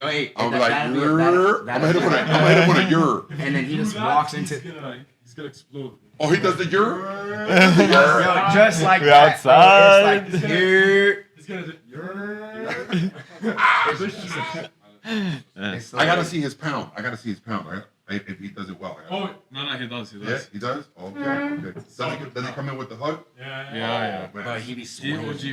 Oh, hey, I'm like, I'm gonna hit him with a yer. And then he just walks into. He's gonna explode. Oh, he does the yer? Yo, just like We're that. outside. It's like, here. He's gonna do. I gotta see his pound. Right? If he does it well. Oh no, he does. Yeah, he does? Okay. Does he come in with the hug? Yeah. But he be swinging. OG.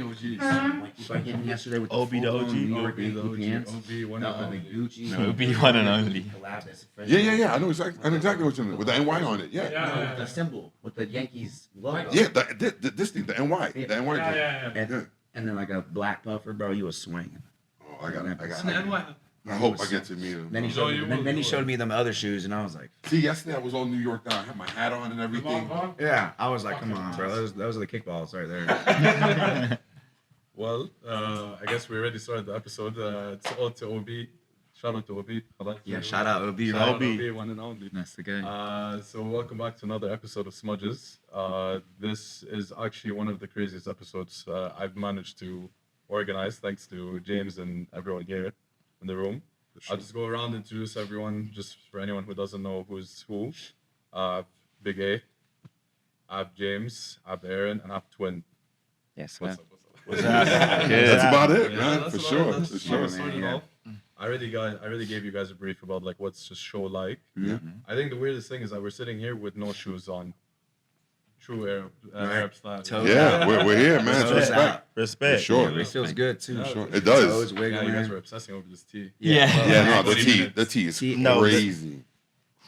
Like him yesterday with OB the OG. New York OB the OG. pants. OB one The and only. Gucci. OB one and only. Collab that's fresh. Yeah. I know exactly what you mean. With the NY on it. Yeah. No, with the symbol, with the Yankees logo. Yeah, this thing, the NY. The NY. Yeah. And then like a black puffer, bro. You was swinging. Oh, I got it. NY. I hope I get to meet him. Then he showed me them other shoes, and I was like, See, yesterday I was on New York now. I had my hat on and everything. yeah. I was like, come on, bro. Those are the kickballs right there. Well, I guess we already started the episode. It's all to OB. Shout out to OB. Yeah, shout out OB, Shout out OB. OB, one and only. That's the guy. So welcome back to another episode of Smudges. This is actually one of the craziest episodes I've managed to organize, thanks to James and everyone here in the room. Sure. I'll just go around and introduce everyone, just for anyone who doesn't know who's who. Big A, I have James, I have Aaron, and I have Twin. Yes, What's man. up? That's about it, Yeah, man. that's For about sure. it. That's For sure. sort it all. I already gave you guys a brief about like what's the show like. Yeah. I think the weirdest thing is that we're sitting here with no shoes on. True Arab style. Toes Yeah, we're here, man. It's Toes respect. out. Respect. For sure. It feels good too. Sure. It Toes does. wiggling. Yeah, you guys were obsessing over this tea. Yeah. Yeah, no, the 40 tea minutes. is No, crazy.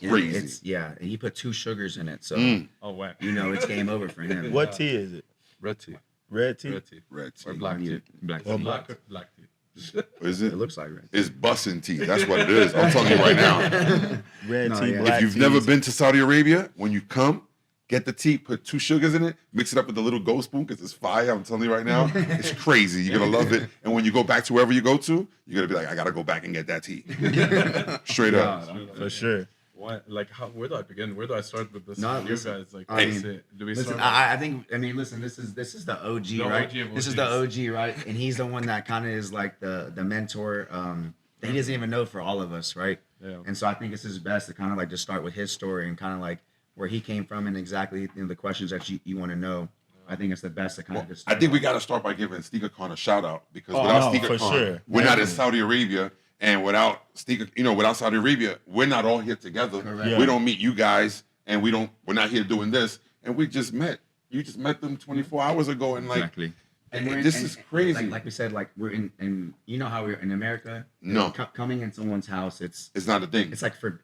Yeah, Crazy. and he put 2 sugars in it, so Oh, wow. you know it's game over for him. What tea is it? Red tea. Red tea? Red tea. Red Or tea. black tea. Black Or tea. Black tea. Is It it? looks like red. It's bussin' tea. That's what it is. I'm telling you right now. Red No, tea, yeah. black If you've tea. never been to Saudi Arabia, when you come, get the tea, put 2 sugars in it, mix it up with the little gold spoon because it's fire. I'm telling you right now, it's crazy. You're gonna love it. And when you go back to wherever you go to, you're gonna be like, I gotta go back and get that tea. Straight up. For sure. Why? Like, where do I begin? Where do I start with this? No, You listen, guys, like, I do mean, we Listen, start? I think listen, this is the OG, The right? OG of This is the OGs. OG, right? And he's the one that kind of is like the mentor that he doesn't even know for all of us, right? Yeah. And so I think it's his best to kind of like just start with his story and kind of like where he came from and exactly the questions that you want to know. I think it's the best to kind of just. I think we gotta start by giving Sneaker Con a shout out because Oh, without no, Sneaker for Con, sure. we're not in Saudi Arabia. And without without Saudi Arabia, we're not all here together. Correct. Yeah. We don't meet you guys, and we're not here doing this. And we just met. You just met them 24 hours ago, and like, Exactly. and this is crazy. Like we said, like we're in you know how we're in America. No. Coming in someone's house, it's It's not a thing.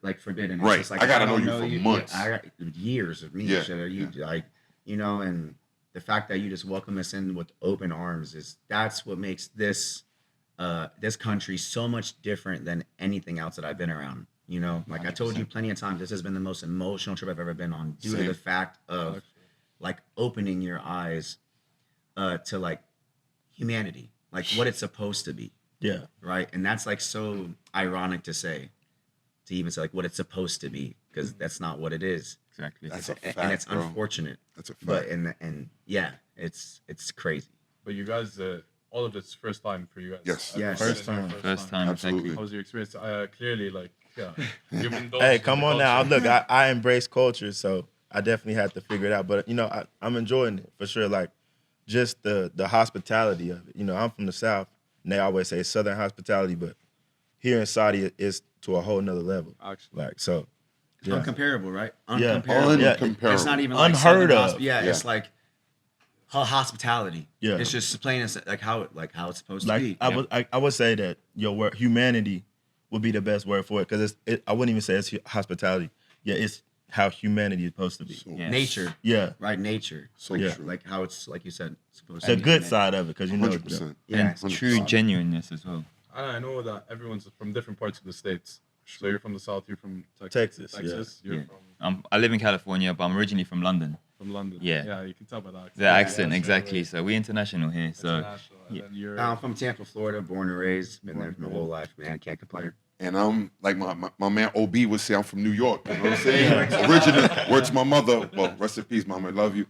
like forbidden. Right. It's just like, I gotta don't know you for yeah, months. I got years of me. Yeah, Shit, you like and the fact that you just welcome us in with open arms that's what makes this country so much different than anything else that I've been around. You know, like I told you plenty of times, this has been the most emotional trip I've ever been on due to Same. the fact of like opening your eyes to like humanity, like what it's supposed to be. Yeah. Right. And that's like so ironic to even say like what it's supposed to be, because that's not what it is. Exactly. That's a fact, And it's bro. unfortunate. That's a fact. But and yeah, it's crazy. But you guys, all of this first time for you guys. Yes. Yes. First time. First time, Absolutely. exactly. How was your experience? Clearly, like, yeah. You've indulged Hey, in come the on now. culture. Look, I embrace culture, so I definitely had to figure it out. But I'm enjoying it for sure. Like just the hospitality of it. I'm from the South, and they always say Southern hospitality, but here in Saudi it's to a whole nother level. Actually. Like so. It's Yeah. uncomparable, right? Yeah. Uncomparable. Yeah. Uncomparable. It's not even like Unheard Southern of. Yeah, Yeah. it's like hospitality. Yeah. It's just plain as like how it's supposed to Like be. I would say that your word humanity would be the best word for it, because I wouldn't even say it's hospitality. Yeah, it's how humanity is supposed to be. So, Yeah. Nature, Yeah, right? Nature. so Yeah. true. Like how it's like you said supposed the to be. good side of it, because 100%. Yeah, And it's true 100%. genuineness as well. I know that everyone's from different parts of the states. So you're from the South, you're from Texas, Texas. You're Yeah. from I live in California, but I'm originally from London. London. Yeah. Yeah, you can tell by the accent. The accent, Yeah, exactly. right. So we're international here. So International. And yeah. then you're I'm from Tampa, Florida, born and raised. Been there my whole life, man. Can't complain. And I'm like my man OB would say, I'm from New York. You know what I'm saying? Originally, word to my mother. Well, rest in peace, mama. I love you.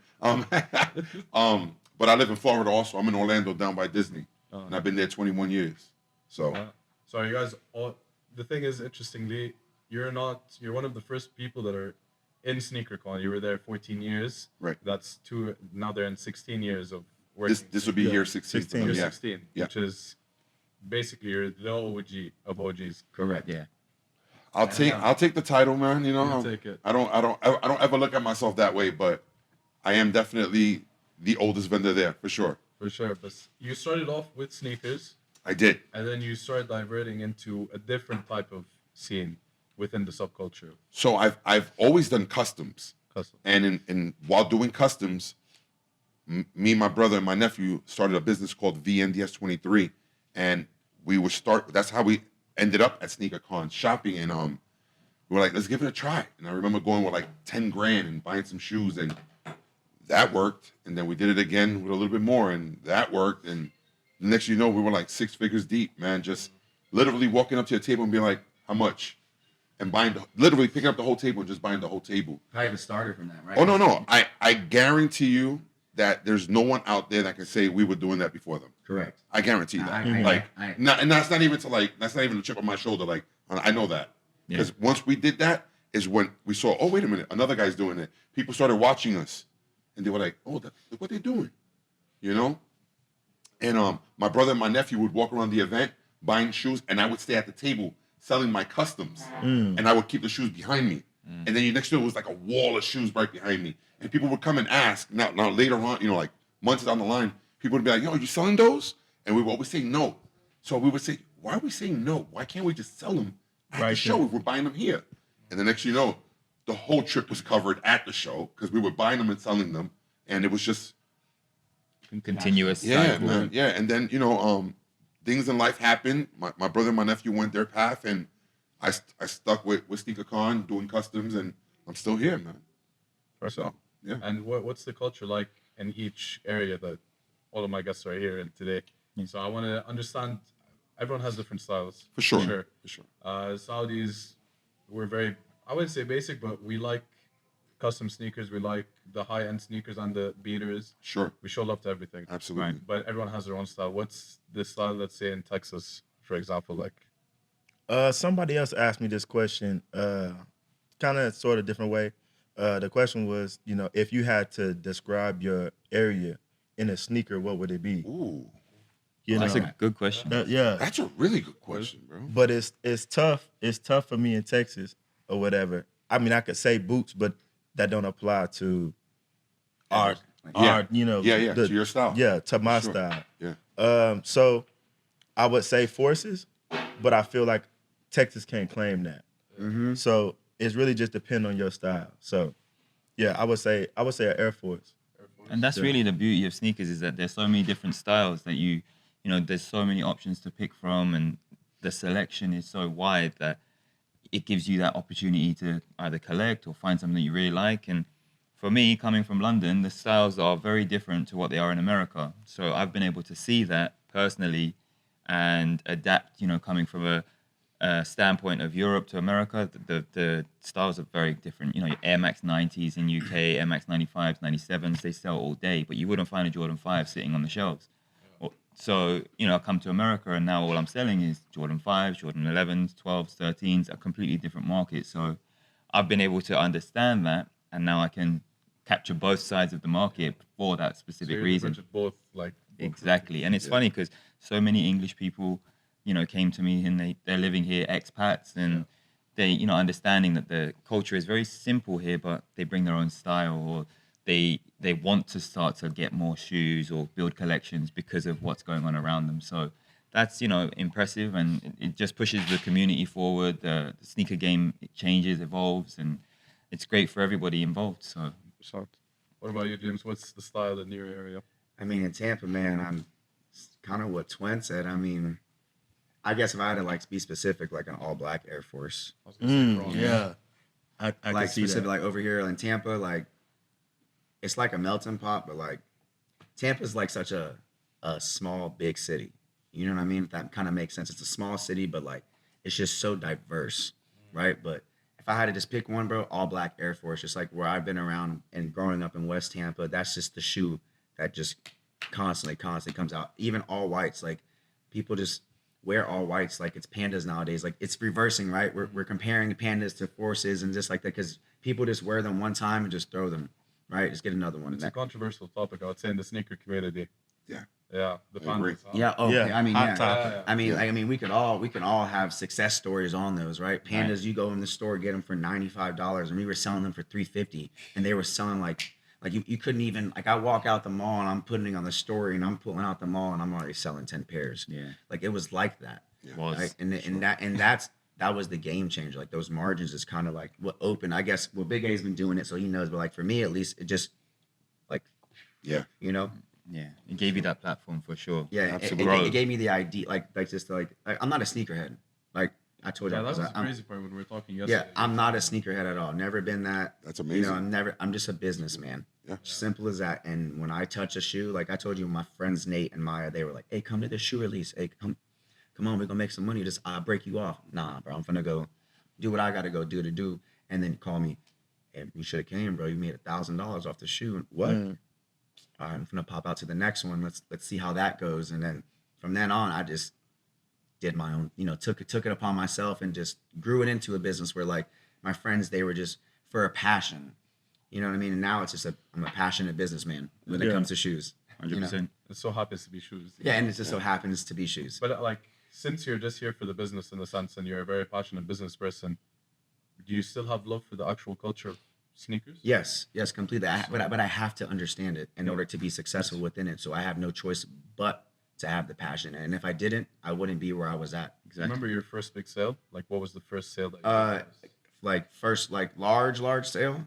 But I live in Florida also. I'm in Orlando, down by Disney, and I've been there 21 years. So So are you guys all? The thing is, interestingly, you're not. You're one of the first people that are in SneakerCon. You were there 14 years. Right. That's two. Now they're in 16 years of working. This would be Yeah. year 16. 16. You're Yeah. 16, Yeah. which is basically you're the OG of OGs. Correct. Yeah. I'll take the title, man. You know, You'll take it. I don't ever look at myself that way, but I am definitely the oldest vendor there for sure. For sure. But you started off with sneakers, I did. and then you started diverting into a different type of scene within the subculture. So I've always done customs, Custom. and in while doing customs, me, my brother, and my nephew started a business called VNDS 23, and we would start. That's how we ended up at SneakerCon shopping, and we were like, let's give it a try. And I remember going with like 10 grand and buying some shoes, and that worked. And then we did it again with a little bit more, and that worked. And the next you know, we were like 6 figures deep, man. Just literally walking up to a table and being like, how much? And literally picking up the whole table and just buying the whole table. Probably even started from that, right? Oh, no. I guarantee you that there's no one out there that can say we were doing that before them. Correct. I guarantee that. I- And that's not even that's not even a chip on my shoulder. Like, I know that. Because once we did that is when we saw, oh, wait a minute, another guy's doing it. People started watching us. And they were like, oh, look what they're doing. You know? And my brother and my nephew would walk around the event buying shoes, and I would stay at the table selling my customs. And I would keep the shoes behind me. And then next to it was like a wall of shoes right behind me. And people would come and ask. Now later on, you know, like months down the line, people would be like, yo, are you selling those? And we would always say no. So we would say, why are we saying no? Why can't we just sell them at the show if we're buying them here? And the next you know, the whole trip was covered at the show because we were buying them and selling them. And it was just, Continuous yeah, cycle. man. Yeah. And then, you know, things in life happened. My brother and my nephew went their path, and I stuck with SneakerCon doing customs, and I'm still here, man. So, yeah. And what's the culture like in each area that all of my guests are here in today? So I want to understand. Everyone has different styles. For sure. For sure. Saudis, we're very, I wouldn't say basic, but we like custom sneakers. We like the high-end sneakers and the beaters. Sure. We show love to everything. Absolutely. But everyone has their own style. What's the style, let's say, in Texas, for example, like? Somebody else asked me this question, kind of sort of different way. The question was, you know, if you had to describe your area in a sneaker, what would it be? Ooh. You That's know, a good question. yeah. That's a really good question, bro. But it's tough. It's tough for me in Texas or whatever. I mean, I could say boots, but that don't apply to art. Yeah. Art, you know. Yeah. To your style. Yeah, to my Sure. style. Yeah. So I would say forces, but I feel like Texas can't claim that. Mm-hmm. So it's really just depend on your style. So yeah, I would say an Air Force. And that's really the beauty of sneakers, is that there's so many different styles that you know, there's so many options to pick from, and the selection is so wide that it gives you that opportunity to either collect or find something that you really like. And for me, coming from London, the styles are very different to what they are in America. So I've been able to see that personally and adapt, you know, coming from a standpoint of Europe to America. The styles are very different. You know, your Air Max 90s in UK, Air Max 95s, 97s, they sell all day, but you wouldn't find a Jordan 5 sitting on the shelves. So, you know, I come to America and now all I'm selling is Jordan 5s, Jordan 11s, 12s, 13s, a completely different market. So I've been able to understand that, and now I can capture both sides of the market for that specific reason. Both, like, Exactly. And it's funny because so many English people, you know, came to me and they're living here, expats, and they, you know, understanding that the culture is very simple here, but they bring their own style, or they want to start to get more shoes or build collections because of what's going on around them. So that's, you know, impressive, and it just pushes the community forward. The sneaker game, it changes, evolves, and it's great for everybody involved. So what about you, James? What's the style in your area? I mean, in Tampa, man, I'm kind of what Twin said. I mean, I guess if I had to like be specific, like an all black Air Force, I was gonna say wrong. Yeah, I like can see specific, that. like over here in Tampa, like it's like a melting pot, but like Tampa's like such a small, big city. You know what I mean? That kind of makes sense. It's a small city, but like it's just so diverse, right? But if I had to just pick one, bro, all black Air Force, just like where I've been around and growing up in West Tampa, that's just the shoe that just constantly comes out. Even all whites, like people just wear all whites like it's pandas nowadays. Like it's reversing, right? We're comparing pandas to forces and just like that because people just wear them one time and just throw them, right? Just get another one. It's a controversial topic, I would say, in the sneaker community. Yeah. Yeah, the I agree. pandas. Huh? Yeah. Oh, Yeah, I mean, hot yeah. topic. I mean, Yeah. like, I mean, we can all have success stories on those, right? Pandas, you go in the store, get them for $95, and we were selling them for $350, and they were selling like you couldn't even like. I walk out the mall and I'm putting it on the story, and I'm pulling out the mall, and I'm already selling 10 pairs. Yeah. Like it was like that, Was. right? And that was the game changer. Like those margins is kind of like what opened. I guess well, Big A's been doing it, so he knows. But like for me, at least, it just like Yeah. you know. Yeah, it gave you that platform for sure. Yeah, Absolutely. it gave me the idea, like just like I'm not a sneakerhead. Like I told you, Yeah, that was the I'm, crazy part when we were talking yesterday. yeah, I'm not a sneakerhead at all. Never been that. That's You amazing. know, I'm just a businessman. Yeah. Simple as that. And when I touch a shoe, like I told you, my friends Nate and Maya, they were like, "Hey, come to this shoe release. Hey, come on, we're gonna make some money. Just I'll break you off." Nah, bro, I'm gonna go do what I gotta go do to do, and then call me. Hey, you should have came, bro. You made $1,000 off the shoe. And what? All right, I'm gonna pop out to the next one. Let's see how that goes. And then from then on, I just did my own. You know, took it upon myself and just grew it into a business where like my friends, they were just for a passion. You know what I mean? And now it's just I'm a passionate businessman when it Yeah. comes to shoes. 100%. It so happens to be shoes. Yeah, and it just so happens to be shoes. But like, since you're just here for the business in a sense, and you're a very passionate business person, do you still have love for the actual culture of sneakers? Yes, completely. But I have to understand it in order to be successful within it. So I have no choice but to have the passion. And if I didn't, I wouldn't be where I was at. Remember your first big sale? Like, what was the first sale that you Like first, like large sale.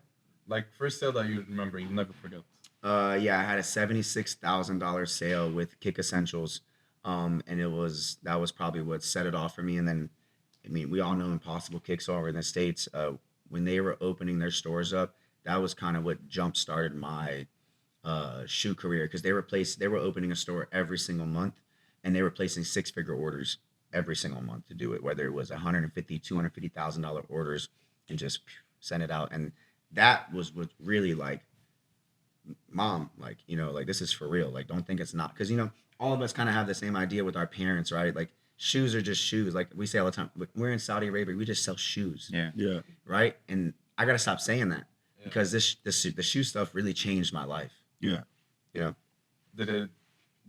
like first sale that you remember, you'll never forget. Yeah, I had a $76,000 sale with Kick Essentials, and that was probably what set it off for me. And then, I mean, we all know Impossible Kicks over in the States. When they were opening their stores up, that was kind of what jump started my shoe career because they were opening a store every single month, and they were placing 6-figure orders every single month to do it, whether it was $150,000, $250,000 orders, and just send it out. And that was what really like, Mom, like, you know, like this is for real. Like, don't think it's not, because you know, all of us kind of have the same idea with our parents, right? Like, shoes are just shoes. Like we say all the time, we're in Saudi Arabia, we just sell shoes, Yeah. Yeah. right? And I gotta stop saying that because the shoe stuff really changed my life. Yeah. You know,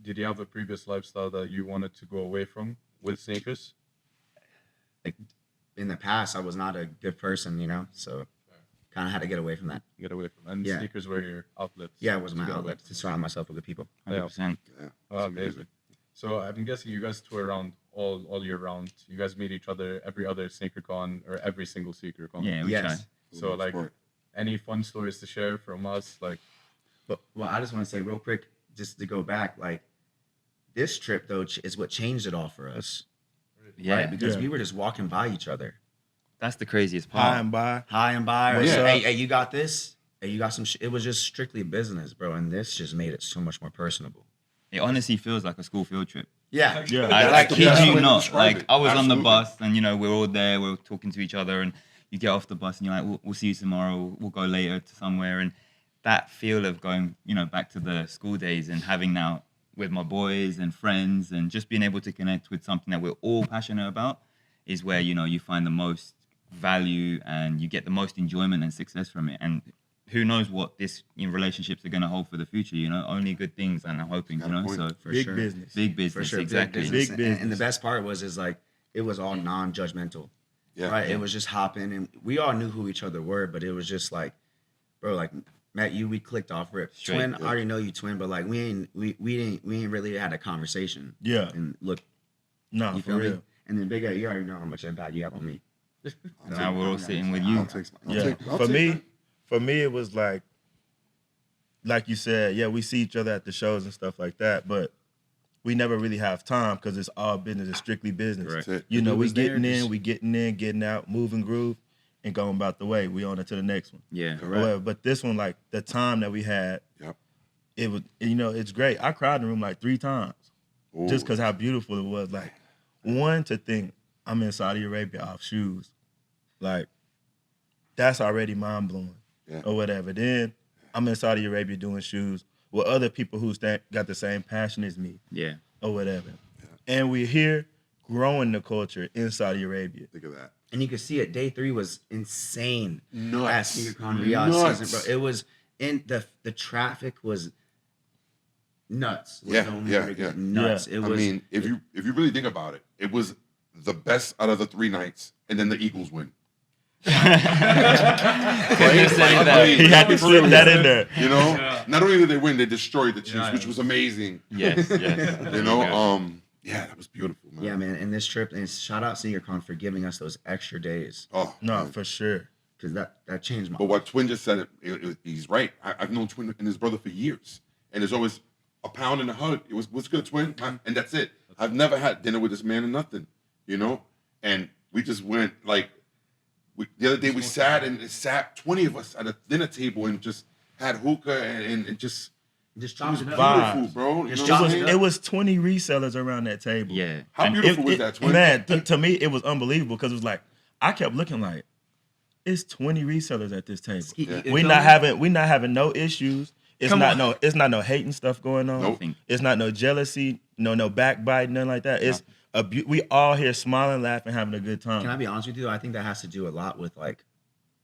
Did you have a previous lifestyle that you wanted to go away from with sneakers? like in the past, I was not a good person, you know, so kind of had to get away from that. Get away from, and Yeah. sneakers were your outlets. Yeah, it was my to get away outlet from. to surround myself with good people. 100%. Oh, amazing. So I'm guessing you guys tour around all year round. You guys meet each other every other sneaker con or every single sneaker con. Yeah, we Yes. try. So like, Sport. any fun stories to share from us? Like, But well, I just want to say real quick, just to go back, like this trip though is what changed it all for us, Yeah, right? Because Yeah. we were just walking by each other, that's the craziest High part. and by. high and by. Or, What's up? hey, you got this? Hey, you got some? It was just strictly business, bro, and this just made it so much more personable. It honestly feels like a school field trip. Yeah, Yeah. I like, kid yeah. you not. Describe Like it. I was on the Absolutely. bus, and you know we're all there. We're talking to each other, and you get off the bus, and you're like, "We'll see you tomorrow. We'll go later to somewhere." And that feel of going, you know, back to the school days and having now with my boys and friends, and just being able to connect with something that we're all passionate about, is where you know you find the most value and you get the most enjoyment and success from it. And who knows what this relationships are going to hold for the future? You know, only good things, and I'm hoping, you Got a know, point. so for Big sure. business. big For business, sure, exactly. big business. Big And the business. best part was like it was all non-judgmental, Yeah. right? It was just hopping, and we all knew who each other were, but it was just like, bro, like Matt, we clicked off rip. Straight, Twin, yeah. I already know you, twin, but like we ain't really had a conversation. Yeah. And look, No, you for feel me? real. And then Big A, you already know how much impact you have on me. Now we're all sitting with you. I'll take some- I'll Yeah. take- I'll For take me, that. it was like you said, yeah, we see each other at the shows and stuff like that, but we never really have time because it's all business. It's strictly business. Correct. That's it. You know, He we was there getting in, just- we getting in, getting out, moving groove, and going about the way. We on it to the next one. Yeah. However, but this one, like the time that we had, Yep. it was, you know, it's great. I cried in the room like 3 times Ooh. just because how beautiful it was. Like, one, to think I'm in Saudi Arabia off shoes, like that's already mind blowing, Yeah. or whatever. Then I'm in Saudi Arabia doing shoes with other people who got the same passion as me, Yeah. or whatever. And we're here growing the culture in Saudi Arabia. Think of that. And you could see it. Day 3 was insane. Nuts. At SneakerCon Riyadh Nuts. season, bro. It was in the traffic was nuts. Was Yeah, the only yeah, word to yeah. get Nuts. It I was. mean, if you really think about it, it was the best out of the 3 nights, and then the Eagles win. You're saying Like, that. I mean, He had to slip that in there. You know, not only did they win, they destroyed the Chiefs, Yeah, which yeah. was amazing. Yes, yes. You know, yeah, that was beautiful, man. yeah, man. And this trip, and shout out SneakerCon for giving us those extra days Oh No, man. for sure. because that changed my. But what Twin just said, he's right. I've known Twin and his brother for years, and there's always a pound and a hug. It was, what's good, Twin? And that's it. I've never had dinner with this man and nothing, you know. And we just went like the other day. We sat 20 of us at a dinner table and just had hookah and just just it was chopped it beautiful, up. Vibes. bro. You Just know what chopped I'm it saying? up. It was 20 resellers around that table. Yeah. How And beautiful was that, Twin? Man, to me, it was unbelievable because it was like I kept looking like it's 20 resellers at this table. Yeah. We not having no issues. It's Come not on. no hating stuff going on. Nope. It's not no jealousy, no backbiting, nothing like that. It's we all here smiling, laughing, having a good time. Can I be honest with you? I think that has to do a lot with like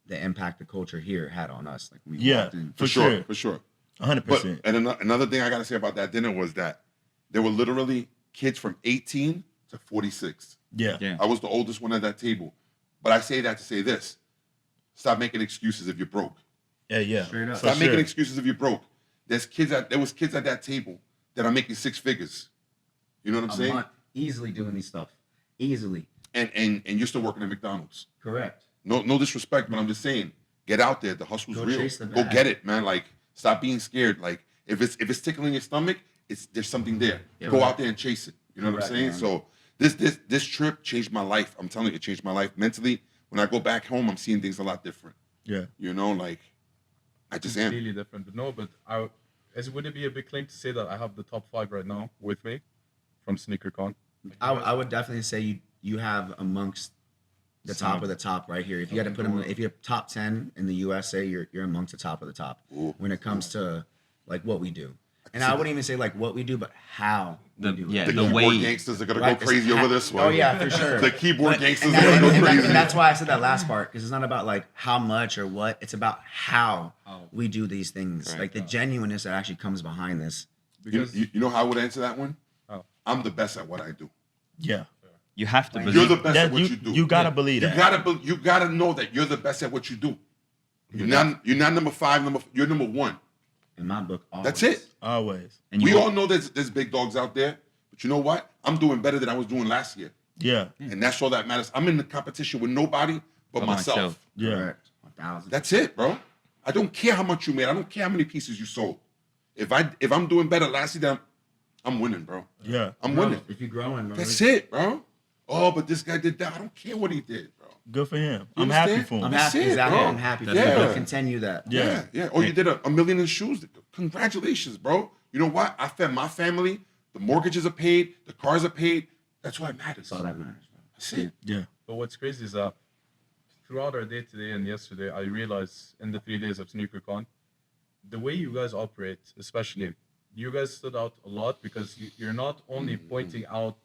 the impact the culture here had on us. Like we Yeah. walked in. For sure, for sure. 100%. But and another thing I gotta say about that dinner was that there were literally kids from 18 to 46. Yeah. Yeah. I was the oldest one at that table. But I say that to say this: stop making excuses if you're broke. Yeah. Straight up. For Stop making sure. excuses if you're broke. There was kids at that table that are making 6 figures. You know what I'm A saying? month, easily doing these stuff. Easily. And you're still working at McDonald's. Correct. No disrespect, but I'm just saying, get out there. The hustle's Go real. chase the Go bag. get it, man. Like, stop being scared. Like, if it's tickling your stomach, there's something there. Yeah, Go right. out there and chase it. You know what I'm Correct, saying? man. So this trip changed my life. I'm telling you, it changed my life mentally. When I go back home, I'm seeing things a lot different. Yeah. You know, like I just am. Completely different. But no, but would it be a big claim to say that I have the top 5 right now with me from SneakerCon? I would definitely say you have amongst the top of the top right here. If you got to put them, if you're top 10 in the USA, you're amongst the top of the top when it comes to like what we do. And I wouldn't even say like what we do, but how we do yeah, it. The the keyboard way- gangsters are gonna Right, go crazy it's over this one. Oh yeah, for sure. The keyboard But- gangsters and are gonna go and crazy. and that's why I said that last part because it's not about like how much or what. It's about how we do these things. Right. Like the genuineness that actually comes behind this. Because You know how I would answer that one? Oh. I'm the best at what I do. Yeah. You have to You're believe. You're the best That- at what you do. you gotta believe You that. you gotta know that you're the best at what you do. You're not number 5, you're number 1. In my book, always. That's it. Always. And We you all know there's big dogs out there, but you know what? I'm doing better than I was doing last year, Yeah. and that's all that matters. I'm in the competition with nobody but But myself. myself. Yeah. Correct. 1,000. That's it, bro. I don't care how much you made. I don't care how many pieces you sold. If I'm doing better last year, then I'm winning, bro. Yeah. I'm Bro, winning. if you're growing, bro. That's it, bro. Oh, but this guy did that. I don't care what he did, bro. Good for him. You I'm happy understand? for him. I'm That's happy. it, Exactly. bro. I'm happy. Yeah. For you. Continue that. Yeah. Yeah. Oh, you did a million in shoes. Congratulations, bro. You know what? I fed my family. The mortgages are paid. The cars are paid. That's what matters. That's all that matters, bro. That's it. Yeah. But what's crazy is that throughout our day today and yesterday, I realized in the 3 days of SneakerCon, the way you guys operate, especially, you guys stood out a lot because you're not only pointing out,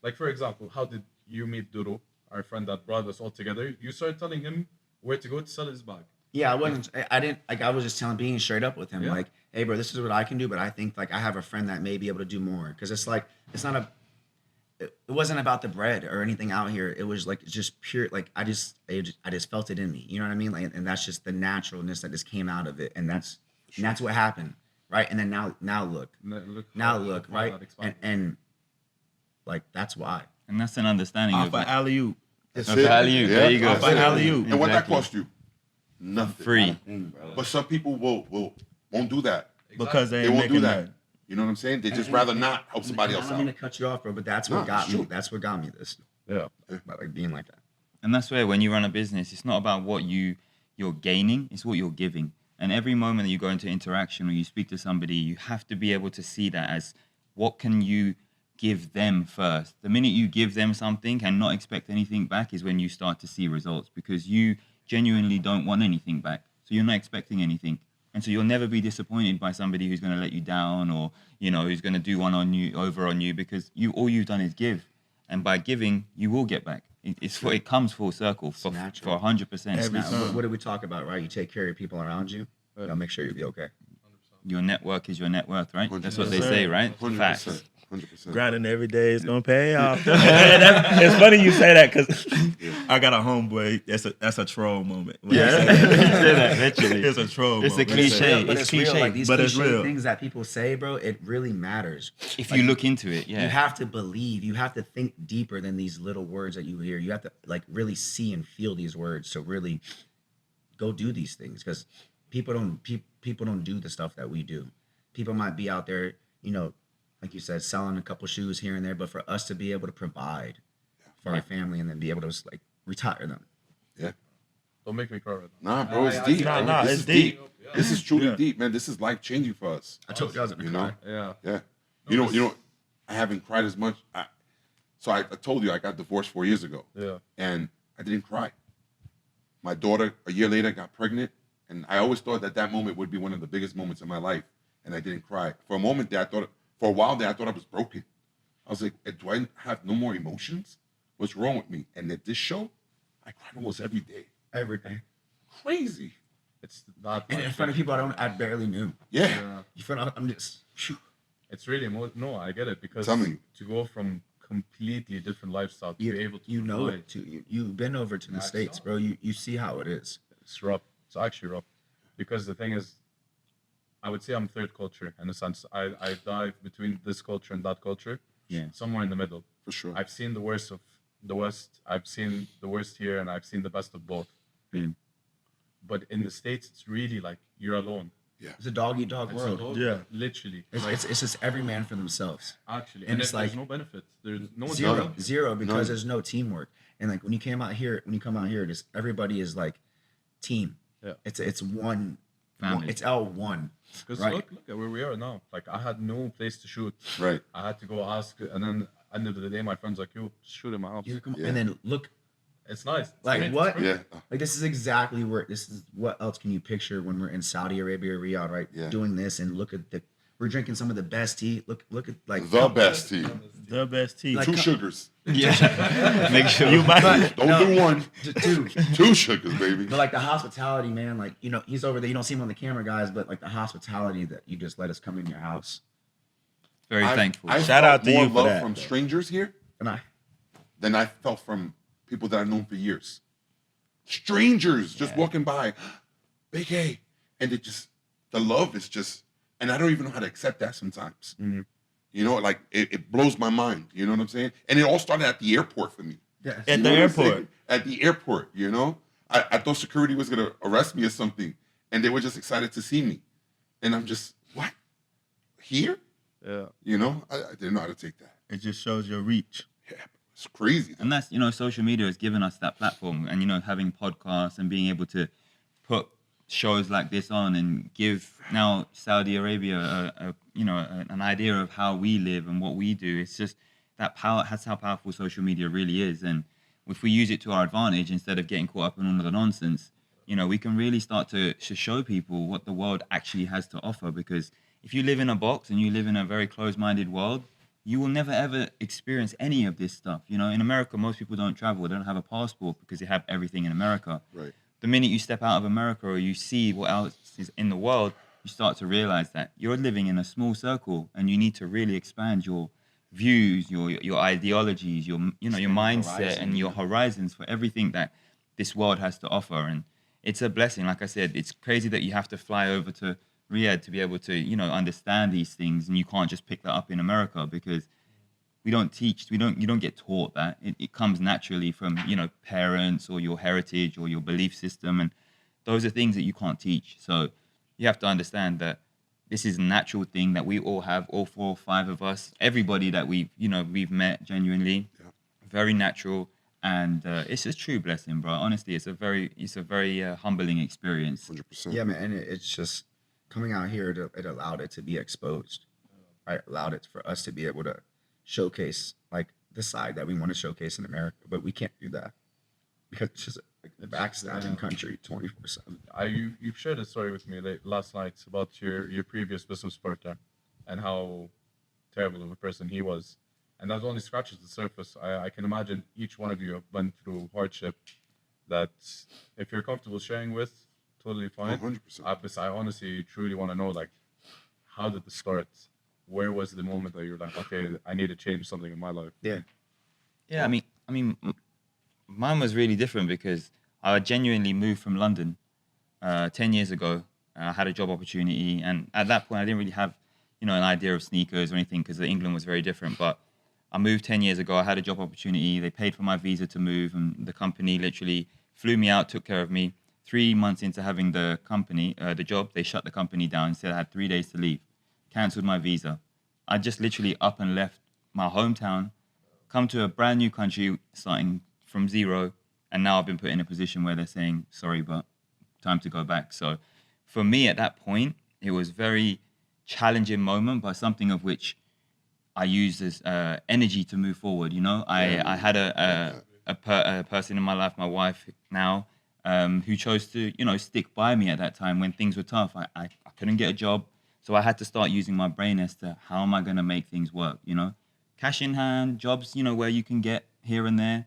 like for example, how did you meet Duro, our friend that brought us all together? You started telling him where to go to sell his bag. Yeah, I wasn't. I didn't like. I was just being straight up with him. Yeah. Like, hey, bro, this is what I can do, but I think like I have a friend that may be able to do more. Because it's like it's not a. It wasn't about the bread or anything out here. It was like just pure. Like I just felt it in me. You know what I mean? Like, and that's just the naturalness that just came out of it, and that's what happened, right? And then now look, right? And like that's why. And that's an understanding Off of of alley-oop. That's Of value. There you go. That's it. Alley-oop. And what that Exactly. cost you? Nothing. free. But some people won't do that. Because they They ain't won't do making that. nothing. You know what I'm saying? They just rather not help somebody else I'm gonna out. cut you off, bro, but that's No, what got it's me. true. That's what got me this. Yeah. About like being like that. And that's where when you run a business, it's not about what you're gaining, it's what you're giving. And every moment that you go into interaction or you speak to somebody, you have to be able to see that as what can you give them first. The minute you give them something and not expect anything back is when you start to see results because you genuinely don't want anything back. So you're not expecting anything. And so you'll never be disappointed by somebody who's going to let you down or, who's going to do one on you over on you because all you've done is give. and by giving, you will get back. It comes full circle for natural. 100%. Every Snap. time. What did we talk about, right? You take care of people around you, they'll make sure you'll be okay. Your network is your net worth, right? That's what 100%. they say, right? 100%. Facts. 100%. Grinding every day is gonna pay off. It's funny you say that because I got a homeboy. That's a troll moment. When I say that. Say that, literally. It's a troll. It's a moment. cliche. But It's it's real. cliche. Like these But it's cliche real. things that people say, bro, it really matters. If you look into it, yeah. You have to believe. You have to think deeper than these little words that you hear. You have to like really see and feel these words to really go do these things, because people don't do the stuff that we do. People might be out there, you know, like you said, selling a couple shoes here and there, but for us to be able to provide for our family and then be able to just like retire them. Yeah. Don't make me cry right now. Nah, bro, it's deep. Nah, bro. nah, This it's is deep. Yeah. This is truly Yeah. deep, man. This is life changing for us. I told you I was gonna You cry. know? Yeah. Yeah. You know, I haven't cried as much. I told you I got divorced 4 years ago, Yeah. and I didn't cry. My daughter, a year later, got pregnant, and I always thought that moment would be one of the biggest moments in my life, and I didn't cry. For a moment there, for a while there, I thought I was broken. I was like, do I have no more emotions? What's wrong with me? And at this show, I cried almost every day. Every day. Crazy. It's not. And in front of people I barely knew. Yeah. Yeah. In front of, I'm just shoot. It's really no. I get it, because Tell me. to go from completely different lifestyle to be able to You know provide, it too. You've been over to the I States, saw. bro. You see how it is. It's rough. It's actually rough, because the thing is, I would say I'm third culture in a sense. I dive between this culture and that culture. Yeah. Somewhere in the middle. For sure. I've seen the worst of the West. I've seen the worst here, and I've seen the best of both. Mm. But in the States, it's really like you're alone. It's a dog eat dog It's a world. dog- Yeah. literally. It's just every man for themselves. Actually, and and it's there's like no benefit. There's no one's Zero, helping you. zero, because None. there's no teamwork. And like when you come out here, just everybody is like team. Yeah. It's one Family. It's L1. Because Right. look at where we are now. Like, I had no place to shoot. Right. I had to go ask, and then end of the day, my friend's like, "Yo, just shoot in my house." Yeah. And then look, It's nice. It's like great, it's what? great. Yeah. Like this is exactly where this is. What else can you picture when we're in Saudi Arabia or Riyadh, right? Yeah. Doing this and look at we're drinking some of the best tea. Look at like The best tea. The best tea. Like- 2 sugars. Yeah. Make sure. You might. Don't No. do one. Two. 2 sugars, baby. But like the hospitality, man, like, you know, he's over there. You don't see him on the camera, guys, but like the hospitality that you just let us come in your house. Very thankful. I Shout felt out to more you for love that, from though. strangers here And than I felt from people that I've known for years. Strangers just walking by, Big A, and the love is just, and I don't even know how to accept that sometimes. Mhm. You know, like it blows my mind. You know what I'm saying? And it all started at the airport for me. yeah, At You the know what I'm airport. saying? At the airport, you know? I thought security was going to arrest me or something, and they were just excited to see me. And I'm just, what? Here? Yeah. You know? I didn't know how to take that. It just shows your reach. Yeah, it's crazy. And that's, social media has given us that platform, and having podcasts and being able to put shows like this on and give now Saudi Arabia an idea of how we live and what we do. It's just that power. That's how powerful social media really is. And if we use it to our advantage instead of getting caught up in all of the nonsense, we can really start to show people what the world actually has to offer. Because if you live in a box and you live in a very closed-minded world, you will never ever experience any of this stuff. In America, most people don't travel. They don't have a passport because they have everything in America. Right. The minute you step out of America or you see what else is in the world, you start to realize that you're living in a small circle and you need to really expand your views, your ideologies, your mindset horizon, and your horizons for everything that this world has to offer. And it's a blessing. Like I said, it's crazy that you have to fly over to Riyadh to be able to, understand these things, and you can't just pick that up in America because you don't get taught that. It comes naturally from, parents or your heritage or your belief system. And those are things that you can't teach. So you have to understand that this is a natural thing that we all have, all 4 or 5 of us, everybody that we've met genuinely, very natural. And it's a true blessing, bro. Honestly, it's a very humbling experience. 100%. yeah, man. And it's just coming out here, it allowed it to be exposed, right? Allowed it for us to be able to showcase like the side that we want to showcase in America, but we can't do that because it's just like the backstabbing country 24/7. You've shared a story with me last night about your previous business partner and how terrible of a person he was. and that only scratches the surface. I can imagine each one of you have went through hardship that if you're comfortable sharing with, totally fine. 100%. But I honestly truly want to know, like, how did this start? Where was the moment that you're like, okay, I need to change something in my life? Yeah. Yeah, mine was really different because I genuinely moved from London 10 years ago. I had a job opportunity, and at that point, I didn't really have, an idea of sneakers or anything because England was very different. But I moved 10 years ago. I had a job opportunity. They paid for my visa to move, and the company literally flew me out, took care of me. 3 months into having the job, they shut the company down and said I had 3 days to leave, cancelled my visa. I just literally up and left my hometown, come to a brand new country, starting from zero, and now I've been put in a position where they're saying, sorry, but time to go back. So for me at that point, it was very challenging moment, but something of which I used as energy to move forward. I had a person in my life, my wife now, who chose to, stick by me at that time when things were tough. I couldn't get a job. So I had to start using my brain as to how am I going to make things work, Cash in hand, jobs, where you can get here and there.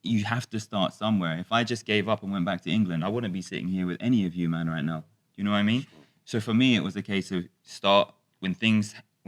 You have to start somewhere. If I just gave up and went back to England, I wouldn't be sitting here with any of you, man, right now. You know what I mean? So for me, it was a case of start when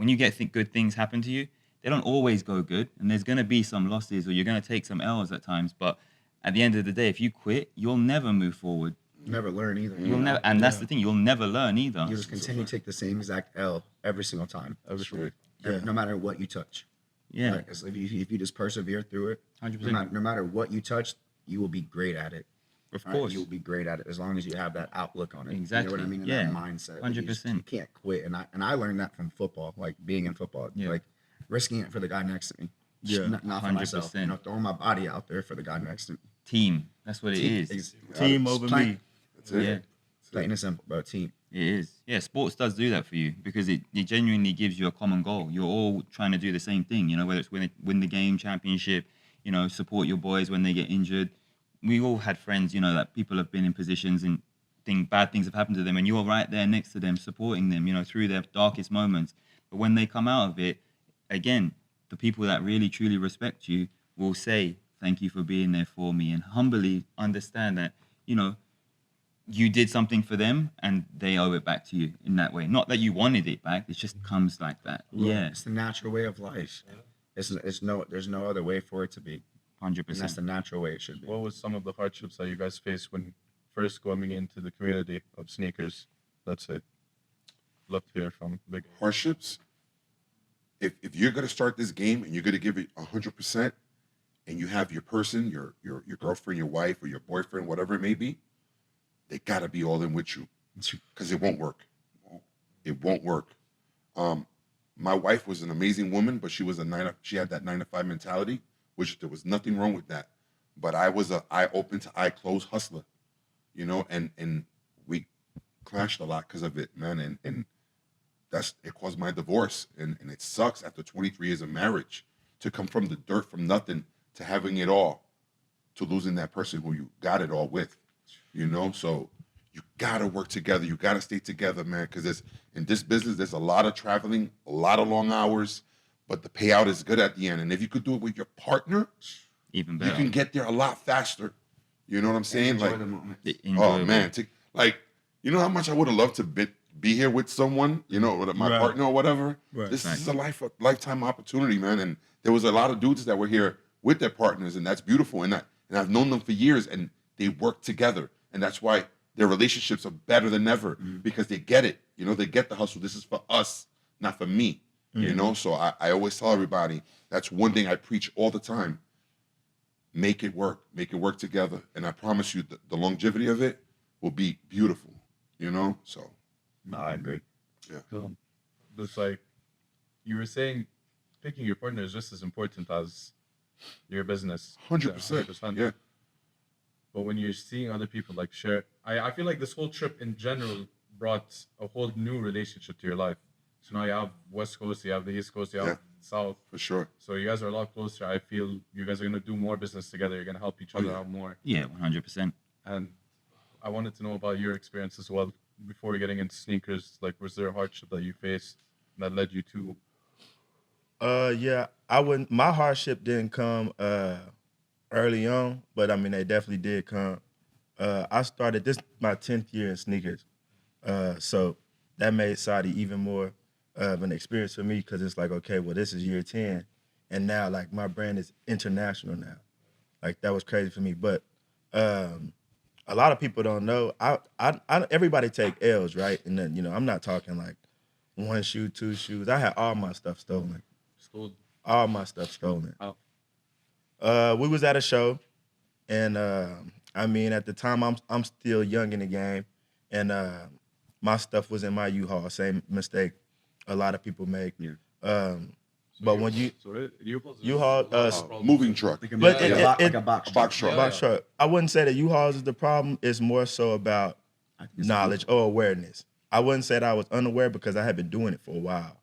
you get good things happen to you, they don't always go good. And there's going to be some losses or you're going to take some L's at times. But at the end of the day, if you quit, you'll never move forward. Never learn either. You'll never, and that's the thing, you'll never learn either. You just continue to take the same exact L every single time. No matter what you touch. Yeah. Like, if you just persevere through it, 100%. no matter what you touch, you will be great at it. Of Right? course. You will be great at it as long as you have that outlook on it. Exactly. You know what I mean? And Yeah. that mindset. Like, 100%. You can't quit. And I learned that from football, like being in football, Yeah. like risking it for the guy next to me. Yeah. Not for myself. 100%. Throwing my body out there for the guy next to me. Team. That's what it is. Team over me. That's it. Yeah. Plain and simple, bro. Team. It is. Yeah, sports does do that for you because it genuinely gives you a common goal. You're all trying to do the same thing, whether it's win the game, championship, support your boys when they get injured. We all had friends, that people have been in positions and bad things have happened to them and you're right there next to them, supporting them, through their darkest moments. But when they come out of it, again, the people that really, truly respect you will say, thank you for being there for me and humbly understand that, you did something for them and they owe it back to you in that way. Not that you wanted it back, it just comes like that. Yeah, It's the natural way of life. There's no other way for it to be. 100%. And that's the natural way it should be. What was some of the hardships that you guys faced when first going into the community of sneakers? Let's say. Love to hear from Big. Hardships. If you're gonna start this game and you're gonna give it 100%, and you have your person, your girlfriend, your wife, or your boyfriend, whatever it may be, they gotta be all in with you, because it won't work. It won't work. My wife was an amazing woman, but she had that 9 to 5 mentality, which there was nothing wrong with that. But I was a eye open to eye closed hustler, and we clashed a lot because of it, man. And it caused my divorce, and it sucks after 23 years of marriage to come from the dirt, from nothing to having it all, to losing that person who you got it all with, So you gotta work together. You gotta stay together, man, because in this business, there's a lot of traveling, a lot of long hours, but the payout is good at the end. And if you could do it with your partner, Even you better. can get there a lot faster. You know what I'm saying? Enjoy Like, the moment. oh Enjoyable. man, you know how much I would have loved to be here with someone, with my Right. partner or whatever. Right. This Right. is a lifetime opportunity, man. And there was a lot of dudes that were here with their partners, and that's beautiful. And I've known them for years, and they work together, and that's why their relationships are better than ever, because they get it. They get the hustle. This is for us, not for me. So I always tell everybody, that's one thing I preach all the time. Make it work together, and I promise you the longevity of it will be beautiful. So No, I agree. Cool. It's like you were saying, picking your partner is just as important as your business. 100%. 100%. Yeah. But when you're seeing other people like share, I feel like this whole trip in general brought a whole new relationship to your life. So now you have West Coast, you have the East Coast, you have South. For sure. So you guys are a lot closer. I feel you guys are gonna do more business together. You're gonna help each other out more. Yeah, 100%. And I wanted to know about your experience as well before getting into sneakers. Like, was there a hardship that you faced that led you to? Yeah, I wouldn't. My hardship didn't come early on, but I mean they definitely did come. I started this my 10th year in sneakers, so that made Saudi even more of an experience for me because it's like, okay, well this is year 10, and now like my brand is international now. Like that was crazy for me, but um, a lot of people don't know. Everybody take L's, right? And then I'm not talking like one shoe, two shoes. I had all my stuff stolen. Stole. All my stuff stolen. How? We was at a show, and I mean, at the time, I'm still young in the game, and my stuff was in my U-Haul. Same mistake a lot of people make. Yeah. But when you Sorry, U-Haul, Moving truck. Like a, But like, it- a, it- like a box. A box truck. truck. box truck, I wouldn't say that U-Hauls is the problem. It's more so about I think it's knowledge or awareness. I wouldn't say that I was unaware because I had been doing it for a while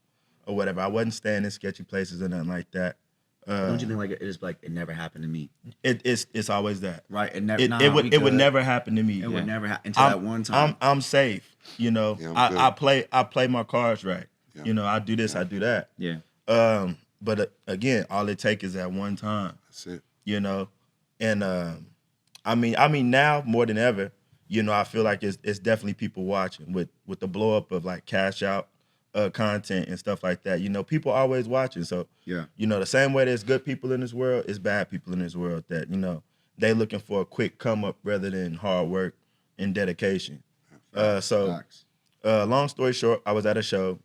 or whatever. I wasn't staying in sketchy places or nothing like that. Don't you think like it is like it never happened to me? It's always that. Right? It never. It would never happen to me. It would never happen until that one time. I'm safe. Yeah, I'm I play my cards right. Yeah. I do this, I do that. yeah. But again, all it takes is at one time. That's it. And I mean now more than ever, I feel like it's definitely people watching with the blow up of like cash out content and stuff like that. People always watching. So Yeah. the same way there's good people in this world, it's bad people in this world that they looking for a quick come up rather than hard work and dedication. Facts. Long story short, I was at a show.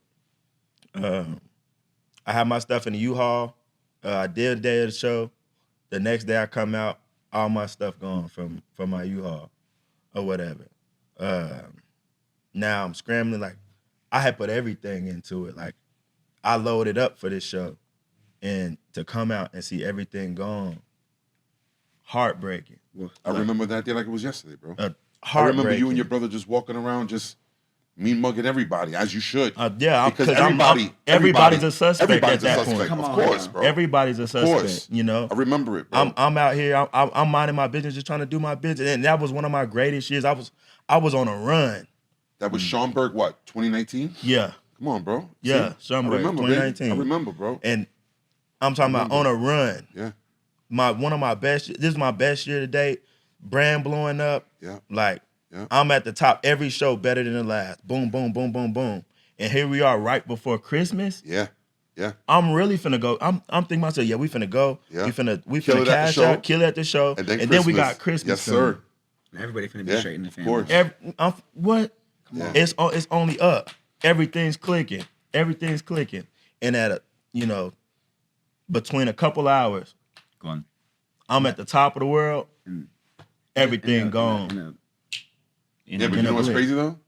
I had my stuff in the U-Haul. I did a day of the show. The next day I come out, all my stuff gone from my U-Haul or whatever. Now I'm scrambling. Like I had put everything into it. Like I loaded up for this show, and to come out and see everything gone, heartbreaking. Well, I remember that day like it was yesterday, bro. I Heartbreaking. remember you and your brother just walking around, just mean mugging everybody, as you should. Yeah, because because everybody's a suspect everybody's at that a suspect. point. Come Of on course, now. bro. Everybody's a Of suspect. course. I I remember it, bro. I'm out here. I'm minding my business, just trying to do my business, and that was one of my greatest years. I was on a run. That was Schaumburg, what, 2019? Yeah, Come on, bro. Yeah, See? Schaumburg, I remember, 2019. baby. I remember, bro. and I'm talking about on a run. Yeah, One of my best. This is my best year to date. Brand blowing up. yeah. Like Yeah. I'm at the top. Every show better than the last. Boom, boom, boom, boom, boom. And here we are right before Christmas. Yeah, yeah. I'm really finna go. I'm thinking myself, yeah, we finna go. Yeah. We finna Kill it at the cash show. out, kill it at the show, And then we got Christmas. Yes, sir. Everybody finna be Yeah, straight in the of family. course. What? on. It's only up. Everything's clicking. Everything's clicking. And at between a couple hours, Gone. I'm at the top of the world. Everything In a- gone. in a- Yeah, but in you a know what's blink. crazy though?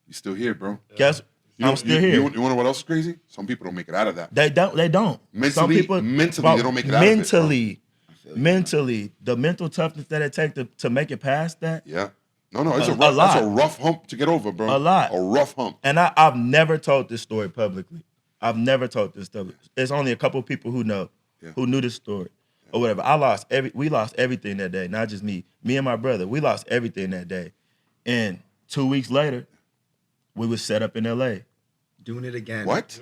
You're still here, bro. Guess You know- I'm still you- here. You, want to know what else is crazy? Some people don't make it out of that. They don't. Some Mentally- people mentally, they don't make it out of it, bro. Mentally, the mental toughness that it takes to make it past that. Yeah. No, it's A a rough, lot. that's a rough hump to get over, bro. A lot. A rough hump. And I've never told this story publicly. I've never told this story. It's only a couple people who know, Yeah. who knew this story or whatever. We lost everything that day. Not just me and my brother. We lost everything that day. And 2 weeks later, we was set up in LA. Doing it again. What?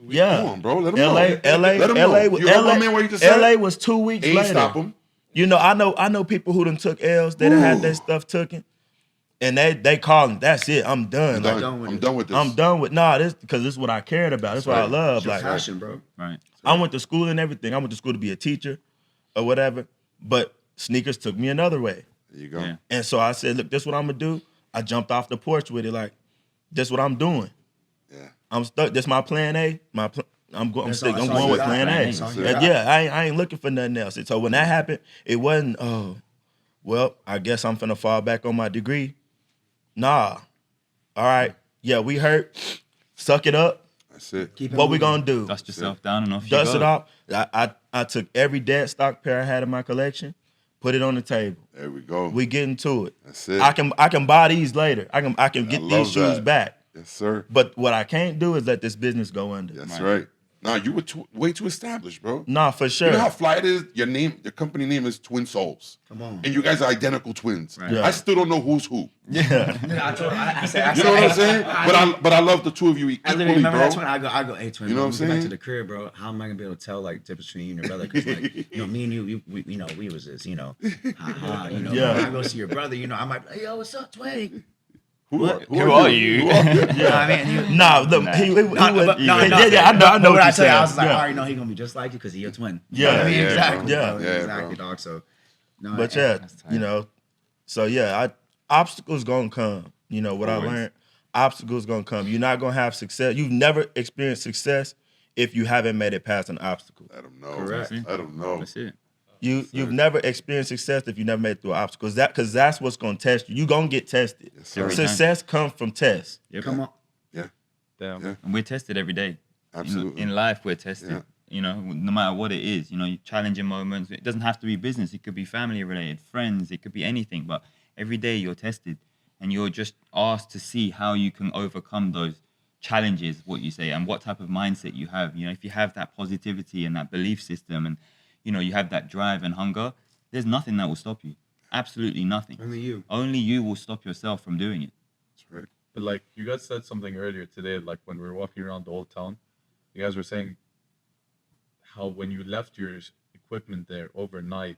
Yeah. Come on, bro. Let him LA, know. LA, Let him LA, know. You heard my man what he just said? LA was 2 weeks Ain't later. stop him. I know people who done took L's. They done had Ooh. their stuff taken, and they calling. That's it. I'm done. I'm Like, done with it. done with this. I'm done with this because this is what I cared about. This is what I right. love. It's your Like passion, bro. Right. I went to school and everything. I went to school to be a teacher or whatever. But sneakers took me another way. There you go. Yeah. And so I said, look, this is what I'm gonna do. I jumped off the porch with it. Like, this is what I'm doing. Yeah. I'm stuck. This my plan A. I'm going That's all going you with got, plan man. A. That's all you Yeah, got. yeah, I ain't looking for nothing else. And so when that happened, it wasn't, well, I guess I'm finna fall back on my degree. Nah. All right. Yeah, we hurt. Suck it up. That's it. Keep it What we moving. gonna do? Dust yourself down and off you Dust go. it off. I took every dead stock pair I had in my collection, put it on the table. There we go. We get into it. That's it. I can buy these later. I can get love these shoes that. back. Yes, sir. But what I can't do is let this business go under. That's Right. right. Nah, you were way too established, bro. Nah, for sure. You know how fly it is? Your company name is Twin Souls. Come on. And you guys are identical twins. Right. Yeah. I still don't know who's who. Yeah. You know what I'm saying? But I love the two of you I equally, literally remember bro. that's when I go, hey, twin, You know what I'm when we get back to saying? the crib, bro. How am I gonna be able to tell like the difference between you and your brother? Because like, you know, me and you, we was this, you know, you know. Yeah. When I go see your brother, you know, I might be like, yo, what's up, twin? Who are you? Who are you? You know what I mean? Nah, he would. Yeah, I know But what what I you're tell you, I saying. was like, Yeah. I already know he's gonna be just like you because he's your twin. Yeah, You know what I mean? yeah, Exactly. bro. Bro. Yeah, Exactly, bro. dog. So, no, But yeah, That's tight. you know, so yeah, obstacles gonna come. You know what Always. I learned? Obstacles gonna come. You're not gonna have success. You've never experienced success if you haven't made it past an obstacle. I don't know. Correct. I don't know. That's it. You've never experienced success if you never made it through an obstacle. Because that's what's gonna test you. You gonna get tested. Yes, sir. Every time. Success comes from tests. Yep. come on. Damn. Yeah. And we're tested every day. Absolutely. In life, we're tested. Yeah. You know, no matter what it is. You know, challenging moments. It doesn't have to be business. It could be family related, friends. It could be anything. But every day you're tested, and you're just asked to see how you can overcome those challenges. What you say and what type of mindset you have. You know, if you have that positivity and that belief system, and you know you have that drive and hunger, there's nothing that will stop you. Absolutely nothing. Only you. Only you will stop yourself from doing it. That's right. But like you guys said something earlier today, like when we were walking around the old town, you guys were saying how when you left your equipment there overnight,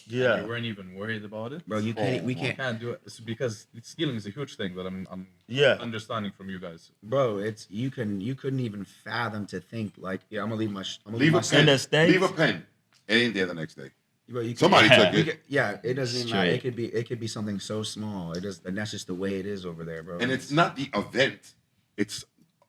Yeah. you weren't even worried about it. Bro, you can't. We You can't. can't do it. It's because stealing is a huge thing that I'm Yeah. understanding from you guys. Bro, it's you couldn't even fathom to think like, yeah, I'm gonna leave my. I'm gonna Leave my a safe. In pen. the States? Leave a pen. It ain't there the next day. Bro, you Somebody can't- took you it. yeah, it doesn't even matter. Straight. It could be something so small. It is, and that's just the way it is over there, bro. And it's not the event. It's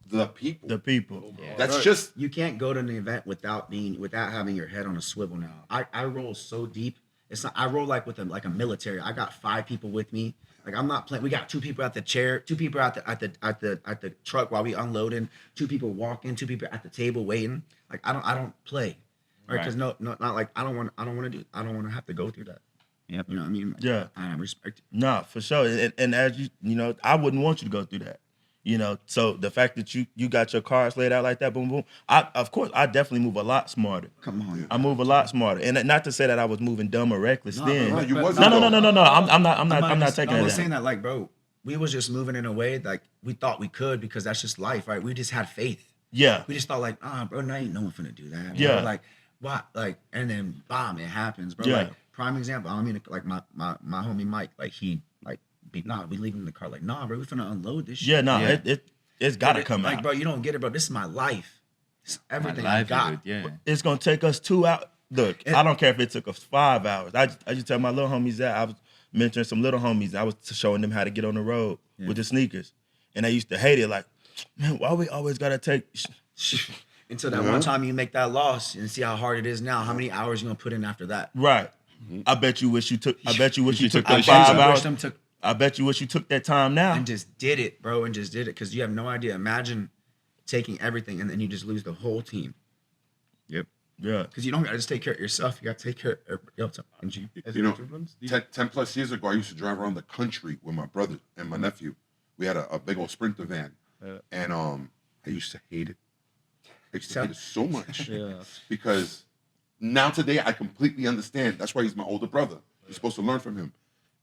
the people. The people. That's Bro, just you can't go to an event without having your head on a swivel now. I roll so deep. It's not I roll like with a military. I got 5 people with me. Like I'm not playing. We got 2 people at the chair, 2 people at the truck while we unloading, 2 people walking, 2 people at the table waiting. Like I don't play. Right? Because no, not like I don't want to have to go through that. Yep. You know what I mean? Yeah. I respect it. Nah, for sure. And as you know, I wouldn't want you to go through that. You know, so the fact that you got your cards laid out like that, boom, boom. Of course, I definitely move a lot smarter. Come on. I move a lot smarter, and not to say that I was moving dumb or reckless No, then. no, you but- wasn't. No. though. I'm not taking I that was saying down. that like, bro, we was just moving in a way like we thought we could because that's just life, right? We just had faith. Yeah, We just thought like, bro, no, ain't no one finna do that. Yeah. Bro. Like, what? Like, and then bam, it happens, bro. Yeah. Like, prime example. I mean, like my homie Mike, like he like we leaving the car like, nah, bro, we finna unload this shit. yeah, no, Yeah. it's got to Like, come like, out. bro, you don't get it, bro. This is my life. It's everything My I got. livelihood, yeah. It's gonna take us 2 hours. Look, I don't care if it took us 5 hours. I just tell my little homies that I was mentoring some little homies. I was showing them how to get on the road with the sneakers, and they used to hate it. Like, man, why we always gotta take? Until that one time you make that loss and see how hard it is now. How many hours you gonna put in after that? Right. I bet you wish you took. I bet you wish you took I that bet you 5 wish hours. them took I bet you wish you took that time now. and just did it, bro, and just did it because you have no idea. Imagine taking everything and then you just lose the whole team Yep. Yeah. because you don't gotta just take care of yourself. You gotta take care of everybody else around you. As You know, children's, 10 plus years ago, I used to drive around the country with my brother and my nephew. We had a big old Sprinter van, and I used to hate it. I used to hate it so much yeah. because now today I completely understand. That's why he's my older brother. You're supposed to learn from him.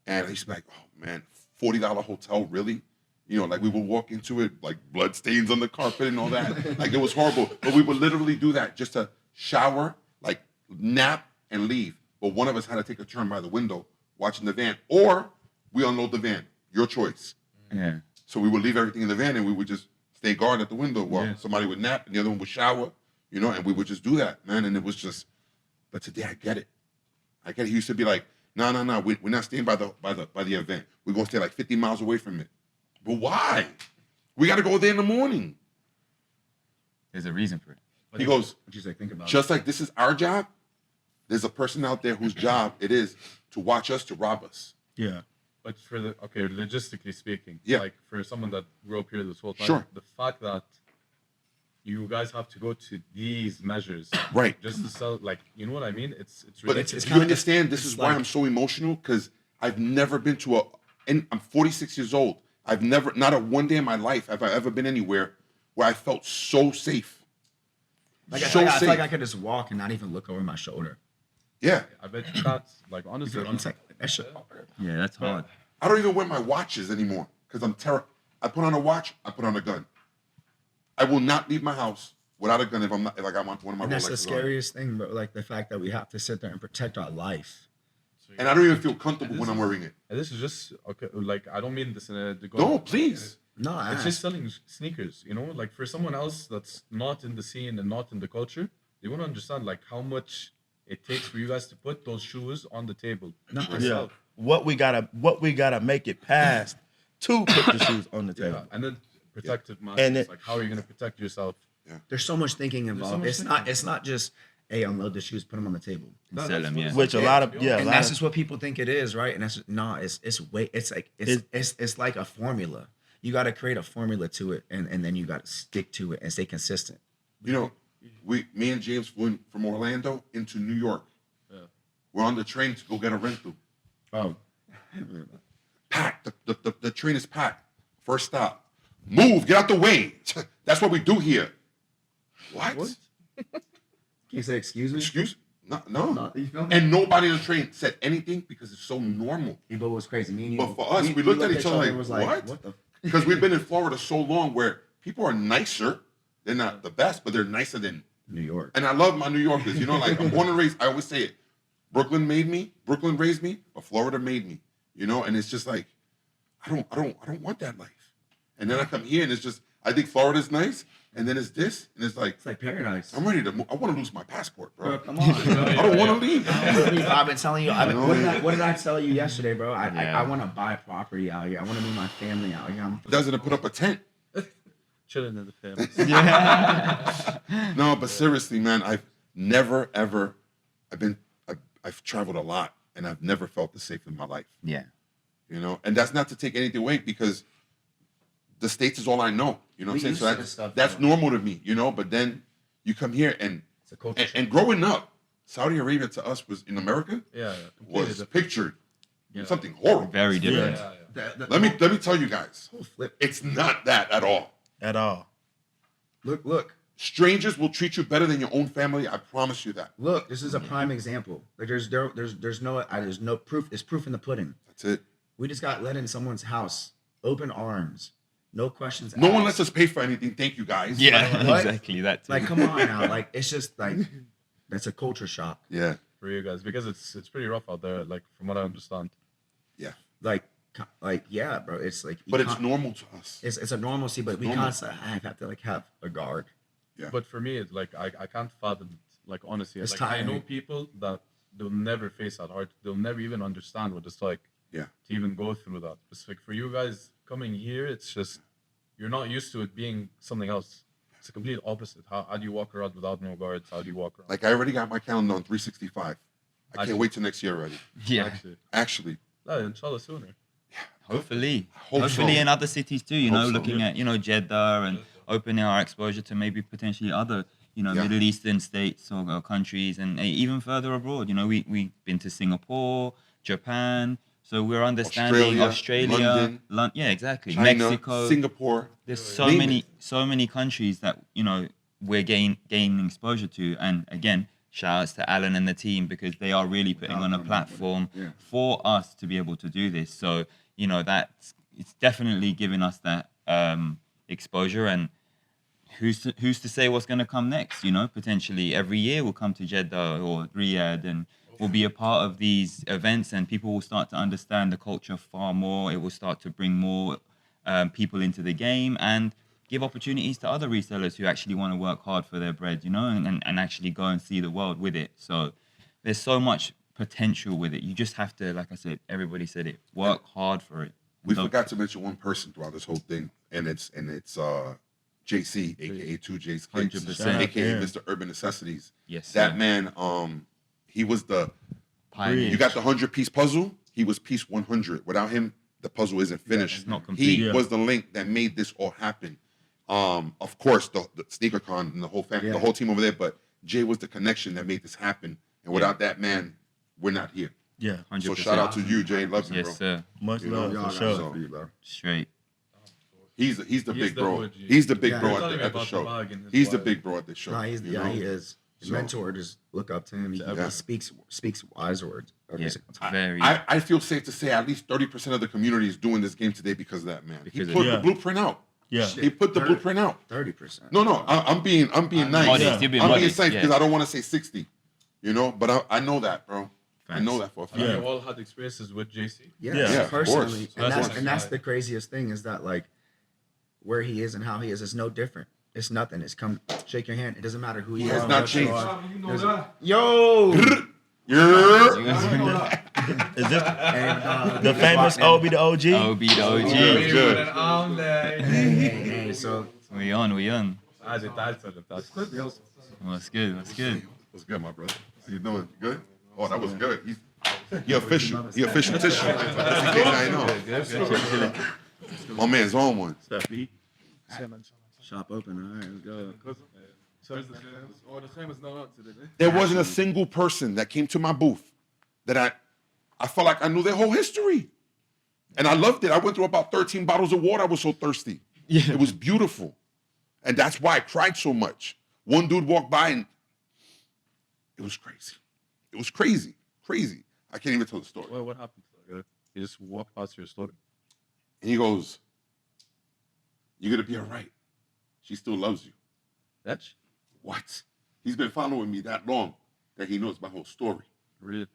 And I used to be like, oh man, $40 hotel, really? You know, like we would walk into it, like blood stains on the carpet and all that. Like it was horrible. But we would literally do that just to shower, like nap and leave. But one of us had to take a turn by the window watching the van, or we unload the van. Your choice. Yeah. So we would leave everything in the van and we would just stay guard at the window while Yeah. somebody would nap and the other one would shower, you know, and we would just do that, man. And it was just, but today I get it. I get it. He used to be like, no, we're not staying by the event. We're gonna stay like 50 miles away from it. But why? We gotta go there in the morning. There's a reason for it. He goes, What you say? Think about just like this is our job, there's a person out there whose job it is to watch us, to rob us. Yeah. But for the logistically speaking, Yeah. like for someone that grew up here this whole time, Sure. the fact that you guys have to go to these measures, Right. just to sell, like, you know what I mean? It's But ridiculous. you understand this it's is why like- I'm so emotional, because I've never been to and I'm 46 years old. I've never, not a one day in my life have I ever been anywhere where I felt so safe. Like, so I feel like safe. I could just walk and not even look over my shoulder. Yeah. I bet you that's like honestly. I'm saying, that shit hard. Yeah, that's hard. I don't even wear my watches anymore because I'm I put on a watch, I put on a gun. I will not leave my house without a gun if I'm not, like I want one of my And that's the Rolexes on. scariest thing, but like the fact that we have to sit there and protect our life. And I don't even feel comfortable when I'm wearing it. And this is just okay. Like I don't mean this in a No, please. No, It's just selling sneakers, you know. Like for someone else that's not in the scene and not in the culture, they want to understand like how much it takes for you guys to put those shoes on the table. No, for yeah. yourself. What we gotta make it past to put the shoes on the Yeah, table. and then protective And markets. Like how are you gonna protect yourself? There's so much thinking involved. much It's not. It's not just hey, unload the shoes, put them on the table. And sell them, yeah. Which a lot of And that's just what people think it is, right? And that's no, it's way. It's like it's like a formula. You got to create a formula to it, and then you got to stick to it and stay consistent. You know, me and James flew in from Orlando into New York. Yeah. We're on the train to go get a rental. Oh, Packed. The train is packed. First stop. Move. Get out the way. That's what we do here. What? can you say excuse me? Excuse? No. No, you feel me? And nobody on the train said anything because it's so normal. But it was crazy. Me and you. But for us, we looked at each other like, and was what? What the? Because we've been in Florida so long where people are nicer. They're not the best, but they're nicer than. New York. And I love my New Yorkers. You know, like I'm born and raised. I always say it. Brooklyn made me. Brooklyn raised me. But Florida made me. You know, and it's just like, I don't want that life. And then I come here and it's just, I think Florida's nice. And then it's this, and it's like paradise. I'm ready to move. I want to lose my passport, bro. Bro, come on. I don't want to leave. I've been telling you. know? What did I tell you yesterday, bro? I Yeah. want to buy property out here. I want to move my family out here. Doesn't put up a tent. Chilling in the family. No, but seriously, man, I've never ever. I've traveled a lot, and I've never felt this safe in my life. Yeah. You know, and that's not to take anything away because the States is all I know. You know what I'm saying? We So used to this stuff, that's bro. normal to me, you know, but then you come here and It's a culture. and growing up, Saudi Arabia to us was in America Yeah, completely was different. pictured Yeah. something horrible. Very different. Yeah. Let me tell you guys, whole flip. it's not that at all. at all. Look. Strangers will treat you better than your own family. I promise you that. Look, this is a prime example. Like there's no proof. It's proof in the pudding. That's it. We just got let in someone's house, open arms, no questions No asked. one lets us pay for anything. Thank you, guys. Yeah, What? exactly that too. Like, come on now. Like, it's just like that's a culture shock. Yeah. For you guys because it's pretty rough out there. Like from what I understand. Yeah. Like, yeah, bro. It's like, you But it's can't- normal to us. It's a normalcy, but we normal. constantly have to like have a guard. Yeah. But for me, it's like I can't fathom it. Like honestly, It's like I know tiring. people that they'll never face that hard. They'll never even understand what it's like. Yeah. To even go through that. It's like for you guys coming here, it's just you're not used to it being something else. It's a complete opposite. How do you walk around without no guards? How do you walk around? Like I already got my calendar on 365. I Actually- can't wait till next year already. Yeah. Actually, No, inshallah sooner. Hopefully. Hope Hopefully so. in other cities too, you know, Hope so. looking at, Jeddah and opening our exposure to maybe potentially other, Yeah. Middle Eastern states or countries and even further abroad. You know, we've been to Singapore, Japan. So we're understanding Australia, London, yeah, exactly. China, Mexico. Singapore. There's so Name many countries that, we're gaining exposure to. And again, shout outs to Alan and the team because they are really putting on a platform Yeah. for us to be able to do this. So, it's definitely giving us that exposure. And who's to say what's going to come next? Potentially every year we'll come to Jeddah or Riyadh and we'll be a part of these events and people will start to understand the culture far more. It will start to bring more people into the game and give opportunities to other resellers who actually want to work hard for their bread, and actually go and see the world with it. So there's so much potential with it. You just have to, like I said, everybody said it, work hard for it. We Don't- forgot to mention one person throughout this whole thing, and it's JC, aka 2J's Kids, 100%. aka Yeah. Mr. Urban Necessities. Yes, That sir. man, he was the Pioneer. you got the 100-piece puzzle. He was piece 100. Without him, the puzzle isn't finished. it's not complete. He Yeah. was the link that made this all happen. Of course, the sneaker con and the whole family, Yeah. the whole team over there, but Jay was the connection that made this happen. And without that man, we're not here. Yeah, 100%. So shout out to you, Jay. Love you, Yes, bro. sir. much You know, love Y'all for got sure. to be, bro. Straight. He's the He's big the bro. OG. He's the big Yeah. bro He was at telling the, me at the about show. the bag in his He's the wallet. big bro at the show. No, he is. His So- mentor just look up to him. He, Yeah. he speaks wise words every Yeah. single time. Very. I feel safe to say at least 30% of the community is doing this game today because of that, man. He Because of put it. the Yeah. blueprint out. Yeah. He put the blueprint out. 30%. No, I'm being nice. Modest, Yeah. you're being I'm being modest, safe yeah. because I don't want to say 60. You know, but I know that, bro. I Facts. know that for a fact. And Yeah. you all had experiences with JC. Yes, Yeah, of personally, course. and that's Right. the craziest thing is that like where he is and how he is no different. It's nothing. It's come shake your hand. It doesn't matter who he is. It's not what you changed. are. You know There's- that. Yo, Yeah. Is this and, the famous Obi the OG? OB the OG. Good. Hey, so We on. As it died for the past. What's good? What's good, my brother? How you doing? You good? Oh, that was good. He official. He official tissue. Just in case I know. My man's on one. shop open. All right, let's go. There wasn't a single person that came to my booth that I felt like I knew their whole history. And I loved it. I went through about 13 bottles of water. I was so thirsty. Yeah. It was beautiful. And that's why I cried so much. One dude walked by and it was crazy. It was crazy. Crazy. I can't even tell the story. Well, what happened? You just walked past your story. And he goes, "You're going to be all right. She still loves you." That's What? He's been following me that long that he knows my whole story. really.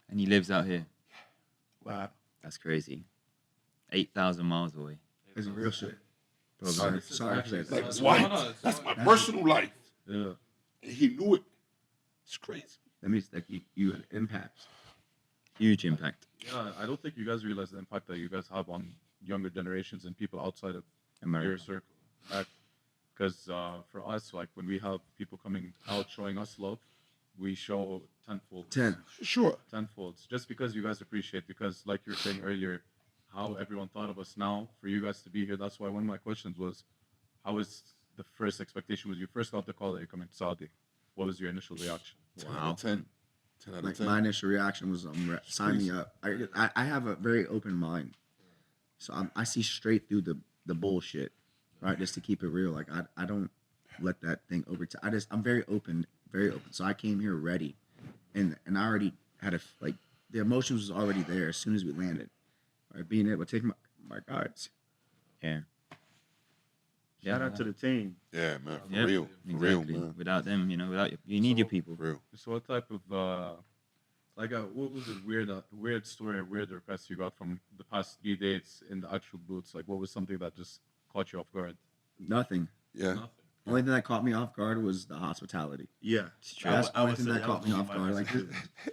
And he lives out here. Wow, That's crazy. 8,000 miles away. it's real shit. Bro, Sorry. sorry for that. Like, That's what? no, it's That's not- my personal life. Yeah. And he knew it. It's crazy. That means that you had impact. Huge impact. Yeah, I don't think you guys realize the impact that you guys have on younger generations and people outside of your America. circle. Because for us, like when we have people coming out showing us love, we show tenfold. 10. Sure. Tenfolds. Just because you guys appreciate, because like you were saying earlier, how everyone thought of us now, for you guys to be here. That's why one of my questions was, how was the first expectation? Was you first got the call that you're coming to Saudi? What was your initial reaction? 10 out of 10. 10 out of Like 10. my initial reaction was, sign me up. I have a very open mind, so I see straight through the bullshit, right? Just to keep it real. Like I don't let that thing overtake. I'm very open, very open. So I came here ready, and I already had like the emotions was already there as soon as we landed. Right, being able to take my guards. Yeah. Shout out to the team. Yeah, man. For Yep, real. For Exactly. real, man. Without them, you need your people. For real. So what type of what was the weird story or weird request you got from the past 3 dates in the actual booths? Like what was something that just caught you off guard? Nothing. Yeah. Nothing. The only thing that caught me off guard was the hospitality. Yeah. That's the only thing that caught me off guard. Like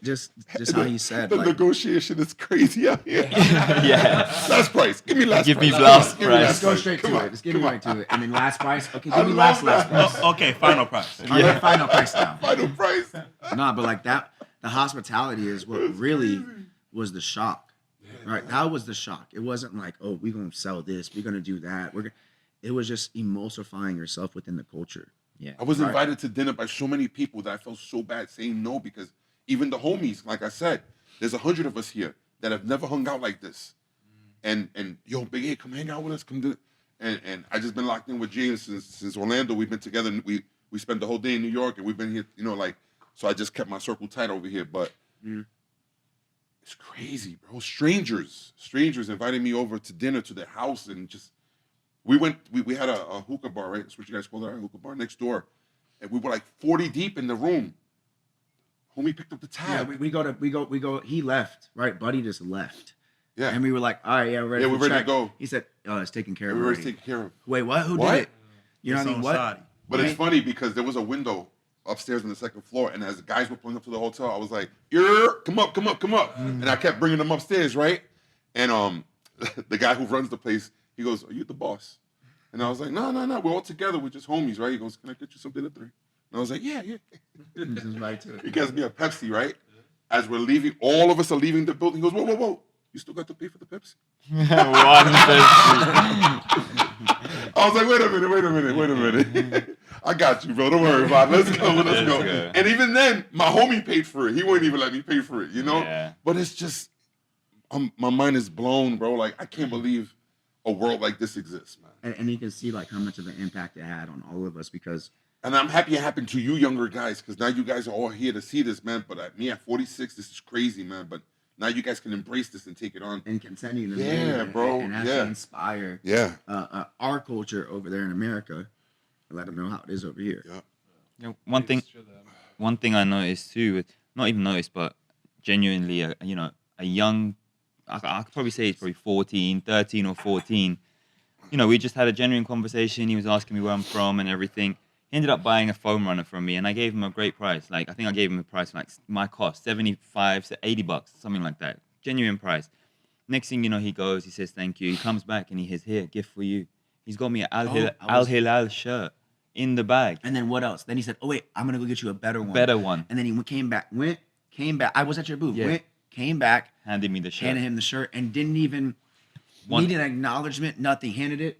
just how you said, The like negotiation is crazy out here. Yeah. Last price. Give me last Give price. me last Give me price. let's go straight Come to on, it. Just give me come right to it. And then last price. Okay, I give me love last that. price. Okay, final price. All right, final price now. Final price. Nah, but like that, the hospitality is what really was the shock, right? That was the shock. It wasn't like, oh, we're gonna sell this, we're gonna do that. It was just emulsifying yourself within the culture. Yeah. I was Right. invited to dinner by so many people that I felt so bad saying no because even the homies, like I said, there's 100 of us here that have never hung out like this. And yo, Big A, come hang out with us. Come do. And I just been locked in with James since Orlando. We've been together. And we spent the whole day in New York, and we've been here. Like so. I just kept my circle tight over here. But it's crazy, bro. Strangers invited me over to dinner to their house, and just we had a hookah bar, right? That's what you guys call it, a hookah bar next door, and we were like 40 deep in the room. Homie picked up the Yeah, tab. we go. He left, right? Buddy just left. Yeah. And we were like, all right, yeah, we're ready. Yeah, for we're ready to check. go. He said, oh, it's taken care of. We were already. taken care of. Wait, what? Who What? did it? You know what I mean? What? Saudi. But it's Right? funny because there was a window upstairs on the second floor, and as the guys were pulling up to the hotel, I was like, come up. And I kept bringing them upstairs, right? And the guy who runs the place, he goes, are you the boss? And I was like, no, we're all together. We're just homies, right? He goes, can I get you something to drink? And I was like, yeah. This is right to it. He gets me a Pepsi, right? As we're leaving, all of us are leaving the building. He goes, whoa. You still got to pay for the Pepsi? One Pepsi. I was like, wait a minute. I got you, bro. Don't worry about it. Let's go. go. And even then, my homie paid for it. He wouldn't even let me pay for it, you know? Yeah. But it's just, my mind is blown, bro. Like, I can't believe a world like this exists, man. And you can see like how much of an impact it had on all of us because And I'm happy it happened to you younger guys, because now you guys are all here to see this, man. But me at 46, this is crazy, man. But now you guys can embrace this and take it on. and continue to Yeah, move bro, and actually yeah. inspire Yeah. our culture over there in America. And let them know how it is over here. Yeah. You know, one thing I noticed too, not even noticed, but genuinely, a young, I could probably say he's probably 14, 13 or 14. You know, we just had a genuine conversation. He was asking me where I'm from and everything. He ended up buying a foam runner from me, and I gave him a great price. Like, I think I gave him a price like my cost, 75 to 80 bucks, something like that. Genuine price. Next thing you know, he goes, he says thank you. He comes back and he says, here, gift for you. He's got me an Al Hilal shirt in the bag. And then what else? Then he said, oh wait, I'm gonna go get you a better one. Better one. And then he came back. I was at your booth. Yeah. Came back, Handed me the shirt. handed him the shirt, and didn't even need an acknowledgement. Nothing. Handed it.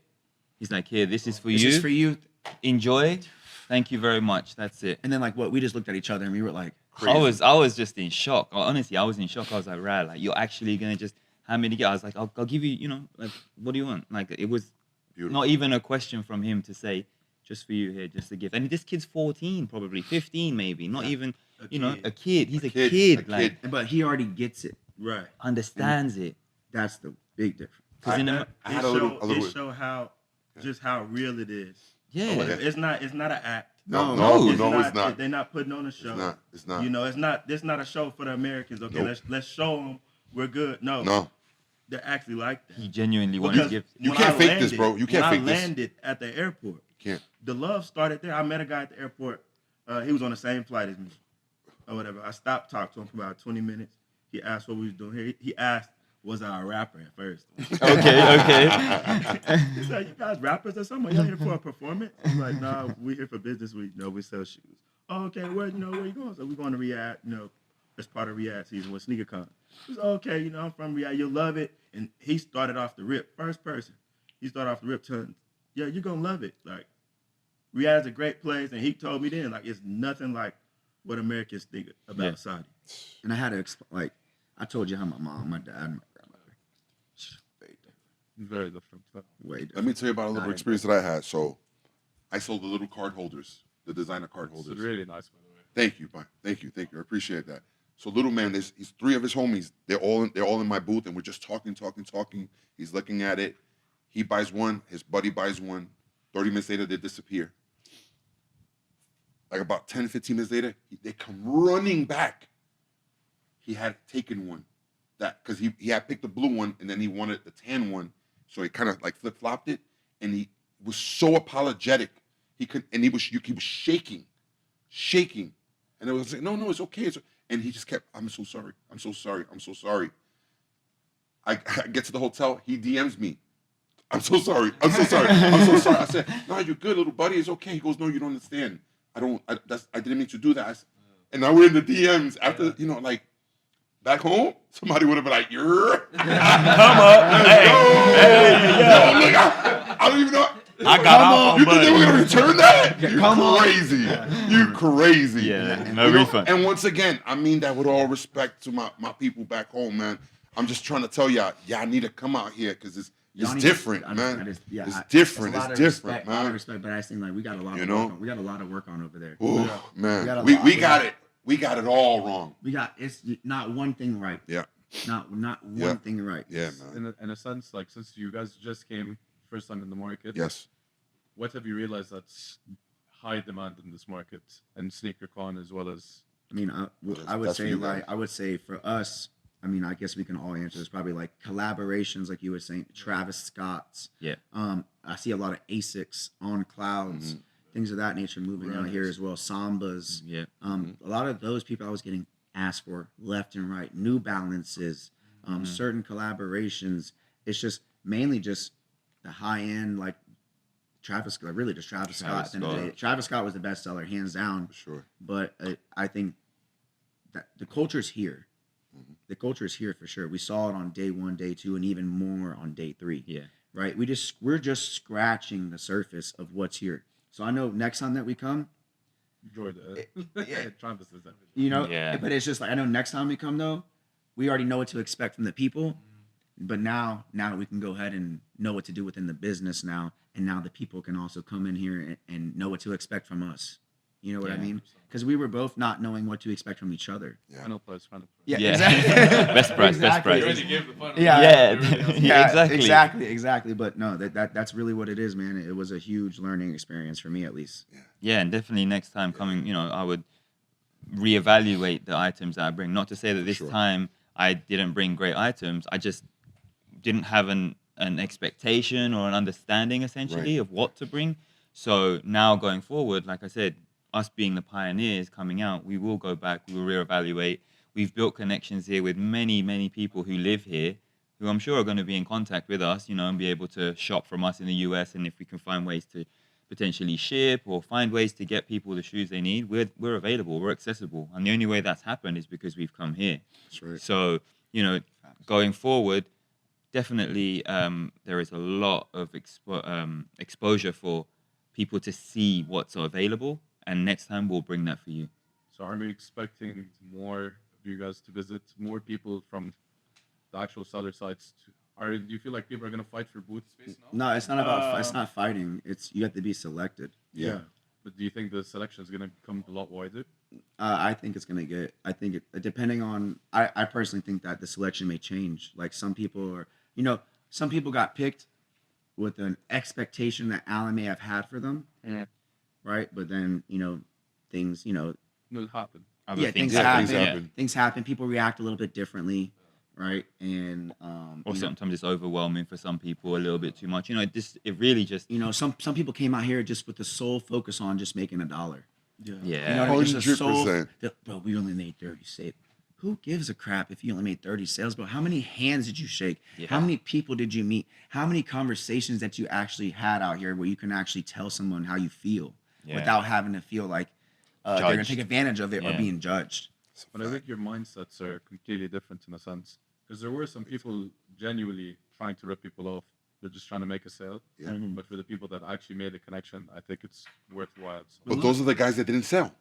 He's like, here, this is for This you. is for you. Enjoy. Thank you very much. That's it. And then like what? We just looked at each other and we were like, I was just in shock. Honestly, I was in shock. I was like, right, like you're actually gonna just hand me the gift. I was like, I'll give you, like, what do you want? Like, it was Beautiful. not even a question from him to say, just for you here, just a gift. And this kid's 14, probably 15, maybe. Not even, a kid. He's a kid. Like, but he already gets it. Right. understands it. That's the big difference. 'Cause in the, I had a little. It show how real it is. yeah. Oh, yeah. It's not an act. No, No, it's not. They're not putting on a show. It's not. You know, it's not a show for the Americans. Okay, Nope. let's show them we're good. No. They're actually like that. He genuinely wanted to Because give. You when can't I fake this, bro. You can't when fake I this. landed at the airport, Can't. the love started there. I met a guy at the airport. He was on the same flight as me, or whatever. I stopped, talked to him for about 20 minutes. He asked what we was doing here. He asked, was I a rapper at first? Okay. He said, you guys rappers or something? Y'all here for a performance? I'm like, nah, we here for business. We sell shoes. Oh, okay, where you going? So we're going to Riyadh, it's part of Riyadh season with SneakerCon. He was okay, I'm from Riyadh, you'll love it. And he started off the rip, first person. He started off the rip telling, yeah, you're gonna love it. Like, Riyadh's a great place, and he told me then, like, it's nothing like what Americans think about Yeah. Saudi. And I had to explain. I told you how my mom, my dad, my grandmother. Way different. Very different. Way different. Let me tell you about a little Not experience that I had. So, I sold the little card holders, the designer card It's holders. really nice, by the way. Thank you, bye. Thank you. I appreciate that. So, little man, he's three of his homies. They're all in my booth, and we're just talking. He's looking at it. He buys one. His buddy buys one. 30 minutes later, they disappear. Like about 10, 15 minutes later, they come running back. He had taken one, because he had picked the blue one, and then he wanted the tan one, so he kind of like flip flopped it, and he was so apologetic. He was shaking, and it was like, no, it's okay. And he just kept, I'm so sorry. I get to the hotel. He DMs me. I'm so sorry. I said, no, you're good, little buddy. It's okay. He goes, no, you don't understand. I didn't mean to do that. And now we're in the DMs after, like, back home, somebody would have been like, "You're come up, No, look, I don't even know. I got off You on think they were gonna return that? You Come on. crazy. You crazy. Yeah, You no know? refund. And once again, I mean that with all respect to my people back home, man. I'm just trying to tell y'all need to come out here because it's Y'all need different, to- man. it's It's different. a lot It's of different, respect, a lot of man. respect, but I think like we got a lot You of know? work on. We got a lot of work on over there. Ooh, We man, got a we lot. got it. We got it all wrong. It's not one thing right. Yeah, Not one Yeah. thing right. yeah, man. In a sense, like since you guys just came first time in the market, Yes. what have you realized that's high demand in this market and SneakerCon as well as I mean, I would That's for say you like guys. I would say for us. I mean, I guess we can all answer this. Probably like collaborations, like you were saying, Travis Scott's. Yeah. I see a lot of Asics on clouds, things of that nature moving out here as well. Sambas. Yeah. A lot of those people I was getting asked for left and right. New Balances, certain collaborations. It's just mainly just the high end, like Travis Scott, really just Travis Scott. At the end of the day. Travis Scott was the best seller, hands down. For sure. But I think that the culture is here. The culture is here for sure. We saw it on day 1, day 2, and even more on day 3. Yeah. Right. We're just scratching the surface of what's here. So I know next time that we come, Jordan? Travis is that. you know, Yeah. but it's just like I know next time we come though, we already know what to expect from the people. But now that we can go ahead and know what to do within the business now, and now the people can also come in here and know what to expect from us. You know what I Yeah. mean? Because we were both not knowing what to expect from each other. Yeah. Final price, final price. Yeah, Yeah. exactly. Best price, best Exactly. price. You already gave the final Yeah. price. Yeah. Yeah, Exactly. exactly. But no, that's really what it is, man. It was a huge learning experience for me, at least. Yeah, and definitely next time coming, I would reevaluate the items that I bring. Not to say that this Sure. time I didn't bring great items. I just didn't have an expectation or an understanding essentially Right. of what to bring. So now going forward, like I said, us being the pioneers coming out, we will go back, we will reevaluate. We've built connections here with many, many people who live here, who I'm sure are going to be in contact with us, and be able to shop from us in the US. And if we can find ways to potentially ship or find ways to get people the shoes they need, we're available, we're accessible. And the only way that's happened is because we've come here. That's right. So, going forward, definitely there is a lot of exposure for people to see what's available. And next time we'll bring that for you. So are we expecting more of you guys to visit, more people from the actual seller sites? Do you feel like people are going to fight for booth space now? No, it's not about. It's not fighting. It's you have to be selected. Yeah. But do you think the selection is going to become a lot wider? I think it's gonna get. I think depending on. I personally think that the selection may change. Like some people are. Some people got picked with an expectation that Allen may have had for them. Yeah. Right, but then things. It'll happen. Other Yeah, things happen. happen. Things happen. Things happen. People react a little bit differently, right? And Or sometimes it's overwhelming for some people a little bit too much. It really just some people came out here just with the sole focus on just making $1. yeah. You know what I mean? Just a sole, 100%. bro, we only made 30 sales. Who gives a crap if you only made 30 sales, bro? How many hands did you shake? Yeah. How many people did you meet? How many conversations that you actually had out here where you can actually tell someone how you feel Yeah. without having to feel like they're going to Judged. take advantage of it or Yeah. being judged? But I think your mindsets are completely different in a sense. Because there were some people genuinely trying to rip people off. They're just trying to make a sale. Yeah. But for the people that actually made a connection, I think it's worthwhile. So, But those are the guys that didn't sell.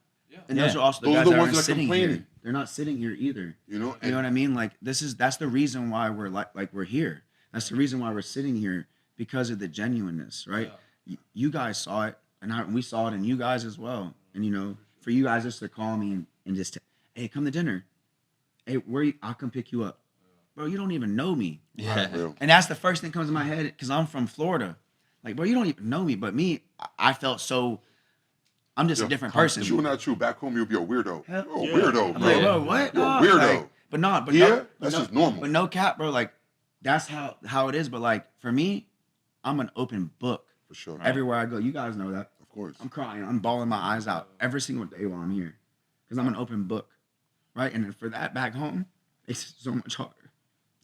And those Yeah. are also the Those are guys the that ones aren't that are sitting here. complaining. They're not sitting here either. You know. You know what I mean? Like that's the reason why we're like we're here. That's the reason why we're sitting here, because of the genuineness, right? You guys saw it, and we saw it in you guys as well. And for you guys just to call me and just hey, come to dinner. Hey, I'll come pick you up, bro. You don't even know me, Yeah. Real. and that's the first thing that comes to my head because I'm from Florida. Like, bro, you don't even know me, but me, I felt so. I'm just a different person. True or not true? Back home, you'll be a weirdo. Hell You're a weirdo, I'm bro. like, bro, what? You're a Dog? weirdo. Like, but Here, no, that's no- just normal. But no cap, bro. Like, that's how it is. But like for me, I'm an open book. For sure. Everywhere I go, you guys know that. Of course. I'm crying. I'm bawling my eyes out every single day while I'm here, because I'm an open book, right? And for that back home, it's so much harder.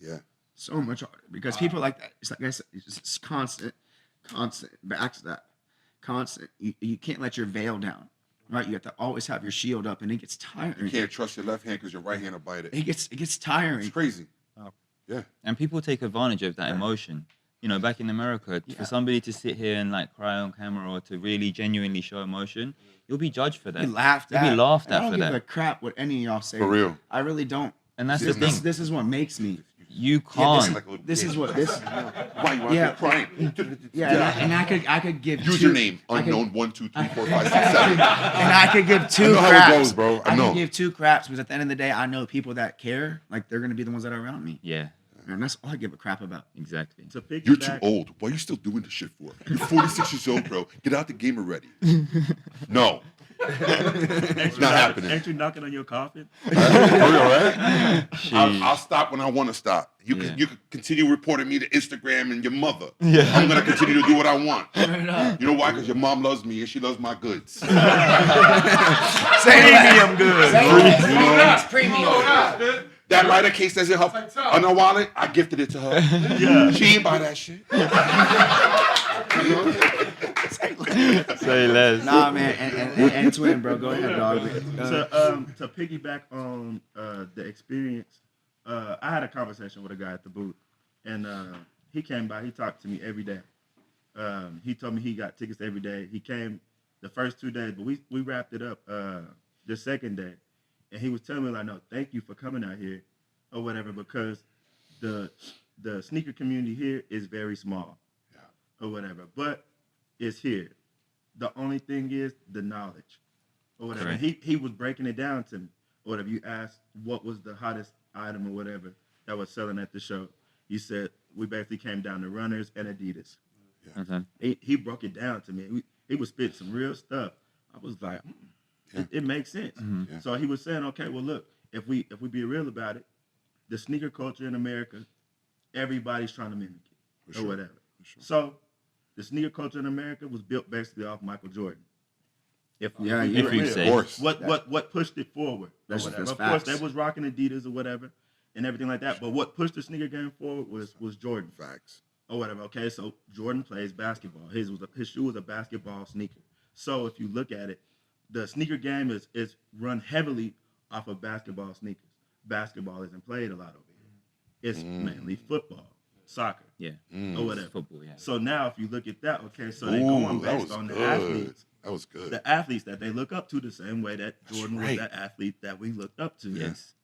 Yeah. So much harder because people like that. It's like I said, it's just constant. Back to that, constant. You can't let your veil down, right? You have to always have your shield up, and it gets tiring. You can't trust your left hand because your right hand will bite it. It gets tiring. It's crazy. Oh. Yeah. And people take advantage of that emotion. Back in America, Yeah. for somebody to sit here and like cry on camera or to really genuinely show emotion, you'll be judged for that. Be laughed You'll at. be laughed And I at don't for give a that. crap what any of y'all say. For real. I really don't. And that's the This- thing. This is what makes me. You Yeah, can't. Like a little This kid. is what this. Why you out Yeah. there crying? Yeah, and I could give Username I could- unknown 1 2 3 4 5 6 7. and I could give two I know how it craps. goes, bro. I know. could give two craps because at the end of the day, I know people that care. Like they're gonna be the ones that are around me, Yeah, and that's all I give a crap about. exactly. To piggyback, You're too old. Why are you still doing this shit for? You're 46 years old, bro. Get out the game already. No. It's not happening. Ain't you knocking on your coffin? For real, right? Jeez. I'll stop when I want to stop. You Yeah. can continue reporting me to Instagram and your mother. Yeah. I'm gonna continue to do what I want. You know why? Because your mom loves me and she loves my goods. Say premium good. You know? Premium. That lighter case that's in her on her wallet, I gifted it to her. Yeah. She ain't buy that shit. Say less. Nah, man, and twin, bro. Go ahead, dog. To piggyback on the experience, I had a conversation with a guy at the booth, and he came by. He talked to me every day. He told me he got tickets every day. He came the first 2 days, but we wrapped it up the second day, and he was telling me like, "No, thank you for coming out here, or whatever, because the sneaker community here is very small, or whatever. But it's here. The only thing is the knowledge, or whatever. Correct. He was breaking it down to me, or whatever. You asked what was the hottest item or whatever that was selling at the show. You said we basically came down to runners and Adidas. Okay. He broke it down to me. He was spitting some real stuff. I was like, it makes sense. Yeah. So he was saying, okay, well, look, if we be real about it, the sneaker culture in America, everybody's trying to mimic it For or sure. whatever. For sure. So the sneaker culture in America was built basically off Michael Jordan. If Yeah, we you be if you real. say. Of course. What pushed it forward or That's whatever. just Of course, facts. they was rocking Adidas or whatever and everything like that. But what pushed the sneaker game forward was Jordan Facts. or whatever. Okay, so Jordan plays basketball. His shoe was a basketball sneaker. So if you look at it, the sneaker game is run heavily off of basketball sneakers. Basketball isn't played a lot over here. It's mainly football, soccer, Yeah. or whatever. Football. Yeah. So now if you look at that, okay, so they're Ooh, going that based was on the good. athletes. That was good. The athletes that they look up to the same way that Jordan right. was that athlete that we looked up to. Yes.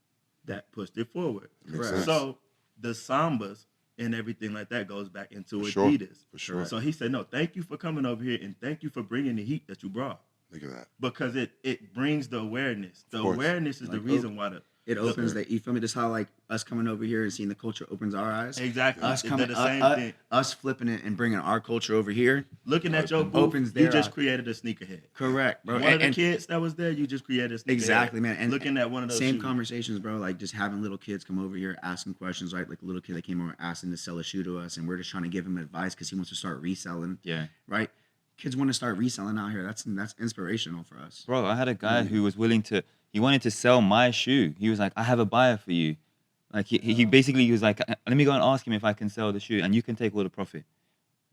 That pushed it forward. Makes sense. So the Sambas and everything like that goes back into For sure. Adidas. For sure. So he said, no, thank you for coming over here and thank you for bringing the heat that you brought. Look at that. Because it brings the awareness. The Of course. awareness is the Like, reason why It opens the, you feel me? Just how like us coming over here and seeing the culture opens our eyes. exactly Us It coming, did the same thing. us flipping it and bringing our culture over here. Looking at your booth, opens you their just eyes. created a sneakerhead. Correct, bro. One of the And- kids that was there, you just created a sneakerhead. Exactly, man. And looking at one of those same shoes. conversations, bro. Like just having little kids come over here asking questions, right? Like a little kid that came over asking to sell a shoe to us, and we're just trying to give him advice because he wants to start reselling, Yeah. right? Kids want to start reselling out here. That's inspirational for us. Bro, I had a guy who was willing to. He wanted to sell my shoe. He was like, "I have a buyer for you." Like he basically he was like, "Let me go and ask him if I can sell the shoe, and you can take all the profit."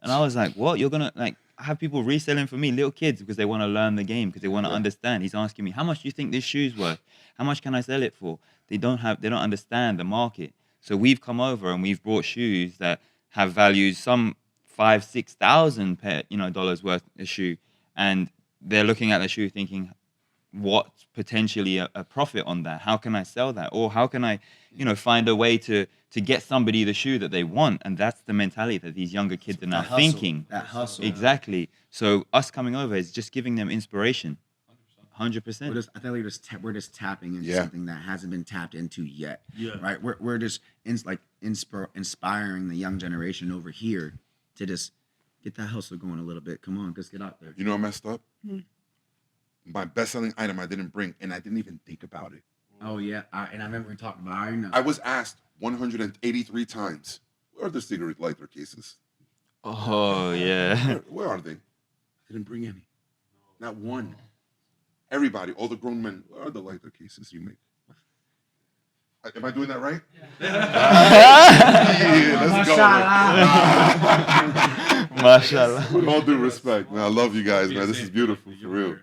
And I was like, "What? You're gonna like have people reselling for me, little kids, because they want to learn the game, because they want to understand." He's asking me, "How much do you think this shoe's worth? How much can I sell it for?" They don't understand the market. So we've come over and we've brought shoes that have values, some $5,000-6,000 dollars worth a shoe, and they're looking at the shoe thinking, what's potentially a profit on that? How can I sell that? Or how can I, find a way to get somebody the shoe that they want? And that's the mentality that these younger kids are now That hustle, thinking. that hustle. Exactly. So us coming over is just giving them inspiration. 100%. I think we're just tapping into Yeah. something that hasn't been tapped into yet. Yeah. Right. We're just inspiring the young generation over here to just get that hustle going a little bit. Come on, let's get out there. You know what messed up? My best-selling item I didn't bring, and I didn't even think about it. Oh yeah, and I remember we talked about. I already know. I was asked 183 times, where are the cigarette lighter cases? Oh, yeah. Where are they? Didn't bring any. Not one. Everybody, all the grown men, where are the lighter cases you make? Am I doing that right? Yeah, let's go. Mashallah. With all due respect, man, I love you guys, man. This is beautiful, for real.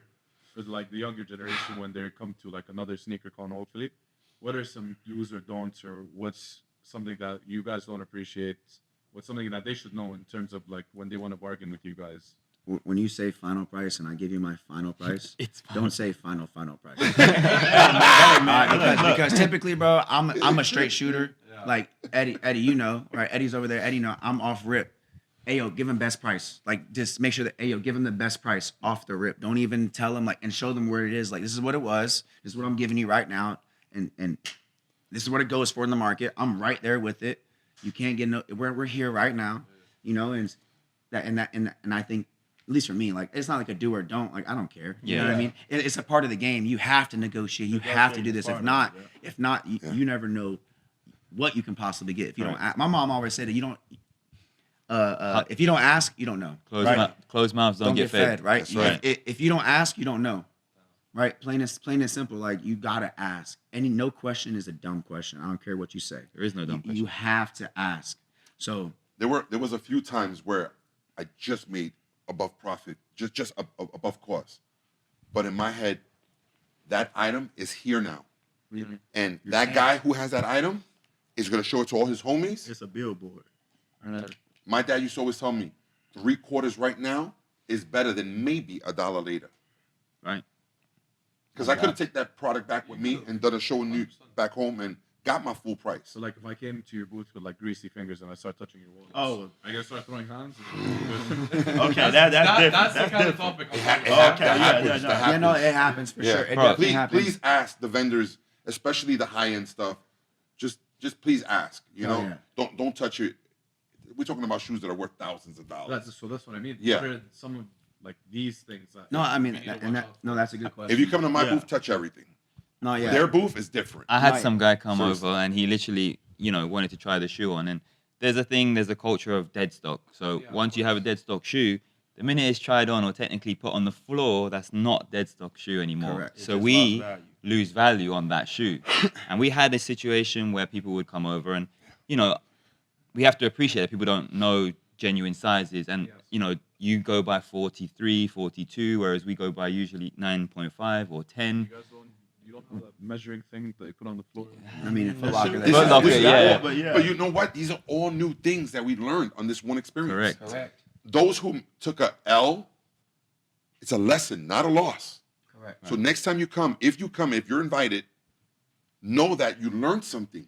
For like the younger generation, when they come to like another sneaker con, hopefully, what are some do's or don'ts, or what's something that you guys don't appreciate? What's something that they should know in terms of like when they want to bargain with you guys? When you say final price and I give you my final price, don't say final price. Because typically, bro, I'm a straight shooter. Like Eddie, right? Eddie's over there. Eddie, I'm off rip. Ayo, give him best price. Like, just make sure that give him the best price off the rip. Don't even tell him and show them where it is. Like, this is what it was. This is what I'm giving you right now, and this is what it goes for in the market. I'm right there with it. You can't get we're here right now, and I think, at least for me, like, it's not like a do or don't. Like, I don't care. You know what I mean? It's a part of the game. You have to negotiate. You have to do this. If not, you never know what you can possibly get if you don't. My mom always said that you don't. If you don't ask, you don't know. Closed mouths don't get fed. Right? That's right. If you don't ask, you don't know. Right? Plain and simple. Like, you gotta ask. No question is a dumb question. I don't care what you say. There is no dumb question. You have to ask. So There was a few times where I just made above profit, just above cost. But in my head, that item is here now. And that guy who has that item is going to show it to all his homies. It's a billboard. My dad used to always tell me, 3/4 right now is better than maybe $1 later. Right. Because I could have taken that product back with me and done a show back home and got my full price. So like if I came to your booth with like greasy fingers and I start touching your wallets, Oh, I gotta start throwing hands. okay, that's different. That's the That's kind of different. topic. It I'm happens. Okay, yeah, That no. Yeah, no, happens. it happens for sure. It Bro, definitely Please, happens. please ask the vendors, especially the high end stuff. Just please ask. You Oh, know, yeah. don't touch it. We're talking about shoes that are worth thousands of dollars. That's what I mean. Yeah. What are some of like these things that No, I mean, you need to and watch that, out for? no, that's a good question. If you come to my Yeah. booth, touch everything. no, yeah, Their booth is different. I had Right. some guy come Seriously. over and he literally, wanted to try the shoe on. And there's a culture of dead stock. So Yeah, of once you have a dead stock shoe, the minute it's tried on or technically put on the floor, that's not dead stock shoe anymore. Correct. It So just we lost value. lose value on that shoe. And we had a situation where people would come over and, we have to appreciate that people don't know genuine sizes. And, Yes. You go by 43, 42, whereas we go by usually 9.5 or 10. You don't have that measuring thing that you put on the floor. I mean, in Foot That Locker, shit- that's Foot Locker, this- yeah. But yeah. But you know what? These are all new things that we learned on this one experience. Correct. Those who took a L, it's a lesson, not a loss. correct. So next time you come, if you're invited, know that you learned something.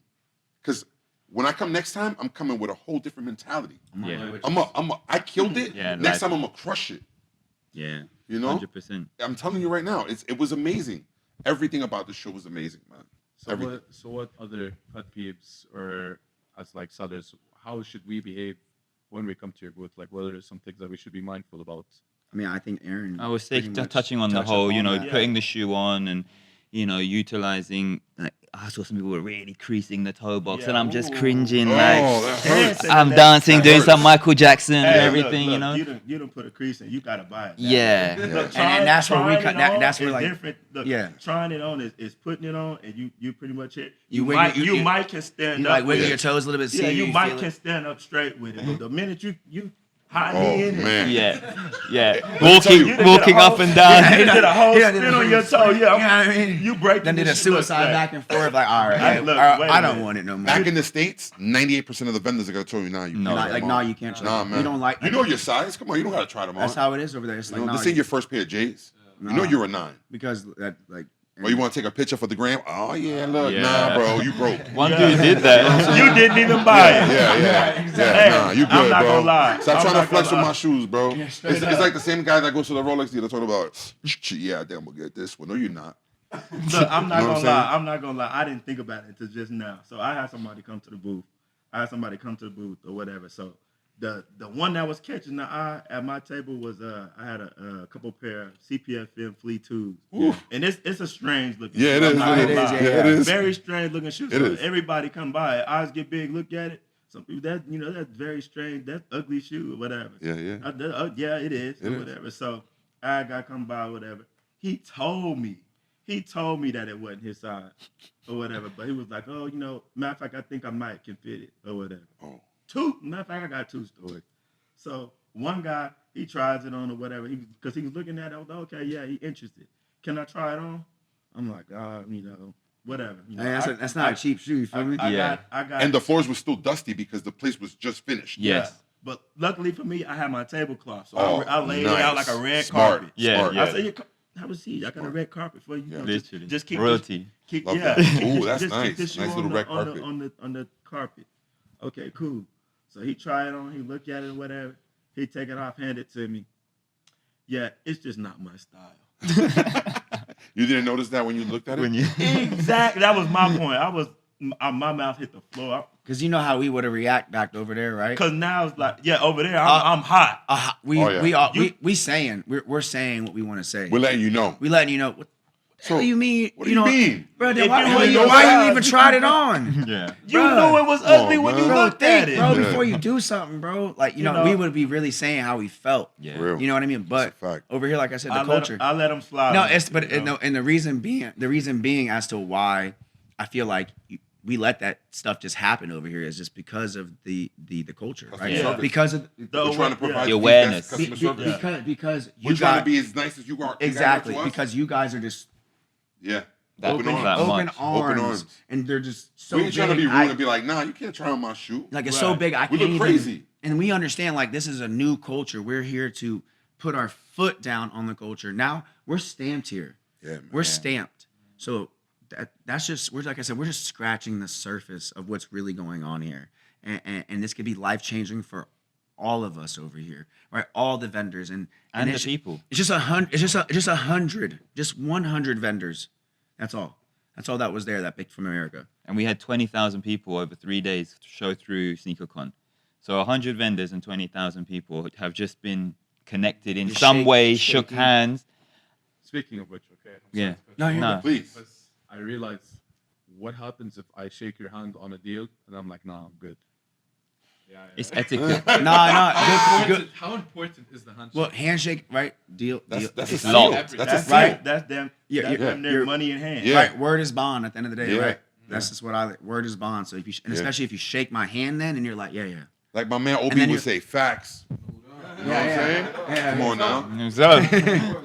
Because when I come next time, I'm coming with a whole different mentality. Yeah. I killed it. Yeah, next like- time I'm gonna crush it. Yeah. You know? 100%. I'm telling you right now, it was amazing. Everything about the show was amazing, man. Everything. So what other pet peeves or as like sellers, how should we behave when we come to your booth? Like what are some things that we should be mindful about? I mean, I think Aaron. I was say, pretty much touching on the touched whole, upon that. Yeah. putting the shoe on and, utilizing, like, I saw some people were really creasing the toe box and Yeah. I'm just Ooh. cringing, Oh, like, that hurts. Dancing I'm that- dancing, that doing hurts. some Michael Jackson and Hey, everything, look, You done put a crease in. You gotta buy it. now. Yeah. Look, And that's where we trying cut- it that- on that's where, is like- different. Look, Yeah. trying it on is putting it on, and you pretty much hit. You You wiggle- might you- might can stand You up. like with wiggle it. your toes a little bit. See Yeah, you might feel can it. stand up straight with it, but the minute you high Oh in it, man. Yeah. tell you, Walking up and down. you did a whole Yeah, spin on your toe. You know what I mean? You break. Then did a suicide back and forth. Like, all right, Hey, look, I wait a don't minute. want it no more. Back in the States, 98% of the vendors are gonna tell you, nah, you No. can't Not, try like, them no, on. you can't. Nah, man. You don't like. You know your size. Come on, you don't gotta try them on. That's how it is over there. It's You like, know, no, this ain't your first pair of J's. You know Nah. you're a 9. because that like. Or you want to take a picture for the gram? Oh yeah, look, Yeah. nah, bro, you broke. One dude did that. You didn't even buy it. Yeah, Hey, nah, you good, I'm not bro. gonna lie. Stop I'm trying not to flex gonna with lie. my shoes, bro. Yeah, It's straight up. like the same guy that goes to the Rolex dealer talking about, yeah, I think I'm gonna get this one. No, you're not. Look, I'm not You know what I'm gonna saying? lie. I'm not gonna lie. I didn't think about it until just now. So I had somebody come to the booth. Or whatever. So the one that was catching the eye at my table was I had a couple pair of CPF Film Flea 2s. Ooh. And it's a strange looking Yeah, it shoe. is. I'm not it gonna is, lie. yeah, it is. Very strange looking shoe. It So is. everybody come by, eyes get big, look at it. Some people that's very strange. That's ugly shoe or whatever. Yeah. Yeah, it is It or is. whatever. So I got come by or whatever. He told me that it wasn't his size or whatever. But he was like, oh, matter of fact, I think I might can fit it or whatever. Oh. Matter of fact, I got 2 stories. So one guy, he tries it on or whatever. Because he was looking at it, I was like, okay, yeah, he interested. Can I try it on? I'm like, whatever. Hey, that's not a cheap shoe. You feel me? Yeah. I got And the floors were still dusty because the place was just finished. Yes. But luckily for me, I had my tablecloth. So Oh, I laid it out like nice. a red Smart. carpet. Yeah, Smart. yeah. I said, have a seat. I got a red carpet for you. Yeah. Literally. Just keep royalty. Keep, Love yeah. that. Ooh, that's just nice. Keep this shoe Nice on little the, red on carpet. on the carpet. Okay, cool. So he tried it on. He looked at it, whatever. He take it off, hand it to me. Yeah, it's just not my style. You didn't notice that when you looked at it? When you Exactly. That was my point. My mouth hit the floor. Because you know how we would have react back over there, right? Cause now it's like, yeah, over there, I'm hot. Oh, yeah. We saying we're saying what we want to say. We're letting you know. We letting you know. What the hell you mean? What do you mean? bro? Then If why, you why were you your why you even size, tried it on? Yeah. You Bruh. knew it was Come on, ugly when you man. Bro, looked at think, it. bro, Yeah. before you do something, bro. Like you You know, know- we would be really saying how we felt. Yeah. Real. You know what I mean? But That's a fact. over here, like I said, the I culture. let him slide. No, on it's it, but you know? no, and the reason being as to why I feel like we let that stuff just happen over here is just because of the culture, right? Customer service. Because of We're trying to provide The the awareness. best customer service. because you We're trying got to be as nice as you are. exactly to us. because you guys are just Yeah. That- Open that arms. much. open arms, Open arms. and they're just so We ain't trying to big. be rude and be like, nah, you can't try on my shoe. Like it's so Right. big, I We can't look even. crazy. And we understand like this is a new culture. We're here to put our foot down on the culture. Now we're stamped here. Yeah, man. We're stamped. So that's just we're like I said, we're just scratching the surface of what's really going on here, and this could be life changing for all of us over here, right? All the vendors and And the it's, people. It's just 100. It's just 100. Just 100 vendors. That's all. That's all that was there that picked from America. And we had 20,000 people over 3 days to show through SneakerCon. So 100 vendors and 20,000 people have just been connected in Just some way, shook shaking. hands. Speaking of which, okay. Yeah. No, you're No. Please. Because I realized what happens if I shake your hand on a deal and I'm like, nah, I'm good. Yeah. It's etiquette. How important is the handshake? Well, handshake, right? Deal. That's deal. a It's seal. law. That's a That's seal. right. That's damn. Yeah, That's yeah. damn near You're- money in hand. Yeah. Right. Word is bond at the end of the day, Yeah. right? That's just what I. Word is bond. So if you, and Yeah. especially if you shake my hand, then and you're like, yeah. Like my man Obi then would you- say, facts. You know what I'm saying? Yeah. Come on now. So,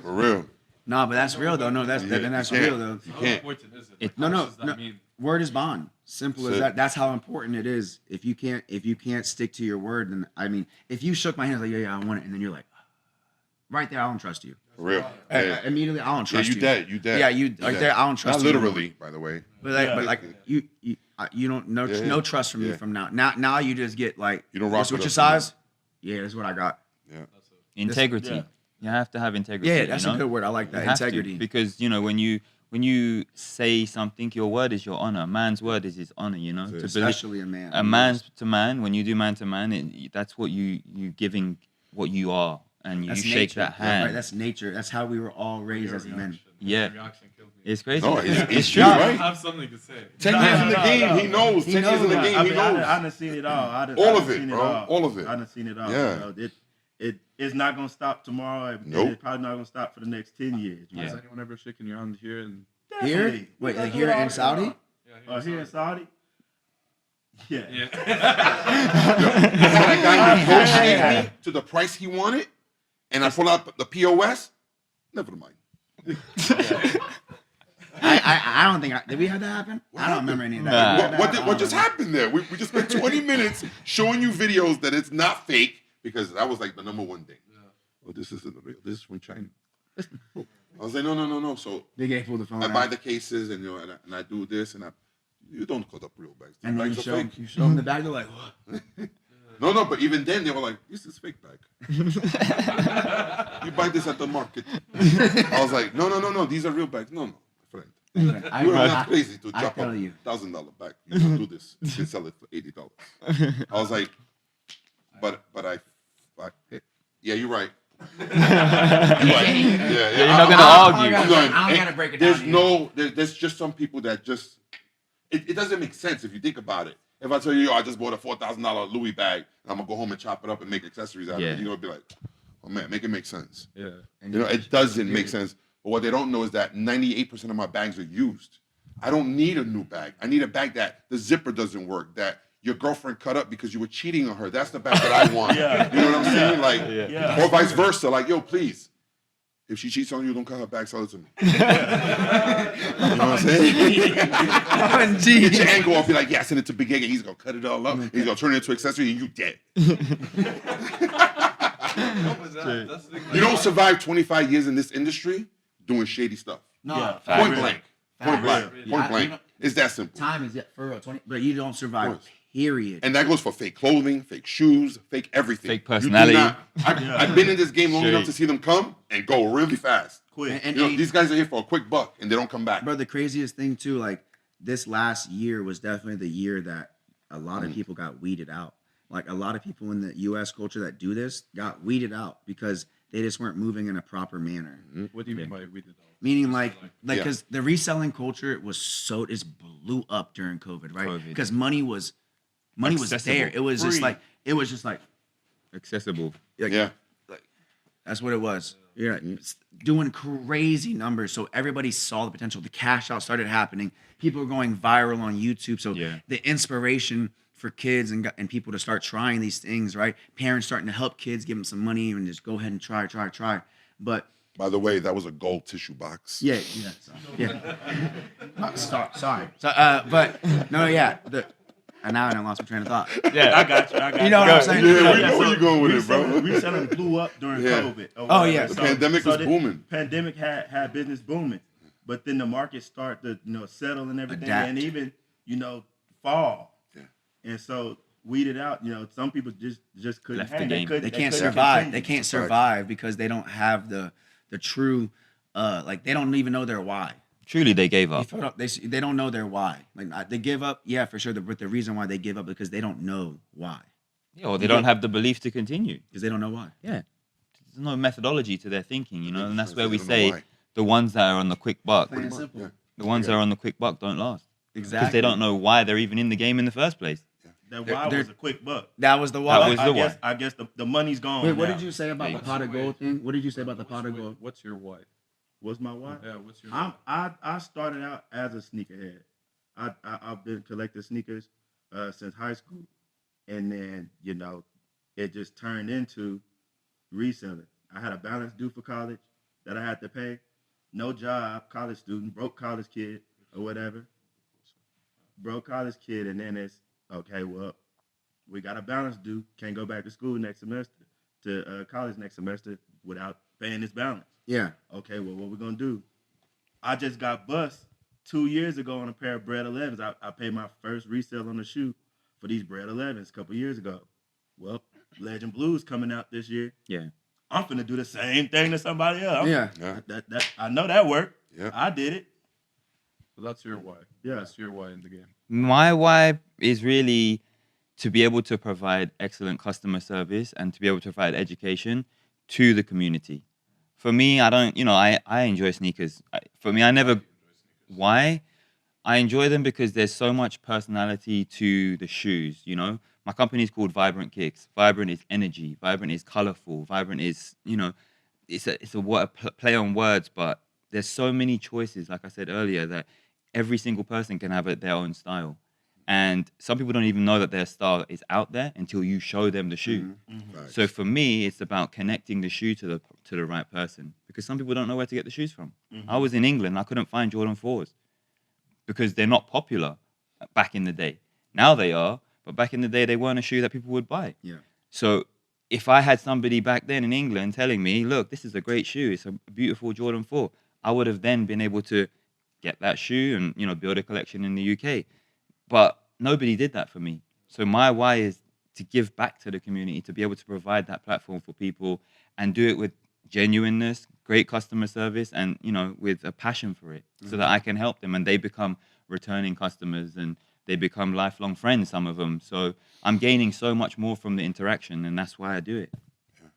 For real. No, but that's real though. No, that's Yeah, then that's you can't. real though. You How can't. important is it? It- No, How no, much does that no. mean? Word is bond. Simple as That's that. it. That's how important it is. If you can't stick to your word, then I mean, if you shook my hand like, yeah, I want it, and then you're like, right there, I don't trust you. For real. Yeah. Immediately, I don't Yeah, trust you you. dead. You dead. Yeah, you dead. right there. I don't trust Not you. literally, by the way. But like, Yeah. but like you don't no Yeah, yeah. no trust from me Yeah. from now. Now you just get like, You don't rock this with what your us no more. size? Yeah, that's what I got. Yeah. integrity. Yeah. You have to have integrity. Yeah, that's you know? a good word. I like You that. have to, Integrity. because when you say something, your word is your honor. Man's word is his honor. You know, That's it. to believe Especially a man. a man to man. When you do man to man, that's what you giving what you are, and you That's shake nature. that Yeah, hand. right, that's nature. That's how we were all raised Your as men. Yeah. Your reaction killed me. It's crazy. No, it's true. true, I right? have something to say. 10 years in the game, he knows. 10 years in the knows. game, I he mean, knows. I done seen it all. All of it, bro. All of it. I done seen it all. Yeah. You know, it's not gonna stop tomorrow. Nope. It's probably not gonna stop for the next 10 years. Yeah. Has anyone ever shaken your hand here? And Here? Definitely. Wait, like That's here what in I- Saudi? Here in Saudi? Yeah. yeah. I had a guy negotiate me to the price he wanted, and I pull out the POS. Never mind. I don't think did we have that happen? I don't remember any of that. Nah. Did we have that happen? What just happened there? We just spent 20 minutes showing you videos that it's not fake, because that was like the number one thing. Oh, this isn't real. This is from China. I was like, no. So They gave pull the phone I out. buy the cases, and and I do this, and you don't cut up real bags. and then Bags are fake. you show them the bag. They're like, what? No, but even then they were like, this is fake bag. You buy this at the market. I was like, no, these are real bags. No, friend. I, You are I, not crazy to I drop a tell you. $1,000 bag. You don't do this. You can sell it for $80. I was like, but I yeah, you're right. You're right. Yeah, You're not gonna argue. I'm going, I don't gotta break it there's down there's just some people that just, it doesn't make sense if you think about it. If I tell you, I just bought a $4,000 Louis bag, and I'm gonna go home and chop it up and make accessories out of Yeah. it, you're gonna be like, oh man, make it make sense. Yeah. And You know, you- it doesn't make sense. But what they don't know is that 98% of my bags are used. I don't need a new bag. I need a bag that the zipper doesn't work, that your girlfriend cut up because you were cheating on her. That's the bag that I want. Yeah. You know what I'm saying? Like, Yeah. or vice versa. Like, yo, please, if she cheats on you, don't cut her back, sell it to me. You know what I'm saying? Get your angle off, be like, yeah, send it to Big Egg, and he's gonna cut it all up. He's gonna turn it into accessory, and you dead. That's the You don't survive 25 years in this industry doing shady stuff. No, Yeah. fact. Point blank. Point Fact. blank. Yeah, Point you blank. know, It's that simple. time is for real, 20, but you don't survive. Of course. Period. And that goes for fake clothing, fake shoes, fake everything. Fake You do personality. not- I've been in this game long enough Straight. to see them come and go really fast. Quick. And You know, these guys are here for a quick buck, and they don't come back. bro, the craziest thing too, like this last year was definitely the year that a lot of people got weeded out. Like a lot of people in the U.S. culture that do this got weeded out because they just weren't moving in a proper manner. What do you mean by we did all? Meaning like Yeah. because the reselling culture was so it blew up during COVID, right? COVID. Because money was Accessible. there. It was Free. just like Accessible. Yeah. that's what it was. Yeah, doing crazy numbers. So everybody saw the potential. The cash out started happening. People were going viral on YouTube. So Yeah. the inspiration for kids and people to start trying these things, right? Parents starting to help kids, give them some money and just go ahead and try. But By the way, that was a gold tissue box. yeah. Sorry. So, but no, yeah. And now I done lost my train of thought. Yeah. I got you. You know what I'm saying? Yeah, we know where you going with it, bro. Reselling blew up during Yeah. COVID. or Oh, whatever. yeah. The pandemic was the booming. Pandemic had business booming. but then the market start to settle and everything, Adapt. and even fall. Yeah. And so weeded out. Some people just couldn't Left the hang. game. They can't couldn't survive. continue. They can't That's a fact. survive because they don't have the true, like they don't even know their why. Truly, they gave You up. feel up? They don't know their why. Like they give up, yeah, for sure. But the reason why they give up because they don't know why. Yeah, or they don't have the belief to continue. Because they don't know why. Yeah. There's no methodology to their thinking, you know, and that's where we They don't know say why. the ones that are on the quick buck, Plain and simple. Yeah. the ones that are on the quick buck don't last. Exactly. Because they don't know why they're even in the game in the first place. That They're- why they're- was a quick buck. That was the That why. was I the guess why. I guess the money's gone. Wait, what now. did you say about the Thanks. pot of gold thing? What did you say about the pot of gold? What's your why? What's my why? Yeah, what's your I started out as a sneakerhead. I've been collecting sneakers since high school, and then it just turned into reselling. I had a balance due for college that I had to pay. No job, college student, broke college kid or whatever. Broke college kid, and then it's okay. Well, we got a balance due. Can't go back to school next semester to college next semester without paying this balance. Yeah. Okay, well, what we gonna do? I just got bust 2 years ago on a pair of Bred 11s. I paid my first resale on the shoe for these Bred 11s a couple years ago. Well, Legend Blues coming out this year. Yeah. I'm finna do the same thing to somebody else. Yeah. Yeah. That I know that worked. Yeah. I did it. So that's your why. Yeah. That's your why in the game. My why is really to be able to provide excellent customer service and to be able to provide education to the community. For me, I don't, I enjoy sneakers. For me, I never, why? I enjoy them because there's so much personality to the shoes, My company is called Vibrant Kicks. Vibrant is energy. Vibrant is colorful. Vibrant is, it's a play on words, but there's so many choices, like I said earlier, that every single person can have their own style. And some people don't even know that their style is out there until you show them the shoe. Facts. So for me, it's about connecting the shoe to the right person because some people don't know where to get the shoes from. I was in England, I couldn't find Jordan 4s because they're not popular back in the day. Now they are, but back in the day, they weren't a shoe that people would buy. Yeah. So if I had somebody back then in England telling me, look, this is a great shoe, it's a beautiful Jordan 4, I would have then been able to get that shoe and, build a collection in the UK. But nobody did that for me. So my why is to give back to the community, to be able to provide that platform for people and do it with genuineness, great customer service, and, with a passion for it so that I can help them and they become returning customers and they become lifelong friends, some of them. So I'm gaining so much more from the interaction and that's why I do it.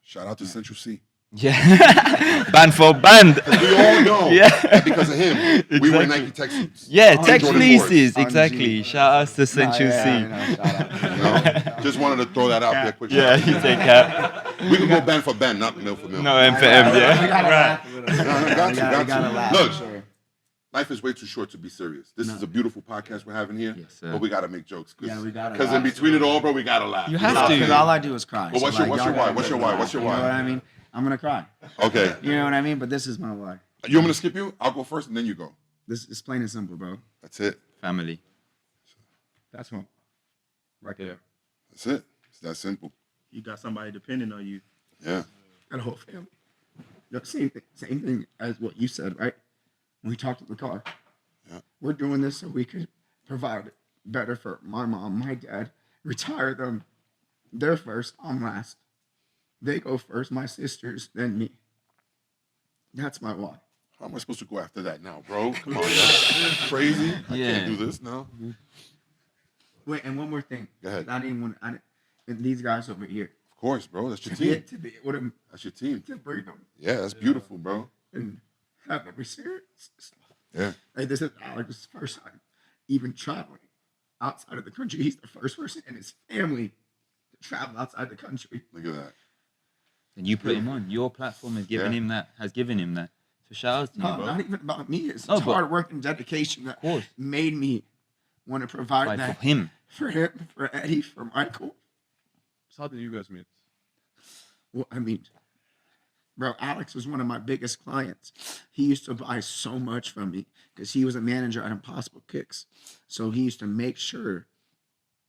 Shout out to Central C. Yeah. Band for band. We all know Yeah. that because of him, we wear Exactly. Nike tech suits. Yeah, On tech Jordan fleeces. boards. Exactly. Shout outs to Central C. Just wanted to throw that out there quick. Yeah, you take cap. We can go band for band, not mill for mill. No M for M, yeah. We gotta laugh a little bit. Got We you, gotta got you. laugh, Look. for sure. Life is way too short to be serious. This is a beautiful podcast we're having here, Yes, sir. but we gotta make jokes. Yeah, we gotta Because in laugh. between it all, bro, we gotta laugh. You have know what to. I'm Because saying? all I do is cry. Well, what's So, your- what's y'all your why? gotta What's your laugh. why? What's your You know why? what I mean? I'm gonna cry. Okay. You know what I mean? But this is my why. You want me to skip you? I'll go first and then you go. This is plain and simple, bro. That's it. Family. That's what. Right there. That's it. It's that simple. You got somebody depending on you. Yeah. Got a whole family. The same thing as what you said, right? When we talked in the car. Yeah. We're doing this so we could provide better for my mom, my dad, retire them. They're first, I'm last. They go first, my sisters, then me. That's my why. How am I supposed to go after that now, bro? Come on, man. Crazy. I Yeah. can't do this now. Wait, and one more thing. Go ahead. I didn't want and these guys over here. Of course, bro. That's your To be, team. to be able to, That's your team. to bring them Yeah, that's beautiful, bro. and have them experience. Yeah. Like this is Alex's first time even traveling outside of the country. He's the first person in his family to travel outside the country. Look at that. And you put him on. Your platform has given Yeah. him that. Has given him that. So shout outs to you, No, bro. not even about me. It's No, but- hard work and dedication that course. made me want to provide Right, that for him. for him, for Eddie, for Michael. So how did you guys meet? Well, I mean, bro, Alex was one of my biggest clients. He used to buy so much from me because he was a manager at Impossible Kicks. So he used to make sure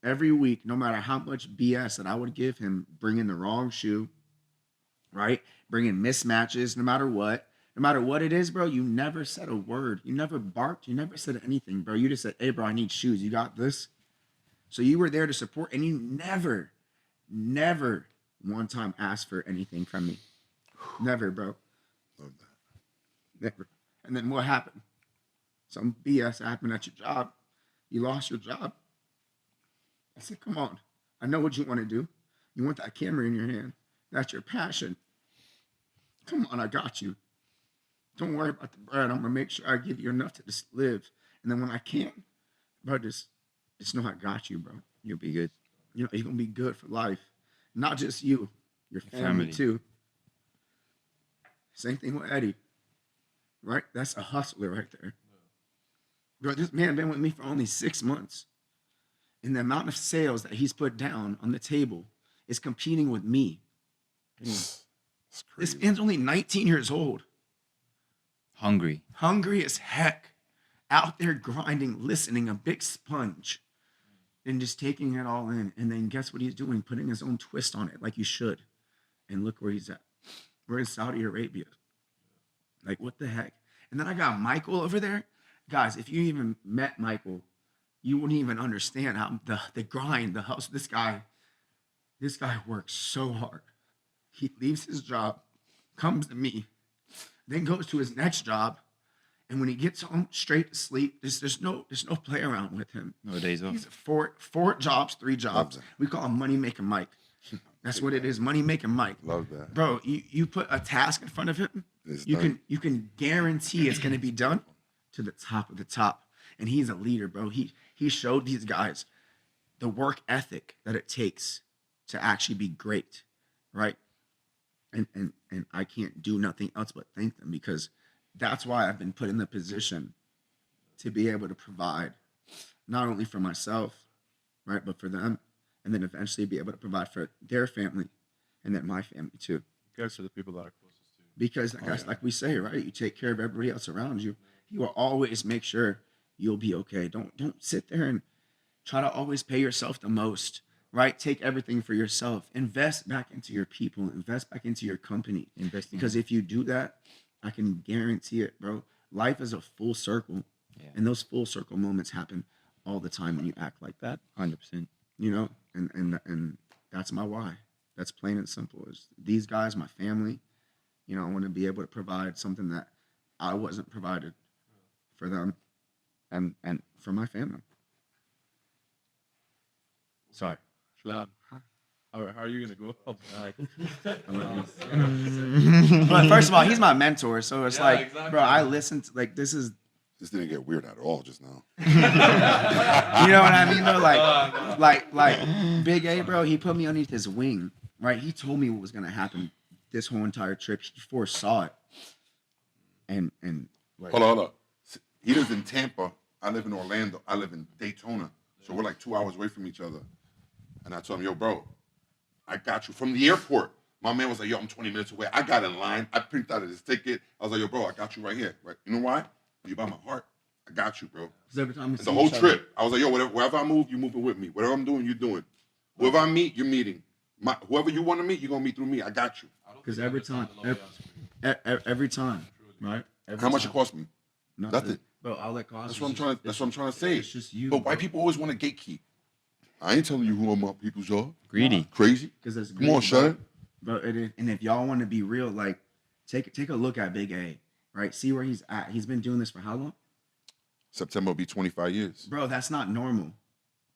every week, no matter how much BS that I would give him, bring in the wrong shoe, right? Bring in mismatches, no matter what, No matter what it is, bro, you never said a word. You never barked. You never said anything, bro. You just said, hey, bro, I need shoes. You got this? So you were there to support, and you never one time asked for anything from me. Never, bro. Love that. Never. And then what happened? Some BS happened at your job. You lost your job. I said, come on. I know what you want to do. You want that camera in your hand. That's your passion. Come on, I got you. Don't worry about the bread. I'm going to make sure I give you enough to just live. And then when I can't, bro, just know I got you, bro. You'll be good. You know, you're going to be good for life. Not just you, your family too. Same thing with Eddie. Right? That's a hustler right there. Bro, this man been with me for only 6 months. And the amount of sales that he's put down on the table is competing with me. It's This crazy. man's only 19 years old. Hungry. Hungry as heck. Out there grinding, listening, a big sponge. And just taking it all in. And then guess what he's doing? Putting his own twist on it like you should. And look where he's at. We're in Saudi Arabia. Like, what the heck? And then I got Michael over there. Guys, if you even met Michael, you wouldn't even understand how the grind, the hustle. This guy works so hard. He leaves his job, comes to me, then goes to his next job. And when he gets home, straight to sleep. There's no play around with him. No days off. He's four jobs, 3 jobs. that. We call him Money Making Mike. That's what it is, Money Making Mike. Love that. Bro, you put a task in front of him, It's you done. can guarantee it's gonna be done to the top of the top. And he's a leader, bro. He showed these guys the work ethic that it takes to actually be great, right? And I can't do nothing else but thank them, because that's why I've been put in the position to be able to provide not only for myself, right, but for them, and then eventually be able to provide for their family and then my family too. You guys are the people that are closest to you. Because like we say, right, you take care of everybody else around you. You will always make sure you'll be okay. Don't sit there and try to always pay yourself the most, right? Take everything for yourself. Invest back into your people. Invest back into your company. Because if you do that, I can guarantee it, bro. Life is a full circle. Yeah. And those full circle moments happen all the time when you act like that. 100%. You know, and that's my why. That's plain and simple. Is these guys, my family, you know, I want to be able to provide something that I wasn't provided for them and for my family. Sorry. Shlan, how are you gonna go? But first of all, he's my mentor, so it's like, exactly. bro, I listen to, like, this is, This didn't get weird at all just now. you know what I mean, bro? Like Big A, bro, he put me underneath his wing, right? He told me what was gonna happen this whole entire trip. He foresaw it. And like, Hold on. He lives in Tampa. I live in Orlando. I live in Daytona. So we're like 2 hours away from each other. And I told him, yo, bro, I got you. From the airport, my man was like, yo, I'm 20 minutes away. I got in line. I printed out his ticket. I was like, yo, bro, I got you right here. Right? You know why? You by my heart. I got you, bro. 'cause every time we It's see the whole each other- trip. I was like, yo, wherever I move, you moving with me. Whatever I'm doing, you're doing. Whoever I meet, you're meeting. Whoever you want to meet, you're going to meet through me. I got you. Because every time, every time, right? Every How much time. it cost me? Nothing. Bro, I'll let cost. That's what I'm trying to say. It's just you. But white people always want to gatekeep. I ain't telling you who my people's are. Greedy. Crazy. Because it's Come on, shut it. Bro, and if y'all want to be real, like, take a look at Big A, right? See where he's at. He's been doing this for how long? September will be 25 years. Bro, that's not normal.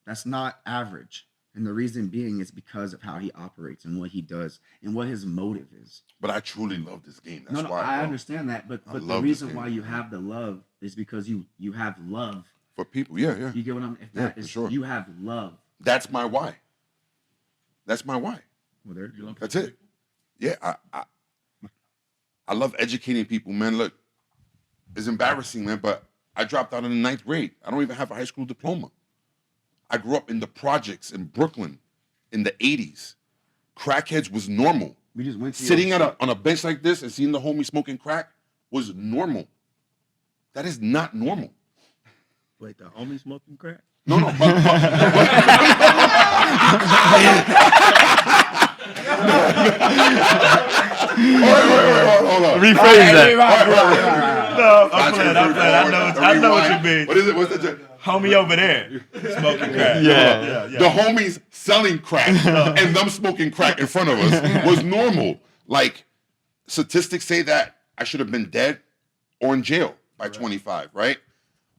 That's not average. And the reason being is because of how he operates and what he does and what his motive is. But I truly love this game. That's why. I bro. understand that. But I the love this reason game. why you have the love is because you have love. For people, yeah. You get what I'm? If Yeah, that for is, sure. you have love. That's my why. That's my why. Well, there you go. That's it. Yeah, I love educating people, man. Look, it's embarrassing, man, but I dropped out in the 9th grade. I don't even have a high school diploma. I grew up in the projects in Brooklyn in the 80s. Crackheads was normal. We just went to Sitting on a bench like this and seeing the homie smoking crack was normal. That is not normal. Wait, the homie smoking crack? No. Wait, hold hold on. Rephrase that. No, I'm Gotcha. playing. I know what you mean. What is it? What's the Homie over there smoking crack. Yeah. the homies selling crack and them smoking crack in front of us was normal. Like, statistics say that I should have been dead or in jail by 25, right?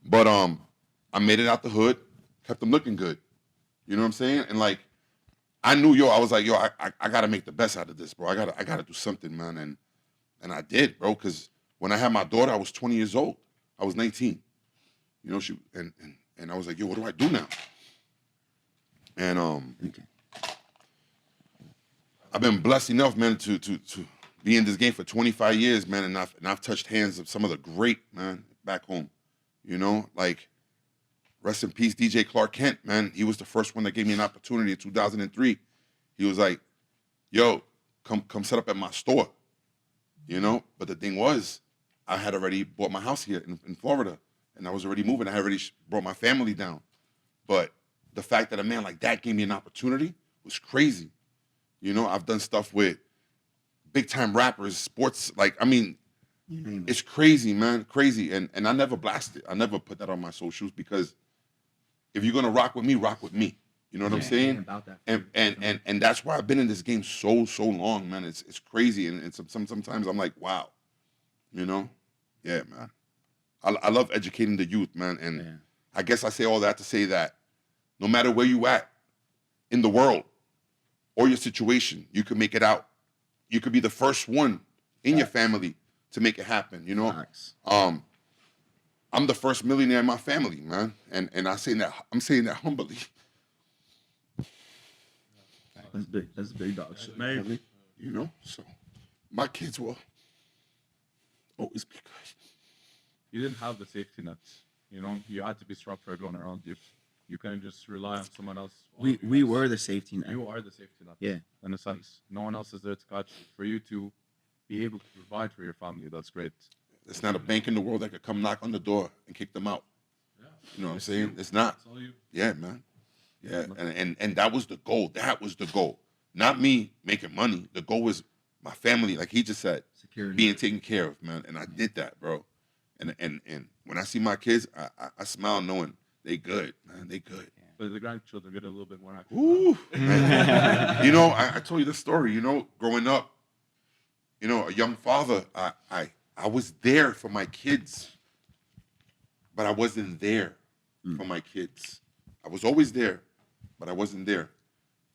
But I made it out the hood, kept them looking good. You know what I'm saying? And like, I knew, I was like, I gotta make the best out of this, bro. I gotta do something, man. And I did, bro, because when I had my daughter, I was 20 years old. I was 19. You know, and I was like, yo, what do I do now? And I've been blessed enough, man, to be in this game for 25 years, man, and I've touched hands of some of the great, man, back home. You know, like, rest in peace, DJ Clark Kent, man. He was the first one that gave me an opportunity in 2003. He was like, yo, come set up at my store. You know, but the thing was, I had already bought my house here in Florida, and I was already moving. I had already brought my family down. But the fact that a man like that gave me an opportunity was crazy. You know, I've done stuff with big time rappers, sports, like, I mean, it's crazy, man, crazy. And I never blasted. I never put that on my socials because if you're gonna rock with me, rock with me. You know what I'm saying? About that. And that's why I've been in this game so long, man. It's crazy, and sometimes I'm like, wow, you know, yeah, man. I love educating the youth, man, and I guess I say all that to say that no matter where you at in the world or your situation, you can make it out. You could be the first one in your family to make it happen. You know, I'm the first millionaire in my family, man, and I'm saying that humbly. That's big. That's big dog shit, man. You know, so my kids will always be good. You didn't have the safety nets. You know, you had to be strong for everyone around you. You couldn't just rely on someone else. We were the safety net. You are the safety net. Yeah. In a sense, no one else is there to catch you. For you to be able to provide for your family, that's great. There's not a bank in the world that could come knock on the door and kick them out. You know what I'm saying? It's not. That's all you. Yeah, man. Yeah, and that was the goal. That was the goal. Not me making money. The goal was my family, like he just said, Security. being taken care of, man. And I did that, bro. And when I see my kids, I smile knowing they good, man. They good. But the grandchildren get a little bit more active. Ooh, man. You know, I told you the story. You know, growing up, you know, a young father, I was there for my kids, but I wasn't there for my kids. I was always there, but I wasn't there.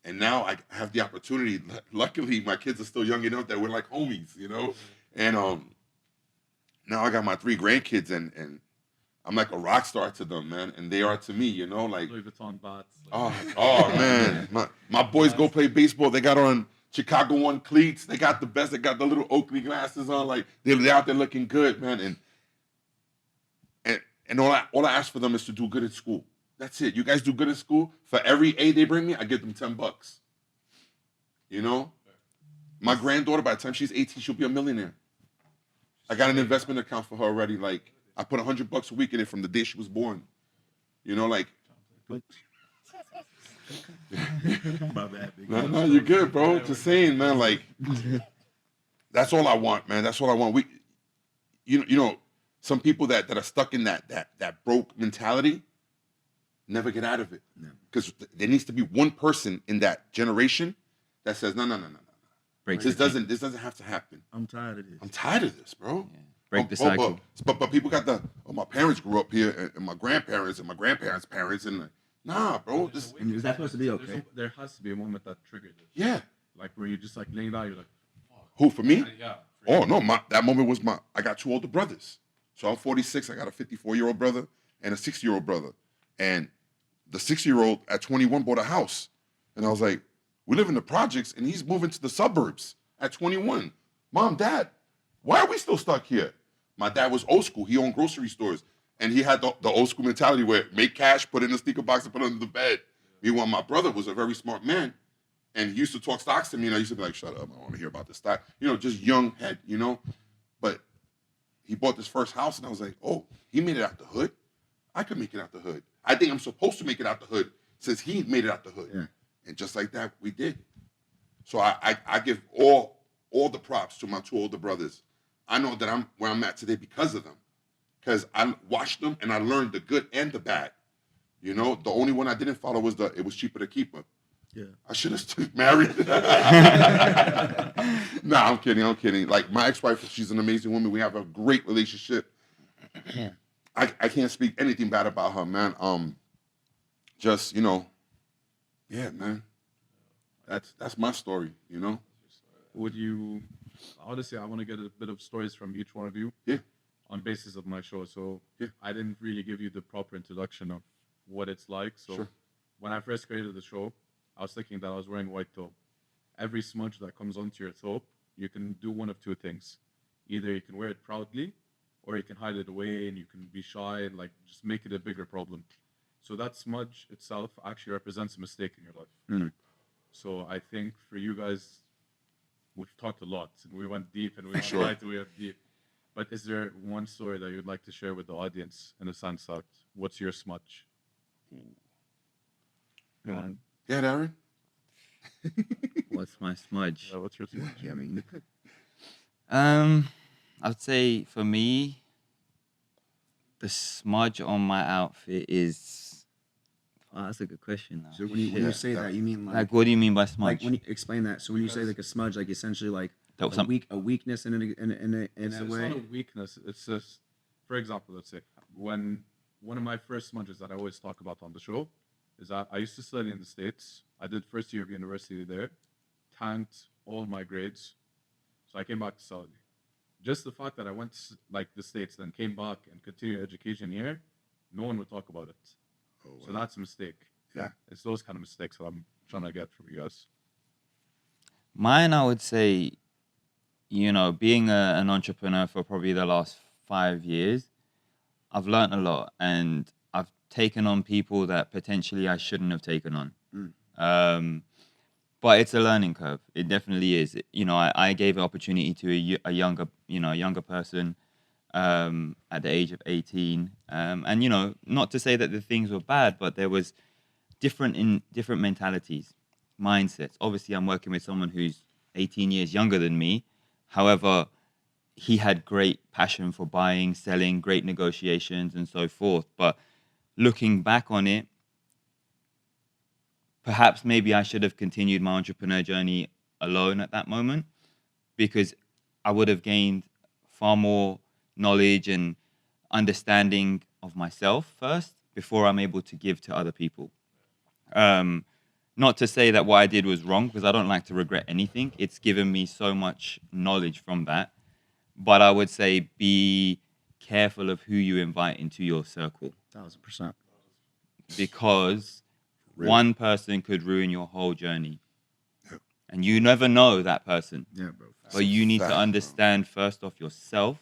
And now I have the opportunity. Luckily, my kids are still young enough that we're like homies, you know? And now I got my 3 grandkids, and I'm like a rock star to them, man. And they are to me, you know? Like, Louis Vuitton bats. oh man. My boys go play baseball. They got on Chicago 1 cleats. They got the best. They got the little Oakley glasses on. Like, they're out there looking good, man. And all I ask for them is to do good at school. That's it. You guys do good at school. For every A they bring me, I give them $10. You know? My granddaughter, by the time she's 18, she'll be a millionaire. I got an investment account for her already. Like, I put $100 a week in it from the day she was born. You know, like. My bad, big No, you're good, bro. Just saying, man. Like, that's all I want, man. That's all I want. You know, some people that are stuck in that broke mentality never get out of it. Because there needs to be one person in that generation that says, no. This doesn't have to happen. I'm tired of this. I'm tired of this, bro. Break the cycle. But people got my parents grew up here, and my grandparents and my grandparents' parents, and nah, bro. This, And is that supposed to be okay? There has to be a moment that triggered it. yeah. Like where you're just like laying down, you're like, Who, for me? yeah. Oh no, that moment was I got 2 older brothers. So I'm 46. I got a 54-year-old brother and a 60-year-old brother. And the 60-year-old at 21 bought a house, and I was like, we live in the projects, and he's moving to the suburbs at 21. Mom, Dad, why are we still stuck here? My dad was old school. He owned grocery stores, and he had the old school mentality where make cash, put it in a sneaker box, and put it under the bed. Meanwhile, my brother was a very smart man, and he used to talk stocks to me, and I used to be like, shut up, I don't want to hear about this stock. You know, just young head, you know? But he bought this first house, and I was like, oh, he made it out the hood? I could make it out the hood. I think I'm supposed to make it out the hood since he made it out the hood. Yeah. And just like that, we did. So I give all the props to my 2 older brothers. I know that I'm where I'm at today because of them. Because I watched them and I learned the good and the bad. You know, the only one I didn't follow was it was cheaper to keep her. Yeah. I should have married. Nah, I'm kidding. I'm kidding. Like my ex-wife, she's an amazing woman. We have a great relationship. I can't speak anything bad about her, man. Just yeah, man. That's my story. You know. Would you? Honestly, I want to get a bit of stories from each one of you. Yeah. On basis of my show, so Yeah. I didn't really give you the proper introduction of what it's like. So Sure. when I first created the show, I was thinking that I was wearing white toe. Every smudge that comes onto your toe, you can do one of two things. Either you can wear it proudly, or you can hide it away and you can be shy and like just make it a bigger problem. So that smudge itself actually represents a mistake in your life. Mm. So I think for you guys, we've talked a lot and we went deep and we Sure. tried to went deep. But is there one story that you'd like to share with the audience in the sense that what's your smudge? Yeah. Yeah, Darren. What's my smudge? Yeah, what's your smudge? Yeah, I mean, I'd say for me, the smudge on my outfit is. Oh, that's a good question. Now. so when you Yeah, say that, you mean Like, what do you mean by smudge? like when you explain that. So when you say like a smudge, like essentially like That was a weakness in It's a not way. a weakness. It's just, for example, let's say when one of my first smudges that I always talk about on the show is that I used to study in the States. I did first year of university there, tanked all my grades, so I came back to Saudi. Just the fact that I went like the States, then came back and continued education here, no one would talk about it. Oh, So wow. that's a mistake. Yeah. It's those kind of mistakes that I'm trying to get from you guys. Mine, I would say, being an entrepreneur for probably the last 5 years, I've learned a lot and I've taken on people that potentially I shouldn't have taken on. But it's a learning curve. It definitely is. I gave an opportunity to a younger person at the age of 18. And, not to say that the things were bad, but there was different mentalities, mindsets. Obviously, I'm working with someone who's 18 years younger than me. However, he had great passion for buying, selling, great negotiations, and so forth. But looking back on it, perhaps maybe I should have continued my entrepreneur journey alone at that moment because I would have gained far more knowledge and understanding of myself first before I'm able to give to other people. Not to say that what I did was wrong because I don't like to regret anything. It's given me so much knowledge from that. But I would say be careful of who you invite into your circle 1000%. because Real. one person could ruin your whole journey. Yep. And you never know that person. Yeah, bro. But you need fact, to bro. understand first off yourself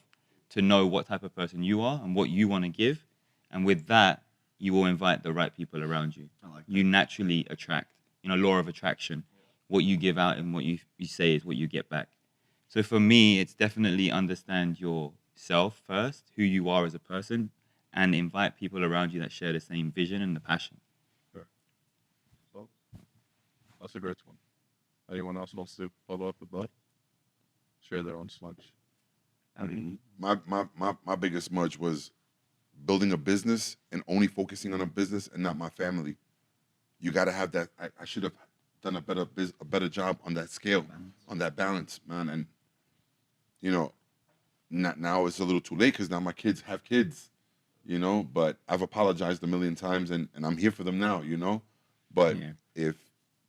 to know what type of person you are and what you want to give. And with that, you will invite the right people around you. I like that. You naturally attract, law of attraction. What you give out and what you say is what you get back. So for me, it's definitely understand yourself first, who you are as a person, and invite people around you that share the same vision and the passion. So that's a great one. Anyone else wants to follow up with that? Share their own smudge. I mean, My biggest smudge was building a business and only focusing on a business and not my family. You got to have that. I should have done a better job on that scale, on that balance, man. And not now it's a little too late because now my kids have kids, But I've apologized a million times, and I'm here for them now, But Yeah. if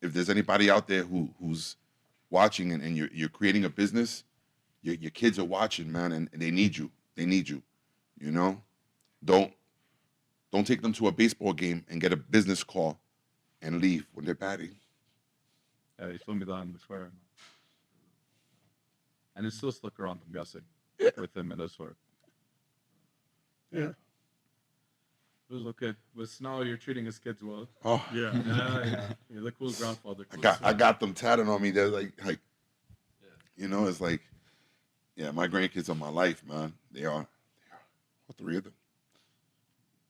there's anybody out there who's watching and you're creating a business, your kids are watching, man, and they need you. They need you, Don't take them to a baseball game and get a business call and leave when they're batting. Yeah, you told me that before. And it's still stuck around, I'm guessing, with him and his work. Yeah. It was okay. But now you're treating his kids well. Oh, Yeah. Yeah. You're the cool grandfather. I got them tatted on me. They're like, it's like, yeah, my grandkids are my life, man. They are. All three of them.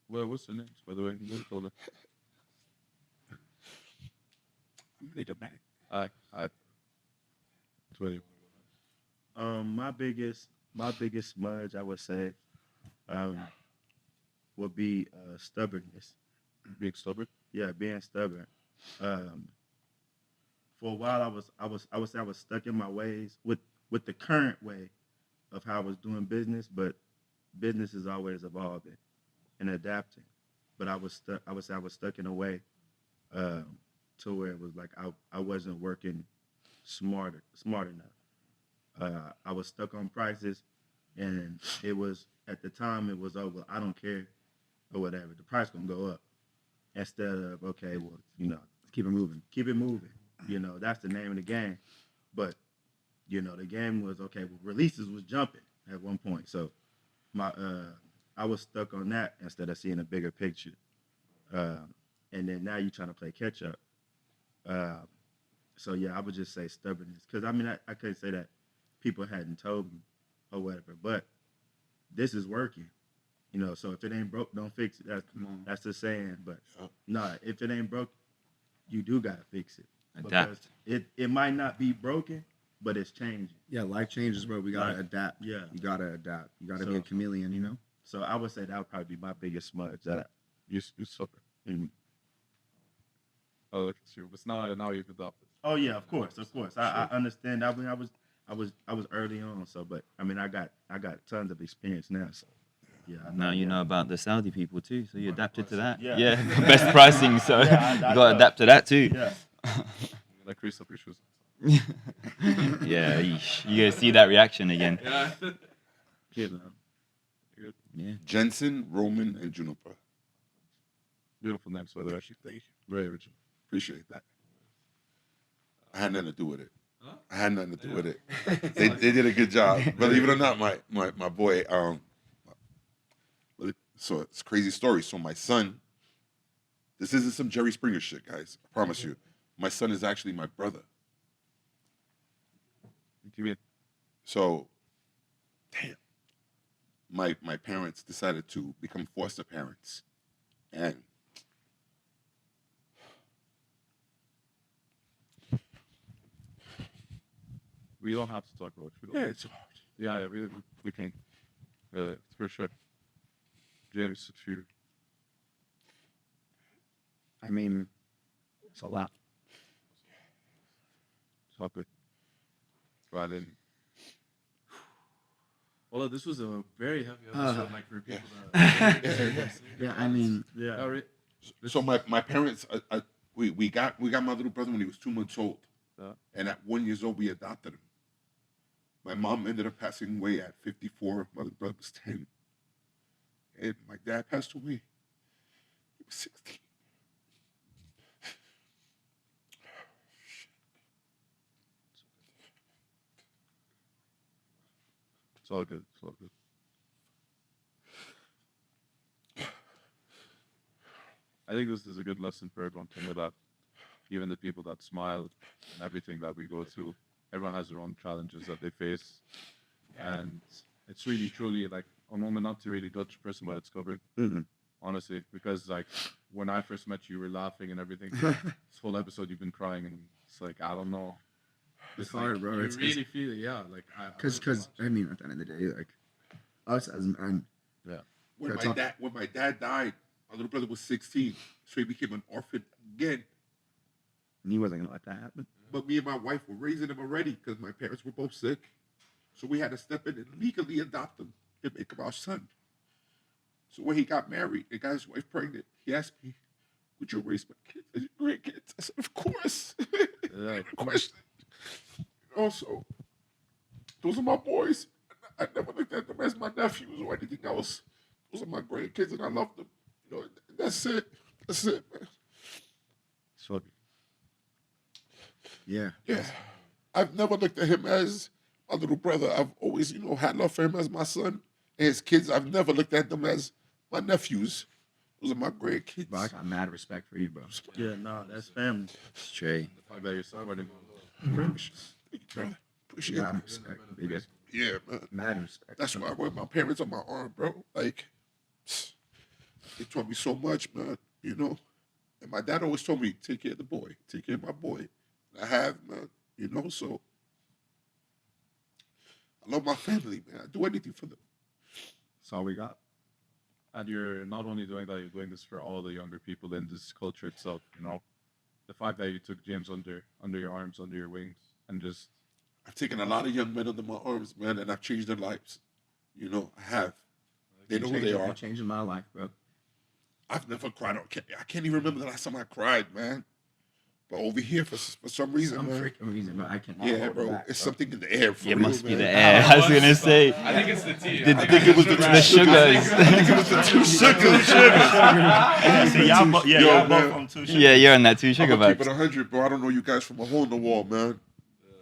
Well, what's their names, by the way? You told her. they do back. I. 20. My biggest my biggest smudge, I would say, um, would be stubbornness. Being stubborn. Yeah, being stubborn. Um, for a while, I would say I was stuck in my ways with the current way of how I was doing business, but business is always evolving and adapting. But I was stuck. I would say I was stuck in a way um, to where it was like I wasn't working smart enough. I was stuck on prices, and it was at the time it was, oh well, I don't care or whatever. The price gonna go up instead of, okay, well, Keep it moving. keep it moving. That's the name of the game. But the game was, okay. Well, releases was jumping at one point, so my I was stuck on that instead of seeing a bigger picture. And then now you're trying to play catch up. Uh, so yeah, I would just say stubbornness, because I couldn't say that people hadn't told me or whatever, but this is working. So if it ain't broke, don't fix it. Come on. That's the saying. But Yeah. nah, if it ain't broke, you do gotta fix it. Adapt. Because it might not be broken, but it's changing. Yeah, life changes, bro. We gotta Right. adapt. Yeah. You gotta adapt. You gotta be a So- chameleon. So I would say that would probably be my biggest smudge. That You stubborn. mm. Oh, look at you. But now you've adopted. Oh yeah, of course. I understand. I was early on, so but I got tons of experience now. So yeah, I Now you yeah. know about the Saudi people too, so you adapted to that. Yeah. Yeah, best pricing, so Yeah, you I got to know. adapt to that too. Yeah. Like crease up your shoes. Yeah, you guys see that reaction again. Yeah. Yeah. Jensen, Roman, and Juniper. Beautiful names, by the way. Thank you. Very original. Appreciate that. I had nothing to do with it. Huh? I had nothing to do with it. They did a good job. Believe it or not, my boy. So it's a crazy story. So my son. This isn't some Jerry Springer shit, guys. I promise you. My son is actually my brother. What do you mean? So, damn. My parents decided to become foster parents, and We don't have to talk about it. yeah, it's Yeah, we can. For sure. James, if you I mean, it's a lot. talk it. Right in. Well, this was a very heavy episode, like for people that. Yeah, I mean, Yeah. All right. So my parents, we got my little brother when he was 2 months old, Yeah. and at 1 year old we adopted him. My mom ended up passing away at 54. My little brother was 10, and my dad passed away. He was 16. It's all good. It's all good. I think this is a good lesson for everyone to know that even the people that smile and everything that we go through, everyone has their own challenges that they face. And it's really, truly like a moment not to really judge a person by its cover, honestly, because like when I first met you, you were laughing and everything. This whole episode, you've been crying, and it's like, I don't know. It's hard, bro. You It's really feel it, yeah. Like, because I mean, at the end of the day, like us as men, When Yeah, my talk- dad when my dad died, my little brother was 16, so he became an orphan again. and he wasn't gonna let that happen. But me and my wife were raising him already because my parents were both sick. So we had to step in and legally adopt him and make him our son. So when he got married and got his wife pregnant, he asked me, would you raise my kids as your grandkids? I said, of course. Yeah. Question. Also, those are my boys. I never looked at them as my nephews or anything else. Those are my grandkids and I love them. That's it. That's it, man. So, Yeah, Yeah. I've never looked at him as my little brother. I've always, had love for him as my son. And his kids, I've never looked at them as my nephews. Those are my grandkids. but I got mad respect for you, bro. Yeah, no, that's family. Straight. the fact that you're celebrating. Thank you, brother. Appreciate Yeah, it. respect, baby. Yeah, man. Mad respect. That's why I wear my parents on my arm, bro. Like, they taught me so much, man, And my dad always told me, take care of the boy. Take care of my boy. I have, man, so I love my family, man. I do anything for them. That's all we got. And you're not only doing that, you're doing this for all the younger people in this culture itself. You know, the fact that you took James under your arms, under your wings, and just I've taken a lot of young men under my arms, man, and I've changed their lives. You know, I have. They know who they are. You're changing my life, bro. I've never cried. I can't even remember the last time I cried, man. But over here, for some reason, Some man. freaking reason, but I cannot. Yeah, hold it bro. back, It's bro. something in the air. For It real, must be man. the air. I was gonna say I think it's the tea. I think it was the the sugars. I think it was the two sugars. See, y'all, Yo, y'all man. both from two Yeah, you're on that two I'm sugar gonna keep vibes. it 100, bro. I don't know you guys from a hole in the wall, man.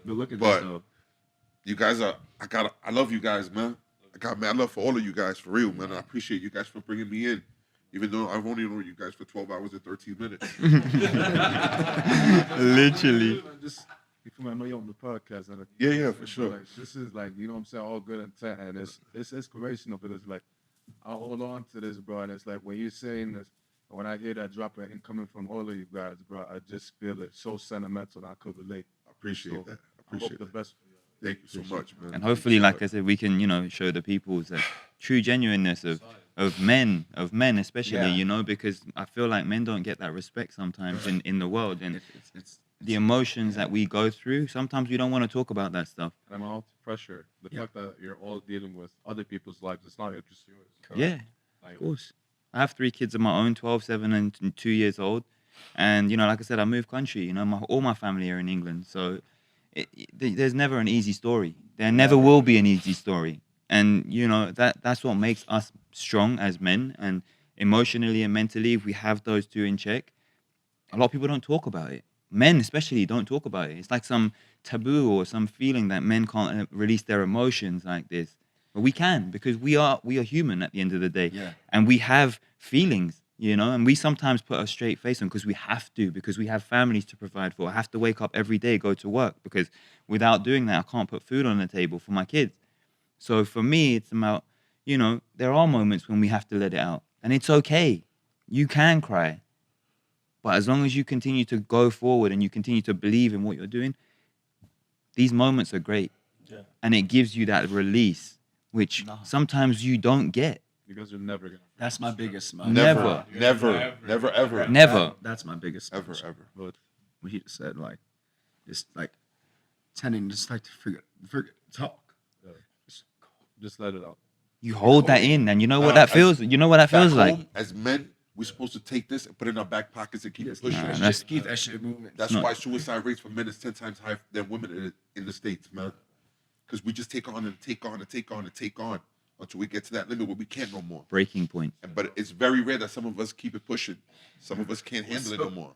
But look at But- this, though. You guys are. I love you guys, man. I got mad love for all of you guys, for real, man. I appreciate you guys for bringing me in, even though I've only known you guys for 12 hours and 13 minutes. Literally. Just before I know you're on the podcast, and Yeah, for sure. like, this is like, you know what I'm saying, all good intent, and it's inspirational, but it's like I hold on to this, bro, and it's like when you're saying this, when I hear that drop and coming from all of you guys, bro, I just feel it so sentimental that I could relate. I appreciate that. I I hope appreciate the that. best. Thank you so much, man. And hopefully, like I said, we can, show the people the true genuineness of men, especially, Yeah. because I feel like men don't get that respect sometimes in the world. And It's the emotions that we go through, sometimes we don't want to talk about that stuff. And I'm out pressure. The Yeah. fact that you're all dealing with other people's lives, it's not just yours. Yeah, Like, of course. I have 3 kids of my own, 12, 7, and 2 years old. And, like I said, I moved country. All my family are in England. So there's never an easy story. There never will be an easy story. And, that's what makes us strong as men. And emotionally and mentally, if we have those two in check, a lot of people don't talk about it. Men especially don't talk about it. It's like some taboo or some feeling that men can't release their emotions like this. But we can, because we are human at the end of the day. Yeah. And we have feelings, and we sometimes put a straight face on because we have to, because we have families to provide for. I have to wake up every day, go to work, because without doing that, I can't put food on the table for my kids. So for me, it's about, there are moments when we have to let it out. And it's okay. You can cry. But as long as you continue to go forward and you continue to believe in what you're doing, these moments are great. Yeah. And it gives you that release, which sometimes you don't get. because you're never gonna. That's my biggest smudge. Never. Never, ever. Never. That's my biggest Ever, smudge. ever. But What he just said, like, just like tending just like to forget talk. just let it out. You hold that in, and you know what that feels. You know what that feels Back like. home, as men, we're supposed to take this and put it in our back pockets and keep it pushing. Nah, that's- Keep that shit moving. That's No. why suicide rates for men is 10 times higher than women in the States, man. Because we just take on and take on and take on and take on until we get to that limit where we can't no more. Breaking point. But it's very rare that some of us keep it pushing. Some of us can't handle it no more.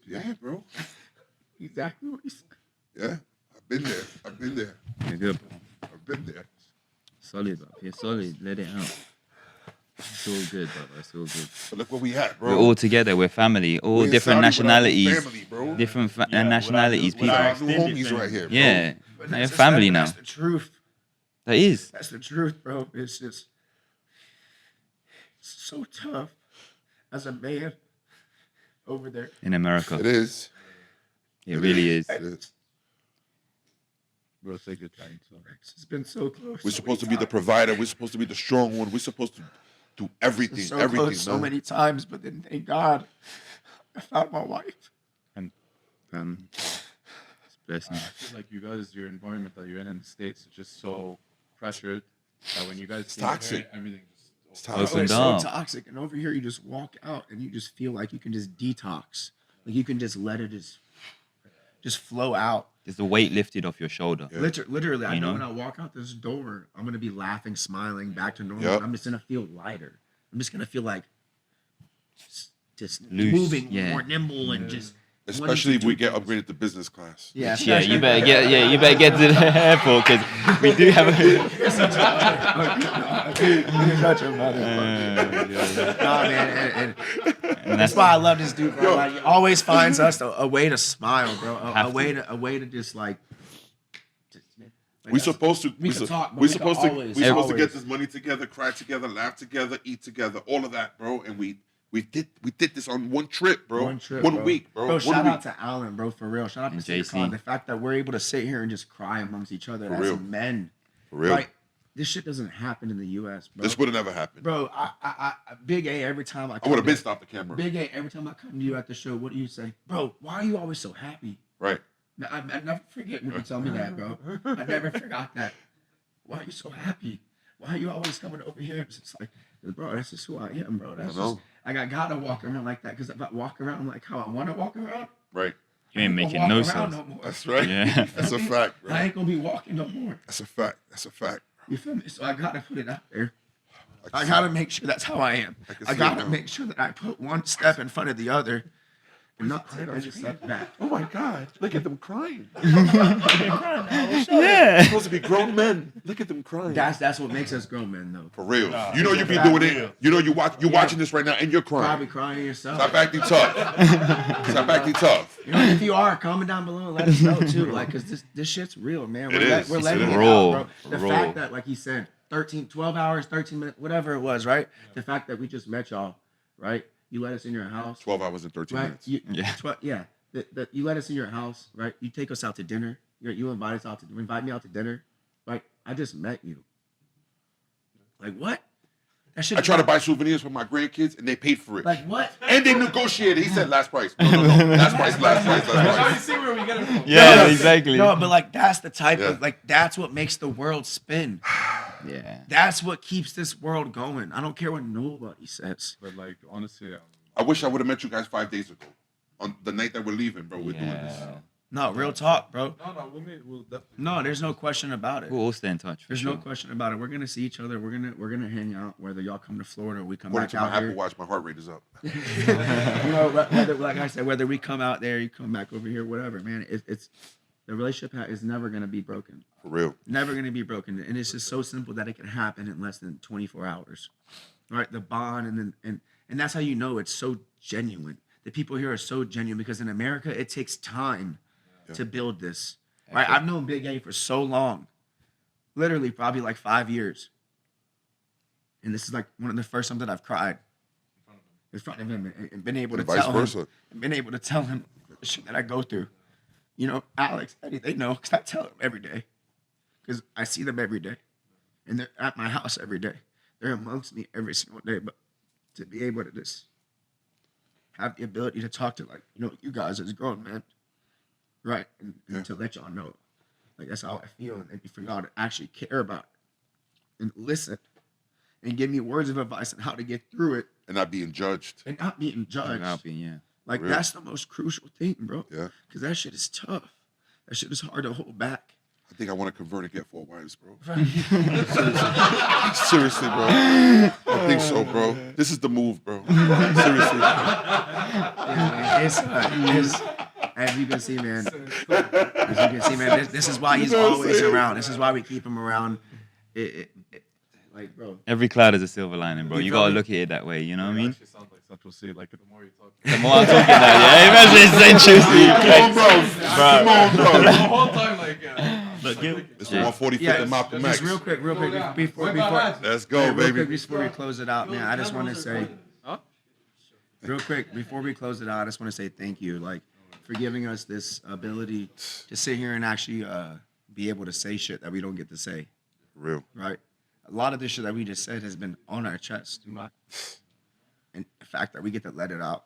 Yeah, bro. Exactly what he said. Yeah. I've been there. I've been there. You're good. I've been there. Solid, bro. You're solid. Let it out. It's all good, brother. It's all good. But look where we at, bro. We're all together. We're family. All We in different Saudi with our nationalities. Family, bro. Different Yeah, nationalities. with our People. New extended homies family. right here, bro. Yeah. But They're that's family now. That's the truth. That is. That's the truth, bro. It's just so tough as a man over there. In America. It is. It really is. It is. Bro, take your time. So. It's been so close. We're so supposed to many be the times. provider. We're supposed to be the strong one. We're supposed to do everything. So everything, close so man. many times, but then thank God I found my wife. It's blessing. I feel like you guys, your environment that you're in the States is just so pressured that when you guys It's came here, toxic. everything It's just Oh, toxic. Opened it's up. so toxic. And over here, you just walk out and you just feel like you can just detox. Like you can just let it just flow out. There's the weight lifted off your shoulder. Yeah. Literally, I You know know? when I walk out this door, I'm gonna be laughing, smiling, back to normal. Yep. I'm just gonna feel lighter. I'm just gonna feel like just Loose, moving, yeah. more nimble, and just wanting Especially to if we do get things. upgraded to business class. Yeah, Yeah, you better get to the airport because we do have a. Such a motherfucker. Nah, man, and And that's why I love this dude, bro. Like, he always finds us a way to smile, bro. A Have way to just like. We're supposed to. We can talk, but We're we can supposed to. always- We're supposed to get always- this money together, cry together, laugh together, eat together, all of that, bro. And we We did this on one trip, bro. One trip, One bro. week, bro. Bro, One shout week. out to Alan, bro, for real. Shout out And to Senior JC. Con. The fact that we're able to sit here and just cry amongst each other For as real. men. For real. Like, this shit doesn't happen in the U.S., bro. This would have never happened. Bro, Big A, every time I would have been stopped the camera. Big A, every time I come to you at the show, what do you say? Bro, why are you always so happy? Right. I never forget when you tell me that, bro. I never forgot that. Why are you so happy? Why are you always coming over here? It's just like, bro, that's just who I am, bro. That's I know. just, I gotta walk around like that because if I walk around like how I want to walk around, Right. You ain't I making gonna no walk around sense. no more. That's right. Yeah. That's a fact, bro. I ain't gonna be walking no more. That's a fact. That's a fact. You feel me? So I gotta put it out there. I can gotta see- make sure that's how I am. I can I see gotta it now. make sure that I put one step in front of the other and not take a step back. Oh my God! Look at them crying. Yeah. Supposed to be grown men. Look at them crying. That's what makes us grown men, though. For real. You know you be Yeah. doing it. You know you're watching this right now and you're Probably crying. crying yourself. Stop acting tough. Stop acting tough. You know, if you are, comment down below and let us know too. Like, cause this shit's real, man. It is. We're It's letting it raw. out, bro. The Raw. fact that, like he said, 12 hours, 13 minutes, whatever it was, right? The fact that we just met y'all, right? You let us in your house, 12 hours and 13 right? minutes. Yeah. You let us in your house, right? You take us out to dinner. You invite me out to dinner, right? I just met you. Like what? That shit. I try to buy souvenirs for my grandkids and they paid for it. Like what? And they negotiated. He said last price. No. Last price, last price, last Now price. you see where we get it from. Yeah, exactly. No, but like that's the type Yeah. of like that's what makes the world spin. Yeah. That's what keeps this world going. I don't care what nobody says. But like honestly, I wish I would have met you guys 5 days ago. On the night that we're leaving, bro. We're doing this. Yeah. No, real talk, bro. no, we'll definitely. No, there's no question about it. We'll all stay in touch. For There's sure. no question about it. We're gonna see each other. We're gonna hang out. Whether y'all come to Florida or we come According back to my out Apple here. Watch, my heart rate is up. You know, whether, like I said, whether we come out there, you come back over here, whatever, man. It's the relationship is never gonna be broken. For real. Never gonna be broken, and it's just so simple that it can happen in less than 24 hours. Right, the bond, and that's how you know it's so genuine. The people here are so genuine because in America it takes time to build this. Right, I've known Big A for so long, literally probably like 5 years, and this is like one of the first times that I've cried in front of him and been able to And vice tell versa. him, and been able to tell him the shit that I go through. You know, Alex, Eddie, they know because I tell them every day because I see them every day, and they're at my house every day. They're amongst me every single day, but to be able to just have the ability to talk to, like, you know, you guys as grown men, right? And to let y'all know, like, that's how I feel. And for y'all to actually care about it and listen and give me words of advice on how to get through it And not being judged. and not being judged. Without being, yeah. Like, Real. that's the most crucial thing, bro. Yeah. Because that shit is tough. That shit is hard to hold back. I think I want to convert and get 4 wives, bro. Seriously, bro. I think so, bro. This is the move, bro. Seriously. It's as you can see, man. This is why he's always around. This is why we keep him around. Like, bro. Every cloud is a silver lining, bro. You You feel gotta me? look at it that way. You know what I mean? Actually sounds like Central C. Like the more you talk, The more I'm talking about, yeah. Imagine Come on, bro. Come on, bro. the whole time like. Look, give, It's Yeah. 145th Yeah, and Malcolm X. just real quick, before Let's go, real quick, baby. before we close it out, man, I just want to say, Huh? real quick, before we close it out, I just want to say thank you, like, for giving us this ability to sit here and actually be able to say shit that we don't get to say, Real. right? A lot of this shit that we just said has been on our chest, and the fact that we get to let it out,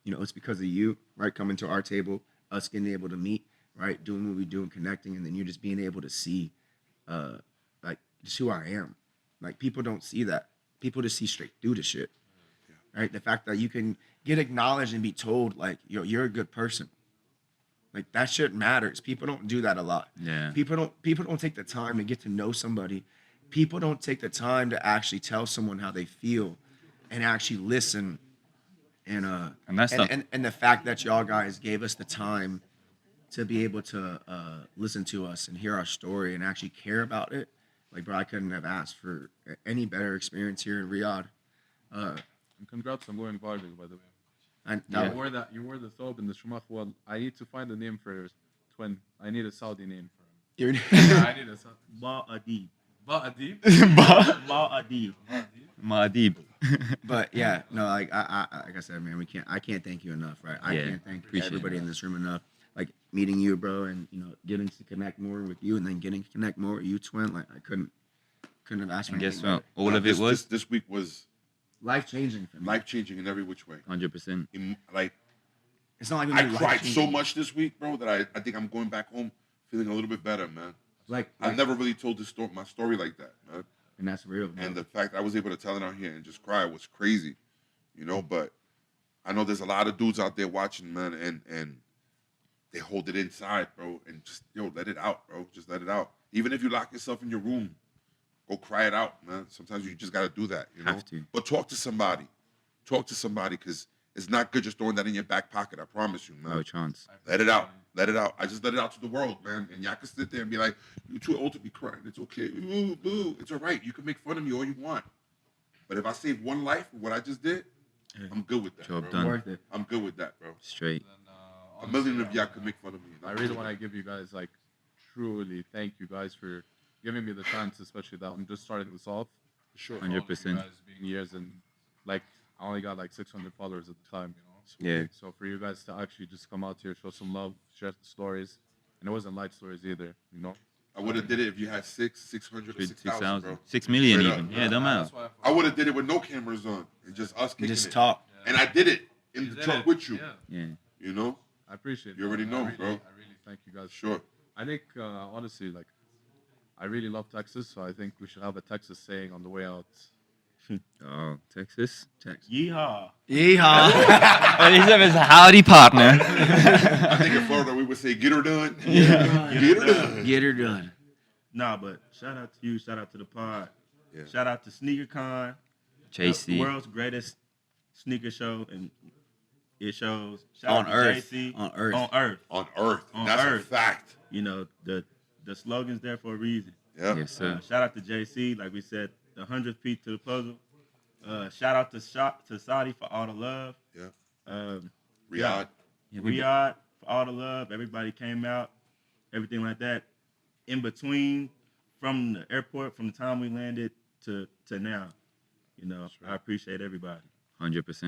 you know, it's because of you, right? Coming to our table, us getting able to meet, right? Doing what we do and connecting, and then you just being able to see, like, just who I am. Like, people don't see that. People just see straight through the shit, right? The fact that you can get acknowledged and be told, like, you're a good person. Like, that shit matters. People don't do that a lot. Yeah. People don't take the time to get to know somebody. People don't take the time to actually tell someone how they feel and actually listen. And that's the- and the fact that y'all guys gave us the time to be able to listen to us and hear our story and actually care about it. Like, bro, I couldn't have asked for any better experience here in Riyadh. And congrats on going viral, by the way. And You wore that. You wore the thobe in the Shumaf. Well, I need to find a name for twin. I need a Saudi name for him. dude, Yeah, I need a Saudi. Ba Adib. Ba Adib. Ba Adib. Maadib. But yeah, no, like I said, man, I can't thank you enough, right? I Yeah, can't thank appreciate everybody that. in this room enough. Like meeting you, bro, and getting to connect more with you, and then getting to connect more with you, twin. Like I couldn't have asked for And guess anything what? All of it was this week was life changing for me. life changing in every which way. 100%. Like It's not like we I made cried life-changing- so much this week, bro, that I think I'm going back home feeling a little bit better, man. Like I've never really told my story like that, man. and that's real. Bro. And the fact I was able to tell it out here and just cry was crazy, But I know there's a lot of dudes out there watching, man, and they hold it inside, bro, and just let it out, bro. Just let it out. Even if you lock yourself in your room, go cry it out, man. Sometimes you just gotta do that, Have to. But talk to somebody. Talk to somebody, because it's not good just throwing that in your back pocket. I promise you, man. No chance. Let it out. Let it out. I just let it out to the world, man. And y'all can sit there and be like, "You're too old to be crying. It's okay. Ooh, boo. It's all right. You can make fun of me all you want. But if I saved one life with what I just did, I'm good with that, Job bro. done. Worth it. I'm good with that, bro. Straight. And, A million of y'all could make fun of me. I really want to give you guys like truly thank you guys for giving me the chance, especially that I'm just starting this off. Sure. 100%. Guys being years and like I only got like 600 followers at the time, So, Yeah. So for you guys to actually just come out here, show some love, share stories, and it wasn't light stories either, I would have did it if you had 600, or 6,000, bro. 6 million Straight even. up. Yeah, don't matter. I would have did it with no cameras on and just us kicking Just it. talk. And I did it in the truck with you. Yeah. I appreciate it. You already know, bro. I really thank you guys. Sure. I think honestly, like, I really love Texas, so I think we should have a Texas saying on the way out. Oh, Texas. Yeehaw. Yeehaw. Oh, he said it's a howdy partner. I think in Florida we would say, "Get her done." Yeah. Get her done. Get her done. Nah, but shout out to you. Shout out to the pod. Yeah. Shout out to SneakerCon. The JC. world's greatest sneaker show, and it shows. Shout On out to Earth. JC. On Earth. On Earth. On Earth. On That's Earth. a fact. The slogan's there for a reason. Yeah. Yes, sir. Shout out to JC, like we said, the 100th piece to the puzzle. Shout out to Saudi for all the love. Yeah. Um, Riyadh. Yeah, Riyadh for all the love. Everybody came out, everything like that. In between, from the airport, from the time we landed to now, I appreciate everybody. 100%. It's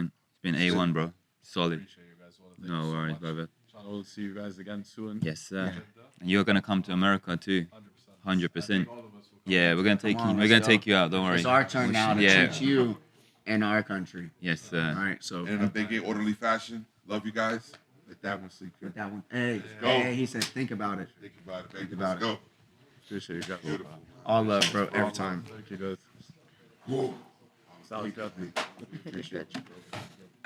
been A1, bro. Solid. Appreciate you guys. Well, thank No you so worries, much. brother. We'll see you guys again soon. Yes, sir. And you're gonna come to America too. 100%. Yeah, we're gonna take Come on, you. We're let's gonna go. take you out. Don't worry. It's our turn now to Yeah. teach you in our country. Yes, All sir. right, so And in a big, orderly fashion. Love you guys. Let that one sleep. with that one. Hey, go. hey, he said, think about it. Think about it, baby. Think about Let's it. go. Appreciate you guys. Beautiful. All love, bro, every time. Thank you guys. Whoa. Sounds good. Appreciate you, bro.